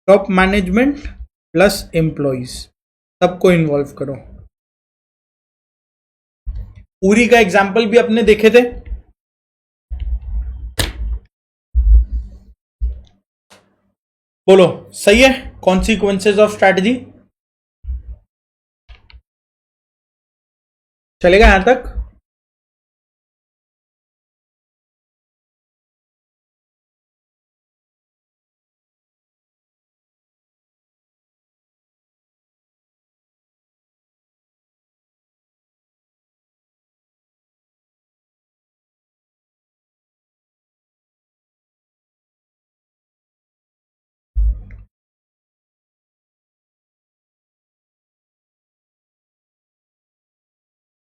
Top management plus employees, सबको इन्वॉल्व करो. उरी का एग्जाम्पल भी अपने देखे थे. बोलो सही है. कॉन्सिक्वेंसेज ऑफ स्ट्रैटेजी चलेगा यहां तक.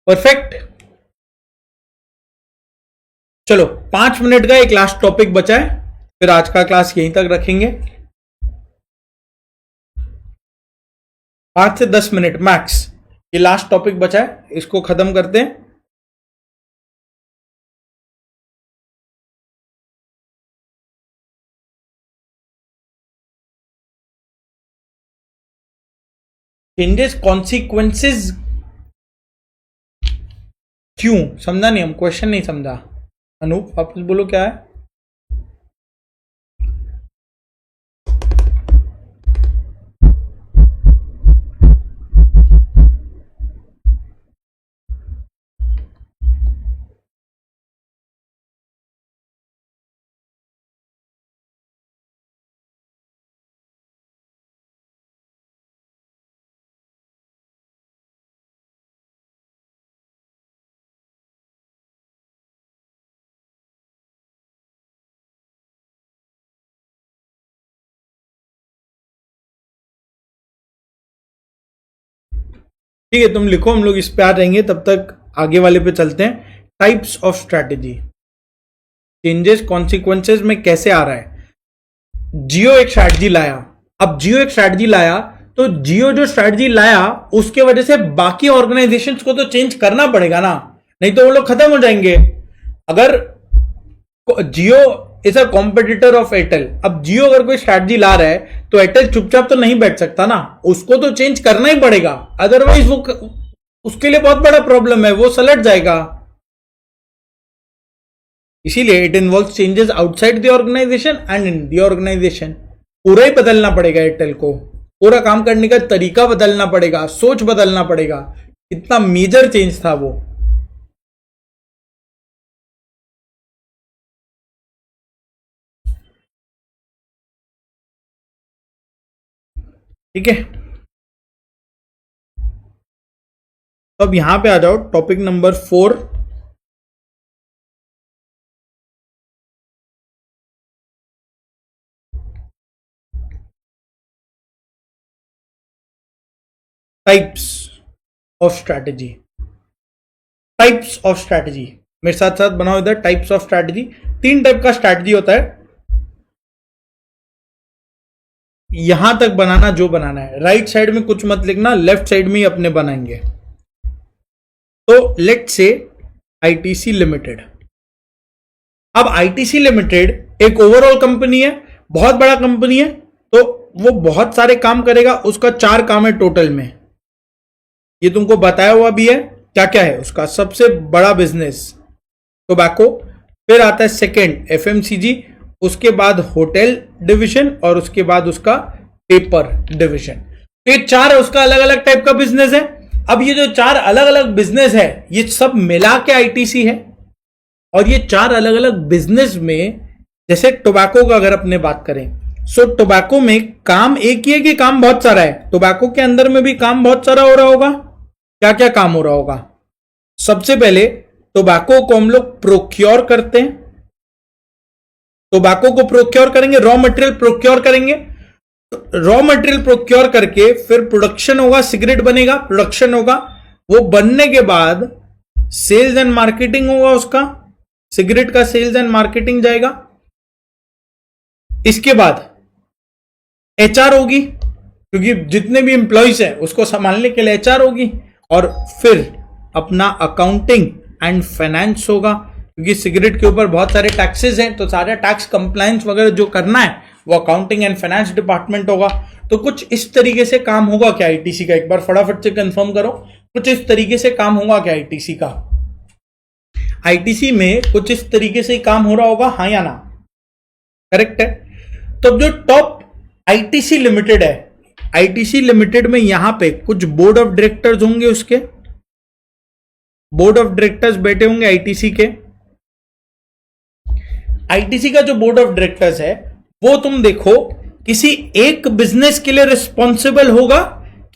परफेक्ट. चलो 5 मिनट का एक लास्ट टॉपिक बचा है, फिर आज का क्लास यहीं तक रखेंगे. 5 से 10 मिनट मैक्स. ये लास्ट टॉपिक बचा है, इसको खत्म करते हैं. चेंजेस कॉन्सिक्वेंसेज क्यों समझा नहीं, हम क्वेश्चन नहीं समझा. अनूप वापस बोलो क्या है. ठीक है तुम लिखो, हम लोग इस पे आ जाएंगे. तब तक आगे वाले पे चलते हैं. Types of strategy, changes consequences में कैसे आ रहा है. जियो एक स्ट्रैटेजी लाया. अब जियो एक स्ट्रैटेजी लाया तो जियो जो स्ट्रैटेजी लाया उसके वजह से बाकी ऑर्गेनाइजेशंस को तो चेंज करना पड़ेगा ना, नहीं तो वो लोग खत्म हो जाएंगे. अगर Jio is a competitor of Airtel, अब जियो अगर कोई स्ट्रैटेजी ला रहा है तो एयरटेल चुपचाप तो नहीं बैठ सकता ना, उसको तो चेंज करना ही पड़ेगा. अदरवाइज वो उसके लिए बहुत बड़ा प्रॉब्लम है, वो सलट जाएगा. इसीलिए it involves changes outside the organisation and in the organisation. पूरा ही बदलना पड़ेगा एयरटेल को, पूरा काम करने का तरीका बदलना पड़ेगा, सोच बदलना पड़ेगा. इतना मेजर चेंज था वो. ठीक है, तो अब यहां पे आ जाओ. Topic number 4, types of strategy. Types of strategy मेरे साथ साथ बनाओ इधर. टाइप्स ऑफ स्ट्रैटेजी, 3 टाइप का स्ट्रैटेजी होता है. यहां तक बनाना जो बनाना है, राइट साइड में कुछ मत लिखना, लेफ्ट साइड में ही अपने बनाएंगे। तो लेट्स से आईटीसी लिमिटेड। अब आईटीसी लिमिटेड एक ओवरऑल कंपनी है, बहुत बड़ा कंपनी है, तो वो बहुत सारे काम करेगा। उसका 4 काम है टोटल में, ये तुमको बताया हुआ भी है क्या क्या है उसका। सबसे बड़ा बिजनेस टोबैको, फिर आता है सेकंड एफएमसीजी, उसके बाद होटल डिवीजन और उसके बाद उसका पेपर डिवीजन। तो ये 4 है उसका अलग अलग टाइप का बिजनेस है। अब ये जो 4 अलग अलग बिजनेस है ये सब मिला के आईटीसी है। और ये 4 अलग अलग बिजनेस में, जैसे टोबैको का अगर अपने बात करें, सो टोबैको में काम एक ही है कि काम बहुत सारा है? टोबैको के अंदर में भी काम बहुत सारा हो रहा होगा। क्या क्या काम हो रहा होगा? सबसे पहले टोबैको को हम लोग प्रोक्योर करते हैं, टोबैको को प्रोक्योर करेंगे, रॉ मटेरियल प्रोक्योर करेंगे, रॉ मटेरियल प्रोक्योर करके फिर प्रोडक्शन होगा, सिगरेट बनेगा, प्रोडक्शन होगा, वो बनने के बाद सेल्स एंड मार्केटिंग होगा, उसका सिगरेट का सेल्स एंड मार्केटिंग जाएगा। इसके बाद एचआर होगी, क्योंकि जितने भी एम्प्लॉइज हैं उसको संभालने के लिए एचआर होगी, और फिर अपना अकाउंटिंग एंड फाइनेंस होगा, क्योंकि सिगरेट के ऊपर बहुत सारे टैक्सेस हैं, तो सारे टैक्स कंप्लायंस वगैरह जो करना है वो अकाउंटिंग एंड फाइनेंस डिपार्टमेंट होगा। तो कुछ इस तरीके से काम होगा क्या आईटीसी का? एक बार फटाफट से कंफर्म करो, कुछ इस तरीके से काम होगा क्या आईटीसी का? आईटीसी में कुछ इस तरीके से काम हो रहा होगा, हाँ या ना? करेक्ट है। तो जो टॉप आईटीसी लिमिटेड है, आईटीसी लिमिटेड में यहां पे कुछ बोर्ड ऑफ डायरेक्टर्स होंगे, उसके बोर्ड ऑफ डायरेक्टर्स बैठे होंगे आईटीसी के। आईटीसी का जो बोर्ड ऑफ डायरेक्टर्स है वो तुम देखो किसी एक बिजनेस के लिए रिस्पॉन्सिबल होगा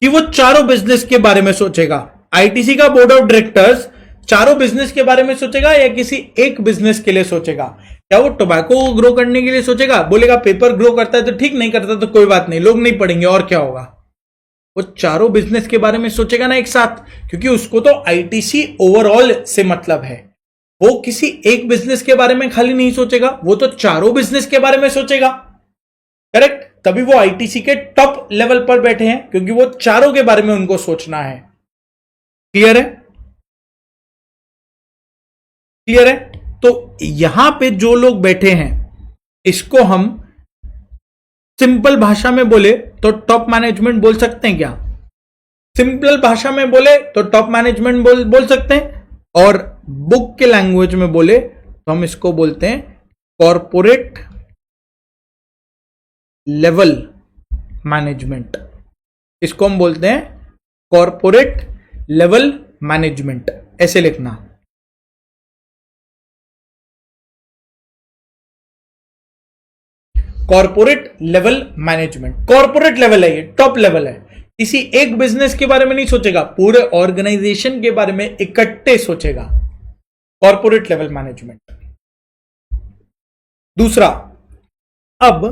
कि वो चारों बिजनेस के बारे में सोचेगा? आईटीसी का बोर्ड ऑफ डायरेक्टर्स चारों बिजनेस के बारे में सोचेगा या किसी एक बिजनेस के लिए सोचेगा? क्या वो टोबैको को ग्रो करने के लिए सोचेगा? बोलेगा पेपर ग्रो करता है तो ठीक, नहीं करता तो कोई बात नहीं, लोग नहीं पढ़ेंगे, और क्या होगा? वो चारों बिजनेस के बारे में सोचेगा ना एक साथ, क्योंकि उसको तो आईटीसी ओवरऑल से मतलब है। वो किसी एक बिजनेस के बारे में खाली नहीं सोचेगा, वो तो चारों बिजनेस के बारे में सोचेगा। करेक्ट? तभी वो आईटीसी के टॉप लेवल पर बैठे हैं, क्योंकि वो चारों के बारे में उनको सोचना है। क्लियर है? क्लियर है? तो यहां पे जो लोग बैठे हैं इसको हम सिंपल भाषा में बोले तो टॉप मैनेजमेंट बोल सकते हैं क्या? सिंपल भाषा में बोले तो टॉप मैनेजमेंट बोल सकते हैं, और बुक के लैंग्वेज में बोले तो हम इसको बोलते हैं कॉर्पोरेट लेवल मैनेजमेंट। इसको हम बोलते हैं कॉर्पोरेट लेवल मैनेजमेंट, ऐसे लिखना। Corporate level management, corporate level है, ये टॉप लेवल है। किसी एक बिजनेस के बारे में नहीं सोचेगा, पूरे ऑर्गेनाइजेशन के बारे में इकट्ठे सोचेगा। Corporate level management. दूसरा, अब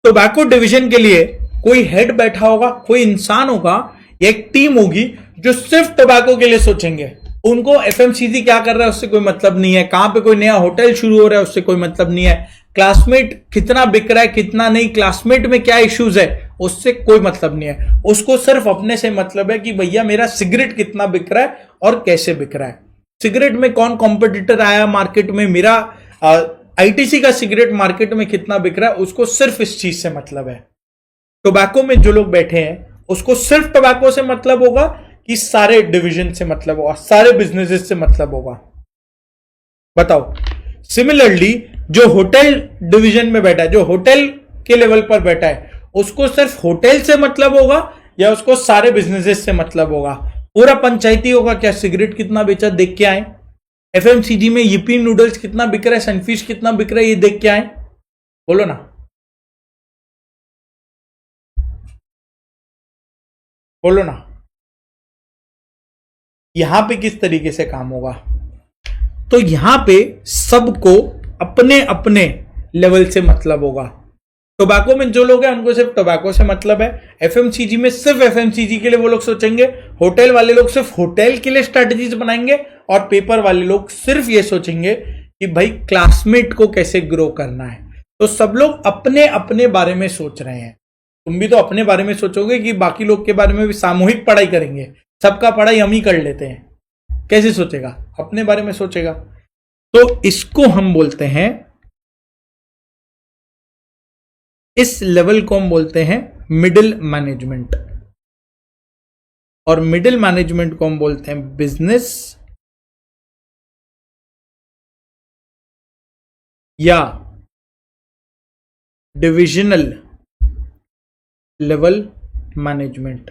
टोबैको डिवीजन के लिए कोई हेड बैठा होगा, कोई इंसान होगा, एक टीम होगी जो सिर्फ टोबैको के लिए सोचेंगे। उनको एफएमसीजी क्या कर रहा है उससे कोई मतलब नहीं है, कहां पे कोई नया होटल शुरू हो रहा है उससे कोई मतलब नहीं है, क्लासमेट कितना बिक रहा है कितना नहीं, क्लासमेट में क्या इश्यूज है उससे कोई मतलब नहीं है। उसको सिर्फ अपने से मतलब है कि भैया मेरा सिगरेट कितना बिक रहा है और कैसे बिक रहा है, सिगरेट में कौन कॉम्पिटिटर आया मार्केट में, मेरा आईटीसी का सिगरेट मार्केट में कितना बिक रहा है, उसको सिर्फ इस चीज से मतलब है। टोबैको में जो लोग बैठे हैं उसको सिर्फ टोबैको से मतलब होगा कि सारे डिवीजन से मतलब होगा, सारे बिजनेसेस से मतलब होगा। बताओ। सिमिलरली जो होटल डिवीजन में बैठा है, जो होटल के लेवल पर बैठा है, उसको सिर्फ होटल से मतलब होगा या उसको सारे बिजनेसेस से मतलब होगा? पूरा पंचायती होगा क्या सिगरेट कितना बेचा देख के आए, एफएमसीजी में yippee नूडल्स कितना बिक रहा है, सनफिश कितना बिक रहा है ये देख के आए? बोलो ना, बोलो ना। यहां पे किस तरीके से काम होगा? तो यहां पे सबको अपने अपने लेवल से मतलब होगा। टोबैको में जो लोग हैं उनको सिर्फ टोबैको से मतलब है, एफएमसीजी में सिर्फ एफएमसीजी के लिए वो लोग सोचेंगे, होटल वाले लोग सिर्फ होटल के लिए स्ट्रैटेजीज बनाएंगे, और पेपर वाले लोग सिर्फ ये सोचेंगे कि भाई क्लासमेट को कैसे ग्रो करना है। तो सब लोग अपने अपने बारे में सोच रहे हैं। तुम भी तो अपने बारे में सोचोगे कि बाकी लोग के बारे में भी सामूहिक पढ़ाई करेंगे, सबका पढ़ाई हम ही कर लेते हैं, कैसे सोचेगा? अपने बारे में सोचेगा। तो इसको हम बोलते हैं, इस लेवल को हम बोलते हैं मिडिल मैनेजमेंट, और मिडिल मैनेजमेंट को हम बोलते हैं बिजनेस या डिविजनल लेवल मैनेजमेंट।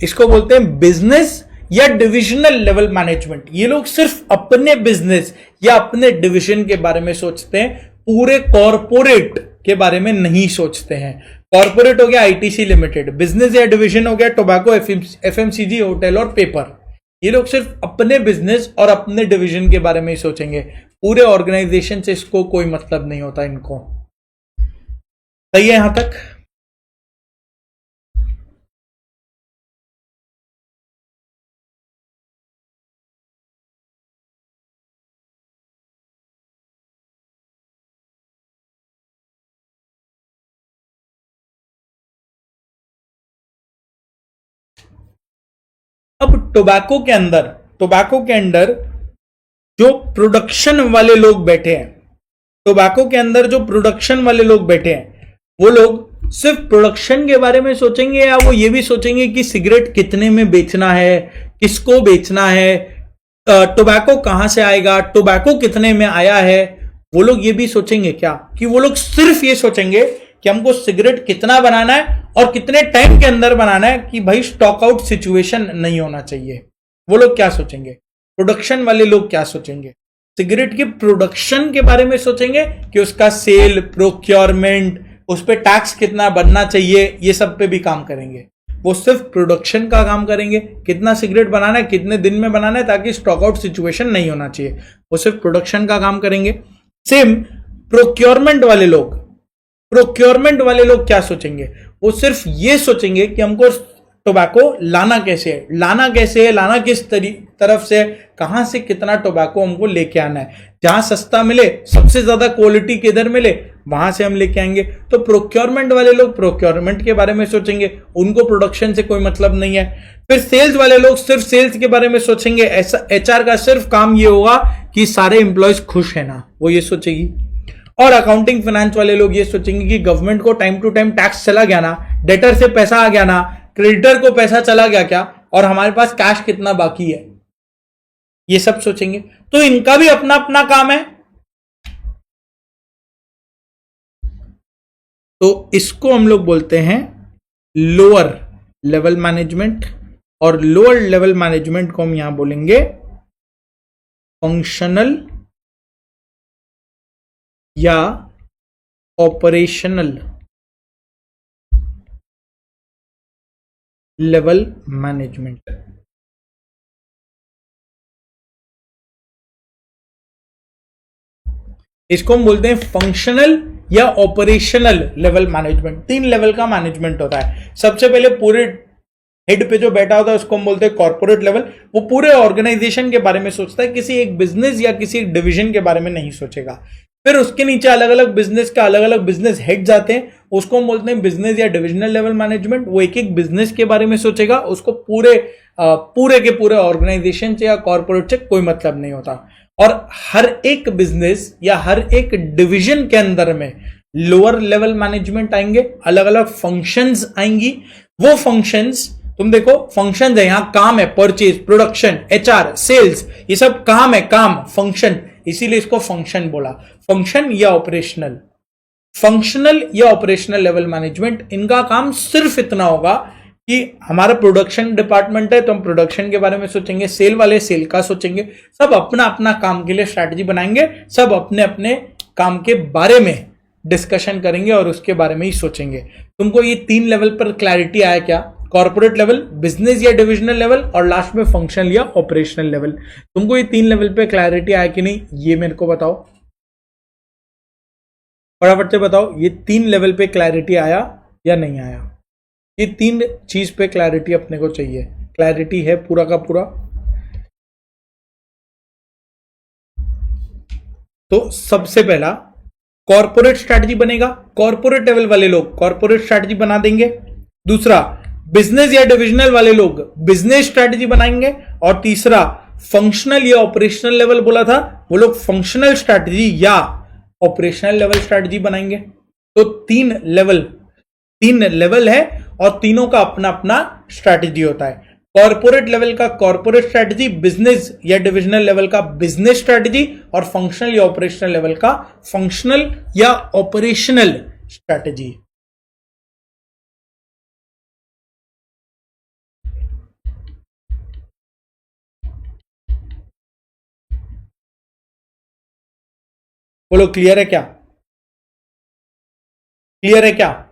इसको बोलते हैं बिजनेस या डिविजनल लेवल मैनेजमेंट। ये लोग सिर्फ अपने बिजनेस या अपने डिवीजन के बारे में सोचते हैं, पूरे कॉरपोरेट के बारे में नहीं सोचते हैं। कॉरपोरेट हो गया आईटीसी लिमिटेड, बिजनेस या डिवीजन हो गया टोबैको, एफएमसीजी, होटल और पेपर। ये लोग सिर्फ अपने बिजनेस और अपने डिवीजन के बारे में ही सोचेंगे, पूरे ऑर्गेनाइजेशन से इसको कोई मतलब नहीं होता इनको। सही है यहां तक? अब टोबैको के अंदर जो प्रोडक्शन वाले लोग बैठे हैं, टोबैको के अंदर जो प्रोडक्शन वाले लोग बैठे हैं, वो लोग सिर्फ प्रोडक्शन के बारे में सोचेंगे या वो ये भी सोचेंगे कि सिगरेट कितने में बेचना है, किसको बेचना है, टोबैको कहां से आएगा, टोबैको कितने में आया है? वो लोग ये भी सोचेंगे क्या कि वो लोग सिर्फ ये सोचेंगे कि हमको सिगरेट कितना बनाना है और कितने टाइम के अंदर बनाना है, कि भाई स्टॉक आउट सिचुएशन नहीं होना चाहिए। वो लोग क्या सोचेंगे? प्रोडक्शन वाले लोग क्या सोचेंगे? सिगरेट के प्रोडक्शन के बारे में सोचेंगे कि उसका सेल, प्रोक्योरमेंट, उस पर टैक्स कितना बनना चाहिए, ये सब पे भी काम करेंगे। वो सिर्फ प्रोडक्शन का काम करेंगे, कितना सिगरेट बनाना है, कितने दिन में बनाना है, ताकि स्टॉक आउट सिचुएशन नहीं होना चाहिए। वो सिर्फ प्रोडक्शन का काम करेंगे। सेम प्रोक्योरमेंट वाले लोग क्या सोचेंगे? वो सिर्फ ये सोचेंगे कि हमको टोबैको लाना कैसे है, लाना किस तरफ से, कहां से कितना टोबैको हमको लेके आना है, जहां सस्ता मिले, सबसे ज्यादा क्वालिटी किधर मिले, वहां से हम लेके आएंगे। तो प्रोक्योरमेंट वाले लोग प्रोक्योरमेंट के बारे में सोचेंगे, उनको प्रोडक्शन से कोई मतलब नहीं है। फिर सेल्स वाले लोग सिर्फ सेल्स के बारे में सोचेंगे, ऐसा एचआर का सिर्फ काम ये होगा कि सारे एम्प्लॉयज खुश है ना, वो ये सोचेगी। और अकाउंटिंग फाइनेंस वाले लोग ये सोचेंगे कि गवर्नमेंट को टाइम टू टाइम टैक्स चला गया ना, डेटर से पैसा आ गया ना, क्रेडिटर को पैसा चला गया क्या, और हमारे पास कैश कितना बाकी है, ये सब सोचेंगे। तो इनका भी अपना अपना काम है। तो इसको हम लोग बोलते हैं लोअर लेवल मैनेजमेंट, और लोअर लेवल मैनेजमेंट को हम यहां बोलेंगे फंक्शनल या ऑपरेशनल लेवल मैनेजमेंट। इसको हम बोलते हैं फंक्शनल या ऑपरेशनल लेवल मैनेजमेंट। 3 लेवल का मैनेजमेंट होता है। सबसे पहले पूरे हेड पे जो बैठा होता है उसको हम बोलते हैं कॉर्पोरेट लेवल। वो पूरे ऑर्गेनाइजेशन के बारे में सोचता है, किसी एक बिजनेस या किसी एक डिवीजन के बारे में नहीं सोचेगा। फिर उसके नीचे अलग अलग बिजनेस का अलग अलग बिजनेस हेड्स आते हैं, उसको हम बोलते हैं बिजनेस या डिविजनल लेवल मैनेजमेंट। वो एक एक बिजनेस के बारे में सोचेगा, उसको पूरे के पूरे ऑर्गेनाइजेशन से या कॉर्पोरेट से कोई मतलब नहीं होता। और हर एक बिजनेस या हर एक डिवीजन के अंदर में लोअर लेवल मैनेजमेंट आएंगे, अलग अलग फंक्शंस आएंगी। वो फंक्शंस तुम देखो, फंक्शंस है, यहां काम है, परचेज, प्रोडक्शन, एचआर, सेल्स, ये सब काम है, काम, फंक्शन, इसीलिए इसको फंक्शन बोला। फंक्शन या ऑपरेशनल, फंक्शनल या ऑपरेशनल लेवल मैनेजमेंट, इनका काम सिर्फ इतना होगा कि हमारा प्रोडक्शन डिपार्टमेंट है तो हम प्रोडक्शन के बारे में सोचेंगे, सेल वाले सेल का सोचेंगे, सब अपना अपना काम के लिए स्ट्रैटेजी बनाएंगे, सब अपने अपने काम के बारे में डिस्कशन करेंगे और उसके बारे में ही सोचेंगे। तुमको ये 3 लेवल पर क्लैरिटी आया क्या? कॉर्पोरेट लेवल, बिजनेस या डिविजनल लेवल, और लास्ट में फंक्शनल या ऑपरेशनल लेवल। तुमको ये 3 लेवल पे क्लैरिटी आया कि नहीं, ये मेरे को बताओ, फटाफट से बताओ, ये 3 लेवल पे क्लैरिटी आया या नहीं आया? ये 3 चीज पे क्लैरिटी अपने को चाहिए। क्लैरिटी है पूरा का पूरा? तो सबसे पहला कॉर्पोरेट स्ट्रैटेजी बनेगा, कॉर्पोरेट लेवल वाले लोग कॉर्पोरेट स्ट्रैटेजी बना देंगे। दूसरा, बिजनेस या डिविजनल वाले लोग बिजनेस स्ट्रैटेजी बनाएंगे। और तीसरा, फंक्शनल या ऑपरेशनल लेवल बोला था, वो लोग फंक्शनल स्ट्रैटेजी या ऑपरेशनल लेवल स्ट्रैटेजी बनाएंगे। तो तीन लेवल है और तीनों का अपना अपना स्ट्रैटेजी होता है। कॉर्पोरेट लेवल का कॉर्पोरेट स्ट्रैटेजी, बिजनेस या डिविजनल लेवल का बिजनेस स्ट्रैटेजी और फंक्शनल या ऑपरेशनल लेवल का फंक्शनल या ऑपरेशनल स्ट्रैटेजी। बोलो क्लियर है क्या? क्लियर है क्या?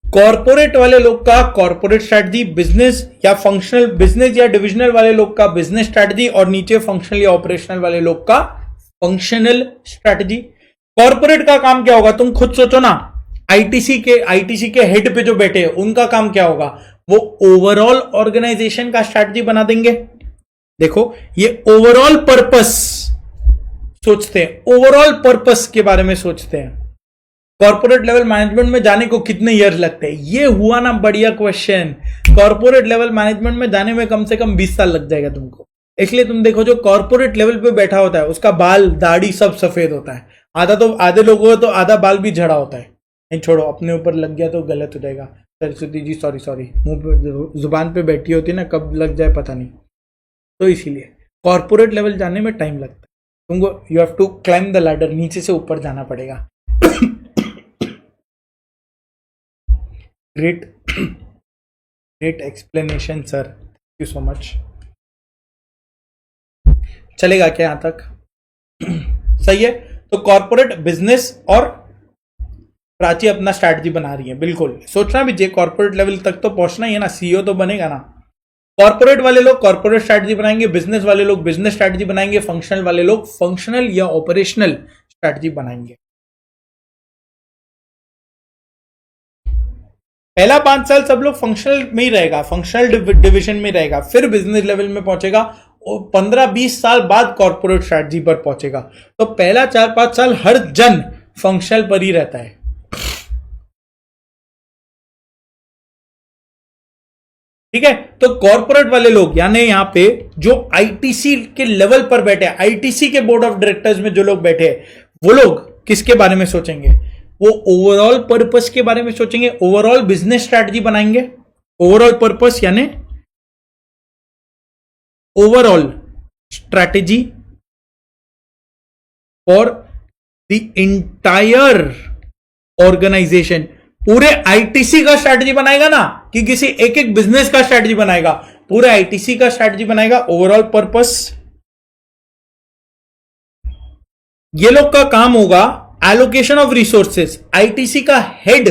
कॉर्पोरेट वाले लोग का कॉर्पोरेट स्ट्रैटेजी, बिजनेस या फंक्शनल, बिजनेस या डिविजनल वाले लोग का बिजनेस स्ट्रैटेजी और नीचे फंक्शनल या ऑपरेशनल वाले लोग का फंक्शनल स्ट्रैटेजी। कॉर्पोरेट का काम क्या होगा तुम खुद सोचो ना। आईटीसी के हेड पे जो बैठे हैं उनका काम क्या होगा? वो ओवरऑल ऑर्गेनाइजेशन का स्ट्रैटेजी बना देंगे। देखो ये ओवरऑल पर्पस सोचते हैं, ओवरऑल पर्पस के बारे में सोचते हैं। कॉर्पोरेट लेवल मैनेजमेंट में जाने को कितने ईयर लगते हैं? ये हुआ ना बढ़िया क्वेश्चन। कॉर्पोरेट लेवल मैनेजमेंट में जाने में कम से कम 20 साल लग जाएगा तुमको। इसलिए तुम देखो जो कॉर्पोरेट लेवल पे बैठा होता है उसका बाल दाढ़ी सब सफेद होता है। आधे लोगों को तो आधा बाल भी झड़ा होता है। नहीं छोड़ो, अपने ऊपर लग गया तो गलत हो जाएगा। सरस्वती जी सॉरी, मुंह पे जुबान पे बैठी होती है ना, कब लग जाए पता नहीं। तो इसीलिए कॉर्पोरेट लेवल जाने में टाइम लगता है तुमको। You have to climb the ladder, नीचे से ऊपर जाना पड़ेगा। Great explanation sir, thank you so much. चलेगा क्या यहां तक? सही है। तो कॉर्पोरेट, बिजनेस और प्राची अपना स्ट्रैटेजी बना रही है। बिल्कुल सोचना भी जे कॉर्पोरेट लेवल तक तो पहुंचना ही है ना, सीईओ तो बनेगा ना। कॉर्पोरेट वाले लोग कॉर्पोरेट स्ट्रैटेजी बनाएंगे, बिजनेस वाले लोग बिजनेस स्ट्रैटेजी बनाएंगे, फंक्शनल वाले लोग फंक्शनल या ऑपरेशनल स्ट्रैटेजी बनाएंगे। पहला 5 साल सब लोग फंक्शनल में ही रहेगा, फंक्शनल डिवीजन में रहेगा, फिर बिजनेस लेवल में पहुंचेगा और 15-20 साल बाद कॉर्पोरेट स्ट्रैटेजी पर पहुंचेगा। तो पहला 4-5 साल हर जन फंक्शनल पर ही रहता है। ठीक है। तो कॉर्पोरेट वाले लोग यानी यहां पे जो आईटीसी के लेवल पर बैठे, आईटीसी के बोर्ड ऑफ डायरेक्टर्स में जो लोग बैठे, वो लोग किसके बारे में सोचेंगे? वो ओवरऑल पर्पस के बारे में सोचेंगे, ओवरऑल बिजनेस स्ट्रैटेजी बनाएंगे। ओवरऑल पर्पस यानी overall strategy for the entire organisation. पूरे आईटीसी का स्ट्रैटेजी बनाएगा ना, कि किसी एक बिजनेस का स्ट्रैटेजी बनाएगा? पूरे आईटीसी का स्ट्रैटेजी बनाएगा, ओवरऑल पर्पस। ये लोग का काम होगा एलोकेशन ऑफ रिसोर्सेस। आईटीसी का हेड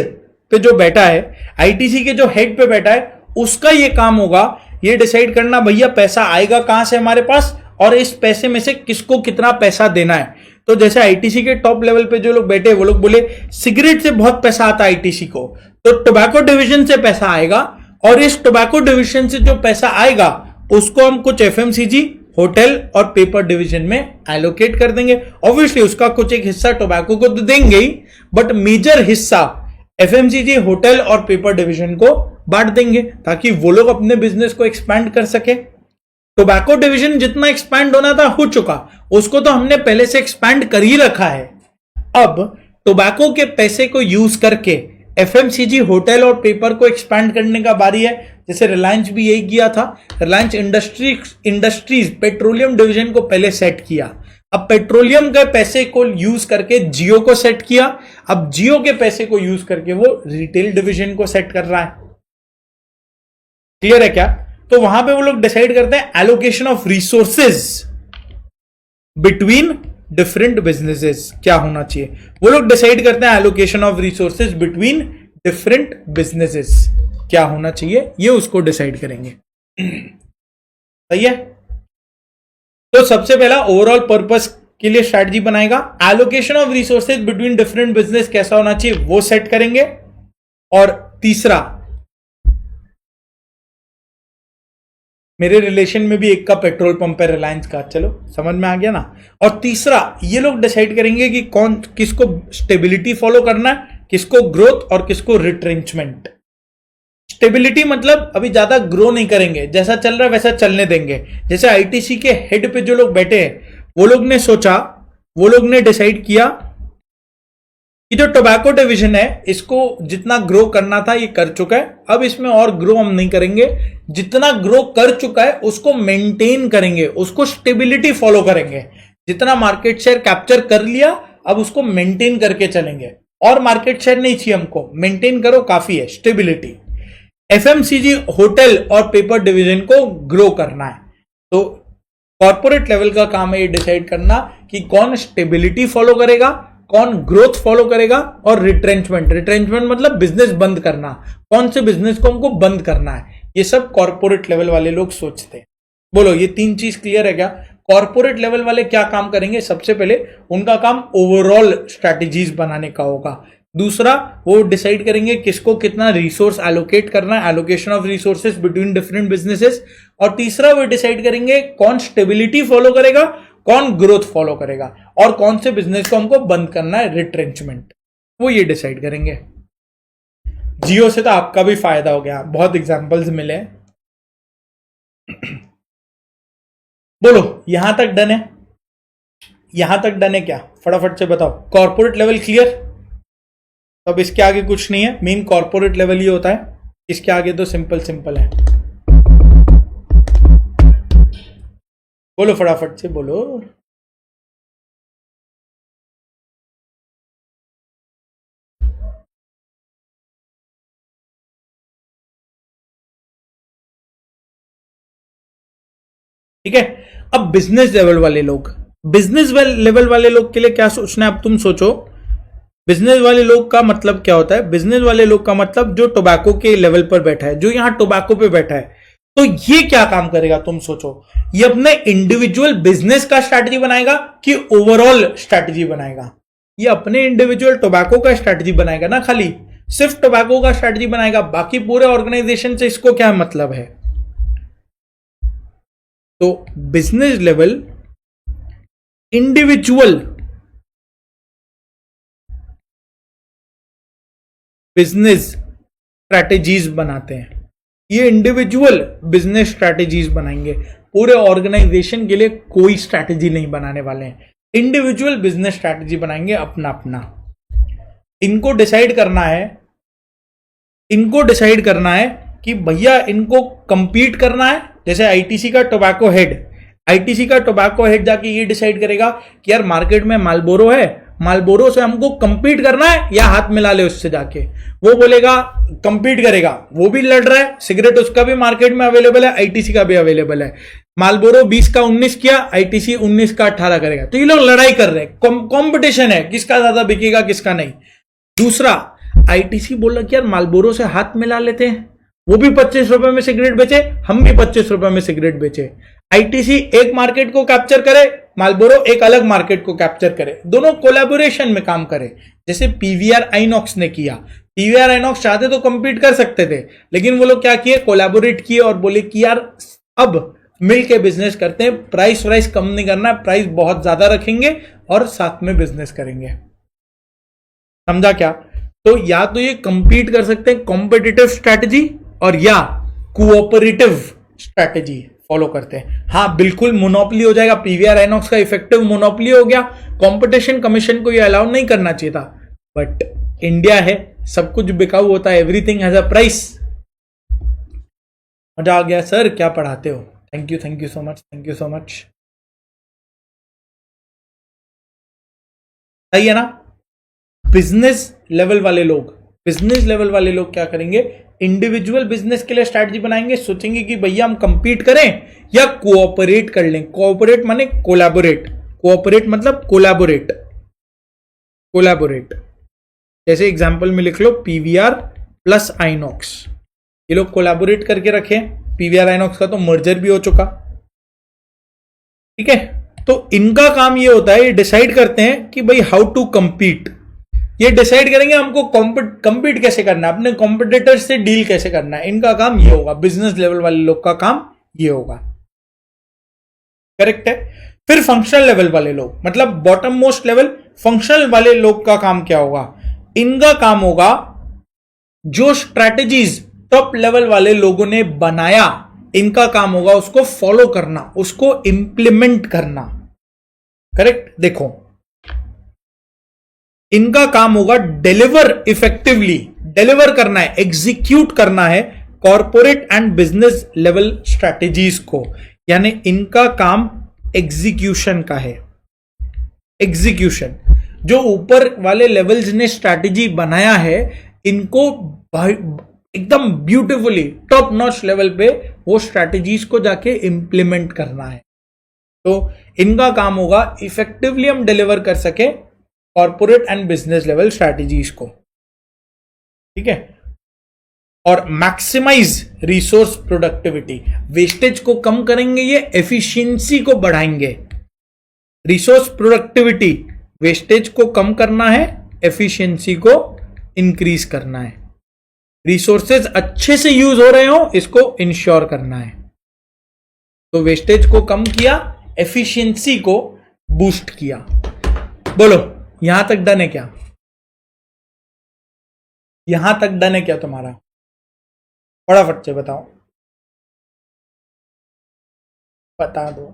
पे जो बैठा है, आईटीसी के जो हेड पे बैठा है, उसका ये काम होगा ये डिसाइड करना भैया पैसा आएगा कहां से हमारे पास और इस पैसे में से किसको कितना पैसा देना है। तो जैसे आईटीसी के टॉप लेवल पे जो लोग बैठे, वो लोग बोले सिगरेट से बहुत पैसा आता है आईटीसी को, तो टोबैको डिवीजन से पैसा आएगा और इस टोबैको डिवीजन से जो पैसा आएगा उसको हम कुछ एफएमसीजी, होटल और पेपर डिवीजन में एलोकेट कर देंगे। ऑब्वियसली उसका कुछ एक हिस्सा टोबैको को तो देंगे ही, बट मेजर हिस्सा एफएमसीजी, होटल और पेपर डिवीजन को बांट देंगे ताकि वो लोग अपने बिजनेस को एक्सपैंड कर सके। टोबैको डिवीजन जितना एक्सपैंड होना था हो चुका, उसको तो हमने पहले से एक्सपैंड कर ही रखा है। अब टोबैको के पैसे को यूज करके एफएमसीजी, होटल और पेपर को एक्सपैंड करने का बारी है। जैसे रिलायंस भी यही किया था। रिलायंस इंडस्ट्रीज पेट्रोलियम डिवीजन को पहले सेट किया, अब पेट्रोलियम के पैसे को यूज करके जियो को सेट किया, अब जियो के पैसे को यूज करके वो रिटेल डिवीजन को सेट कर रहा है। क्लियर है क्या? तो वहां पे वो लोग डिसाइड करते हैं allocation of resources between different businesses क्या होना चाहिए। वो लोग डिसाइड करते हैं allocation of resources between different businesses क्या होना चाहिए, ये उसको डिसाइड करेंगे। सही है। तो सबसे पहला ओवरऑल पर्पस के लिए स्ट्रैटेजी बनाएगा, allocation of resources between different business कैसा होना चाहिए वो सेट करेंगे। और तीसरा मेरे रिलेशन में भी एक का पेट्रोल पंप है रिलायंस का, चलो समझ में आ गया ना। और तीसरा ये लोग डिसाइड करेंगे कि कौन किसको स्टेबिलिटी फॉलो करना है, किसको ग्रोथ और किसको रिट्रेंचमेंट। स्टेबिलिटी मतलब अभी ज्यादा ग्रो नहीं करेंगे, जैसा चल रहा है वैसा चलने देंगे। जैसे आईटीसी के हेड पे जो लोग बैठे हैं वो लोग ने सोचा, वो लोग ने डिसाइड किया कि जो टोबैको डिवीजन है इसको जितना ग्रो करना था ये कर चुका है, अब इसमें और ग्रो हम नहीं करेंगे। जितना ग्रो कर चुका है उसको मेंटेन करेंगे, उसको स्टेबिलिटी फॉलो करेंगे। जितना मार्केट शेयर कैप्चर कर लिया अब उसको मेंटेन करके चलेंगे, और मार्केट शेयर नहीं चाहिए हमको, मेंटेन करो काफी है, स्टेबिलिटी। एफएमसीजी होटल और पेपर डिवीजन को ग्रो करना है, तो कॉर्पोरेट लेवल का काम है ये डिसाइड करना कि कौन स्टेबिलिटी फॉलो करेगा, कौन ग्रोथ फॉलो करेगा, और रिट्रेंचमेंट। रिट्रेंचमेंट मतलब बिजनेस बंद करना, कौन से बिजनेस को हमको बंद करना है, ये सब कॉर्पोरेट लेवल वाले लोग सोचते हैं। बोलो ये तीन चीज क्लियर है क्या? कॉर्पोरेट लेवल वाले क्या काम करेंगे? सबसे पहले उनका काम ओवरऑल स्ट्रैटेजीज बनाने का होगा। दूसरा वो डिसाइड करेंगे किसको कितना रिसोर्स एलोकेट करना है, allocation of resources between different businesses. और तीसरा वो डिसाइड करेंगे कौन स्टेबिलिटी फॉलो करेगा, कौन ग्रोथ फॉलो करेगा, और कौन से बिजनेस को हमको बंद करना है, रिट्रेंचमेंट, वो ये डिसाइड करेंगे। जियो से तो आपका भी फायदा हो गया, बहुत एग्जांपल्स मिले। बोलो यहां तक डन है? यहां तक डन है क्या? फटाफट से बताओ। Corporate level clear? अब इसके आगे कुछ नहीं है, मेन कॉर्पोरेट लेवल ही होता है, इसके आगे तो सिंपल सिंपल है। बोलो फटाफट से बोलो। ठीक है, अब बिजनेस लेवल वाले लोग, बिजनेस लेवल वाले लोग के लिए क्या सोचना है अब तुम सोचो। बिजनेस वाले लोग का मतलब क्या होता है? बिजनेस वाले लोग का मतलब जो टोबैको के लेवल पर बैठा है, जो यहां टोबैको पे बैठा है, तो ये क्या काम करेगा तुम सोचो। ये अपने इंडिविजुअल बिजनेस का स्ट्रैटेजी बनाएगा कि ओवरऑल स्ट्रैटेजी बनाएगा? ये अपने इंडिविजुअल टोबैको का स्ट्रैटेजी बनाएगा ना, खाली सिर्फ टोबैको का स्ट्रैटेजी बनाएगा, बाकी पूरे ऑर्गेनाइजेशन से इसको क्या मतलब है? तो business level individual business strategies बनाते हैं, ये इंडिविजुअल बिजनेस स्ट्रैटेजीज बनाएंगे, पूरे ऑर्गेनाइजेशन के लिए कोई स्ट्रैटेजी नहीं बनाने वाले हैं, इंडिविजुअल बिजनेस स्ट्रैटेजी बनाएंगे अपना अपना। इनको डिसाइड करना है कि भैया इनको कंपीट करना है। जैसे आईटीसी का टोबैको हेड जाके ये डिसाइड करेगा कि यार मार्केट में मालबोरो है, मालबोरो से हमको कंपीट करना है या हाथ मिला ले उससे जाके। वो बोलेगा कंपीट करेगा, वो भी लड़ रहा है, सिगरेट उसका भी मार्केट में अवेलेबल है, आईटीसी का भी अवेलेबल है। मालबोरो 20 का 19 किया, आईटीसी 19 का 18 करेगा, तो ये लोग लड़ाई कर रहे हैं, कंपटीशन है किसका ज्यादा बिकेगा किसका नहीं। दूसरा आईटीसी बोला कि यार मालबोरो से हाथ मिला लेते हैं, वो भी 25 रुपए में सिगरेट बेचे, हम भी 25 रुपए में सिगरेट बेचे। आईटीसी एक मार्केट को कैप्चर करे, मालबोरो एक अलग मार्केट को कैप्चर करे, दोनों कोलैबोरेशन में काम करे, जैसे पीवीआर आइनॉक्स ने किया। पीवीआर आइनॉक्स चाहते तो कंपीट कर सकते थे, लेकिन वो लोग क्या किए, कोलैबोरेट किए और बोले कि यार अब मिल के बिजनेस करते हैं, प्राइस कम नहीं करना, प्राइस बहुत ज्यादा रखेंगे और साथ में बिजनेस करेंगे। समझा क्या? तो या तो ये कंपीट कर सकते हैं कॉम्पिटिटिव स्ट्रैटेजी, और या कोऑपरेटिव स्ट्रैटेजी फॉलो करते हैं। हाँ बिल्कुल मोनोपोली हो जाएगा, पीवीआर आइनॉक्स का इफेक्टिव मोनोपोली हो गया, कंपटीशन कमीशन को ये अलाउ नहीं करना चाहिए था, बट इंडिया है, सब कुछ बिकाऊ होता है, एवरीथिंग हैज अ प्राइस। मजा आ गया सर, क्या पढ़ाते हो, thank you so much, thank you so much. सही है ना? बिजनेस लेवल वाले लोग क्या करेंगे, इंडिविजुअल बिजनेस के लिए स्ट्रैटेजी बनाएंगे, सोचेंगे कि भैया हम कंपीट करें या कोऑपरेट कर लें। कोऑपरेट माने कोलैबोरेट, कोऑपरेट मतलब कोलैबोरेट। जैसे एग्जांपल में लिख लो पीवीआर प्लस आइनॉक्स, ये लोग कोलैबोरेट करके रखे। पीवीआर आइनॉक्स का तो मर्जर भी हो चुका, ठीक है। तो इनका काम ये होता है, ये डिसाइड करते हैं कि भाई हाउ टू कंपीट, ये डिसाइड करेंगे हमको कंपीट कैसे करना है, अपने कॉम्पिटिटर्स से डील कैसे करना है, इनका काम ये होगा। बिजनेस लेवल वाले लोग का काम ये होगा, करेक्ट है। फिर फंक्शनल लेवल वाले लोग, मतलब बॉटम मोस्ट लेवल फंक्शनल वाले लोग का काम क्या होगा? इनका काम होगा जो स्ट्रैटेजीज टॉप लेवल वाले लोगों ने बनाया, इनका काम होगा उसको फॉलो करना, उसको इंप्लीमेंट करना, करेक्ट। देखो इनका काम होगा डिलीवर इफेक्टिवली, डिलीवर करना है, एग्जीक्यूट करना है corporate and business level strategies को, यानी इनका काम एग्जीक्यूशन का है। एग्जीक्यूशन, जो ऊपर वाले लेवल्स ने स्ट्रैटेजी बनाया है, इनको एकदम ब्यूटीफुली टॉप नॉच लेवल पे वो स्ट्रैटेजीज को जाके इंप्लीमेंट करना है। तो इनका काम होगा इफेक्टिवली हम डिलीवर कर सके corporate and business level strategies को, ठीक है। और मैक्सिमाइज रिसोर्स प्रोडक्टिविटी, वेस्टेज को कम करेंगे, ये एफिशिएंसी को बढ़ाएंगे। रिसोर्स प्रोडक्टिविटी, वेस्टेज को कम करना है, एफिशिएंसी को इंक्रीज करना है। रिसोर्सेज अच्छे से यूज हो रहे हो, इसको इंश्योर करना है। तो वेस्टेज को कम किया, एफिशिएंसी को बूस्ट किया। बोलो यहां तक डन है क्या? यहां तक डन है क्या तुम्हारा? फटाफट से बताओ, बता दो।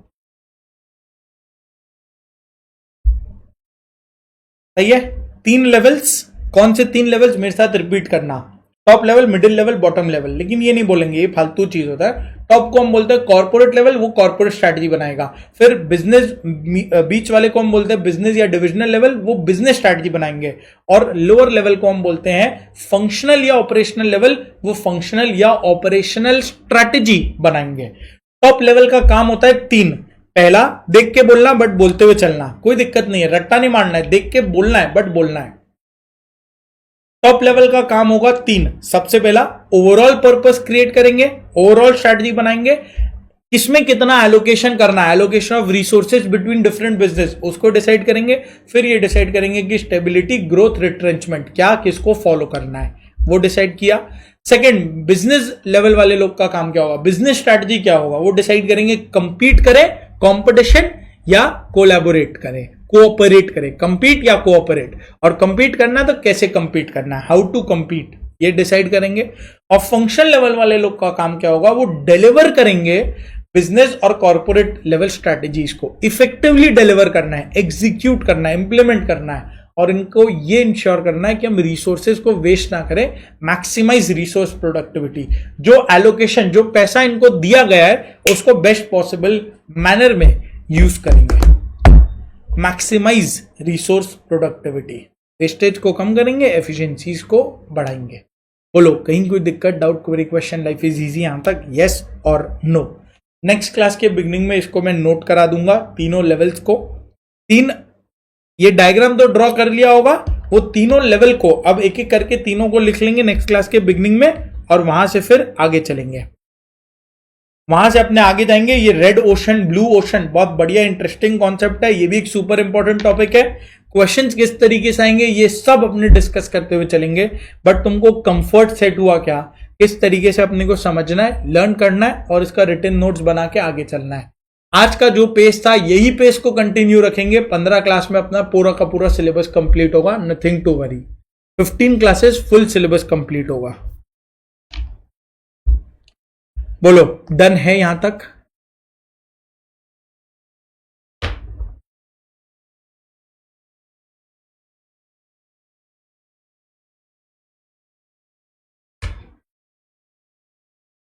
सही है। 3 लेवल्स, कौन से 3 लेवल्स मेरे साथ रिपीट करना? Top level, middle level, bottom level. लेकिन ये नहीं बोलेंगे, ये फालतू चीज होता है। टॉप को हम बोलते हैं कॉर्पोरेट लेवल, वो कॉर्पोरेट स्ट्रैटेजी बनाएगा। फिर बिजनेस, बीच वाले को हम बोलते हैं बिजनेस या डिविजनल लेवल, वो बिजनेस स्ट्रैटेजी बनाएंगे। और लोअर लेवल को हम बोलते हैं फंक्शनल या ऑपरेशनल लेवल, वो फंक्शनल या ऑपरेशनल स्ट्रैटेजी बनाएंगे। टॉप लेवल का काम होता है 3। पहला, देख के बोलना बट बोलते हुए चलना, कोई दिक्कत नहीं है, रट्टा नहीं मारना है, देख के बोलना है बट बोलना है। टॉप लेवल का काम होगा 3। सबसे पहला ओवरऑल पर्पस क्रिएट करेंगे, ओवरऑल स्ट्रैटेजी बनाएंगे, इसमें कितना एलोकेशन करना है, allocation of resources between different business, उसको डिसाइड करेंगे। फिर ये डिसाइड करेंगे कि स्टेबिलिटी, ग्रोथ, रिट्रेंचमेंट क्या किसको फॉलो करना है, वो डिसाइड किया। सेकंड, बिजनेस लेवल वाले लोग का काम क्या होगा, बिजनेस स्ट्रैटेजी क्या होगा, वो डिसाइड करेंगे। कंपीट करें, कंपटीशन या कोलैबोरेट करें, कोऑपरेट करें, कंपीट या कोऑपरेट। और कंपीट करना तो कैसे कंपीट करना है, हाउ टू कंपीट, ये डिसाइड करेंगे। और फंक्शन लेवल वाले लोग का काम क्या होगा, वो डिलीवर करेंगे बिजनेस और कॉर्पोरेट लेवल स्ट्रैटेजीज को, इफेक्टिवली डिलीवर करना है, एग्जीक्यूट करना है, इंप्लीमेंट करना है। और इनको ये इंश्योर करना है कि हम रिसोर्सेज को वेस्ट ना करें, मैक्सिमाइज रिसोर्स प्रोडक्टिविटी। जो एलोकेशन, जो पैसा इनको दिया गया है, उसको बेस्ट पॉसिबल मैनर में यूज करेंगे। मैक्सिमाइज रिसोर्स प्रोडक्टिविटी, वेस्टेज को कम करेंगे, एफिशिएंसीज को बढ़ाएंगे। बोलो कहीं कोई दिक्कत, doubt, query, question? Life is easy यहां तक, यस और नो? नेक्स्ट क्लास के बिगिनिंग में इसको मैं नोट करा दूंगा, तीनों लेवल्स को। 3, ये डायग्राम तो ड्रॉ कर लिया होगा, वो तीनों लेवल को अब एक एक करके तीनों को लिख लेंगे नेक्स्ट क्लास के बिगिनिंग में, और वहां से फिर आगे चलेंगे, वहां से अपने आगे जाएंगे। ये रेड ओशन, ब्लू ओशन, बहुत बढ़िया इंटरेस्टिंग कॉन्सेप्ट है, ये भी एक सुपर इंपॉर्टेंट टॉपिक है। क्वेश्चंस किस तरीके से आएंगे ये सब अपने डिस्कस करते हुए चलेंगे। बट तुमको कंफर्ट सेट हुआ क्या, किस तरीके से अपने को समझना है, लर्न करना है, और इसका रिटन नोट्स बना के आगे चलना है। आज का जो पेज था, यही पेज को कंटिन्यू रखेंगे। 15 क्लास में अपना पूरा का पूरा सिलेबस कंप्लीट होगा, nothing to worry. 15 classes full syllabus complete होगा। बोलो डन है यहां तक?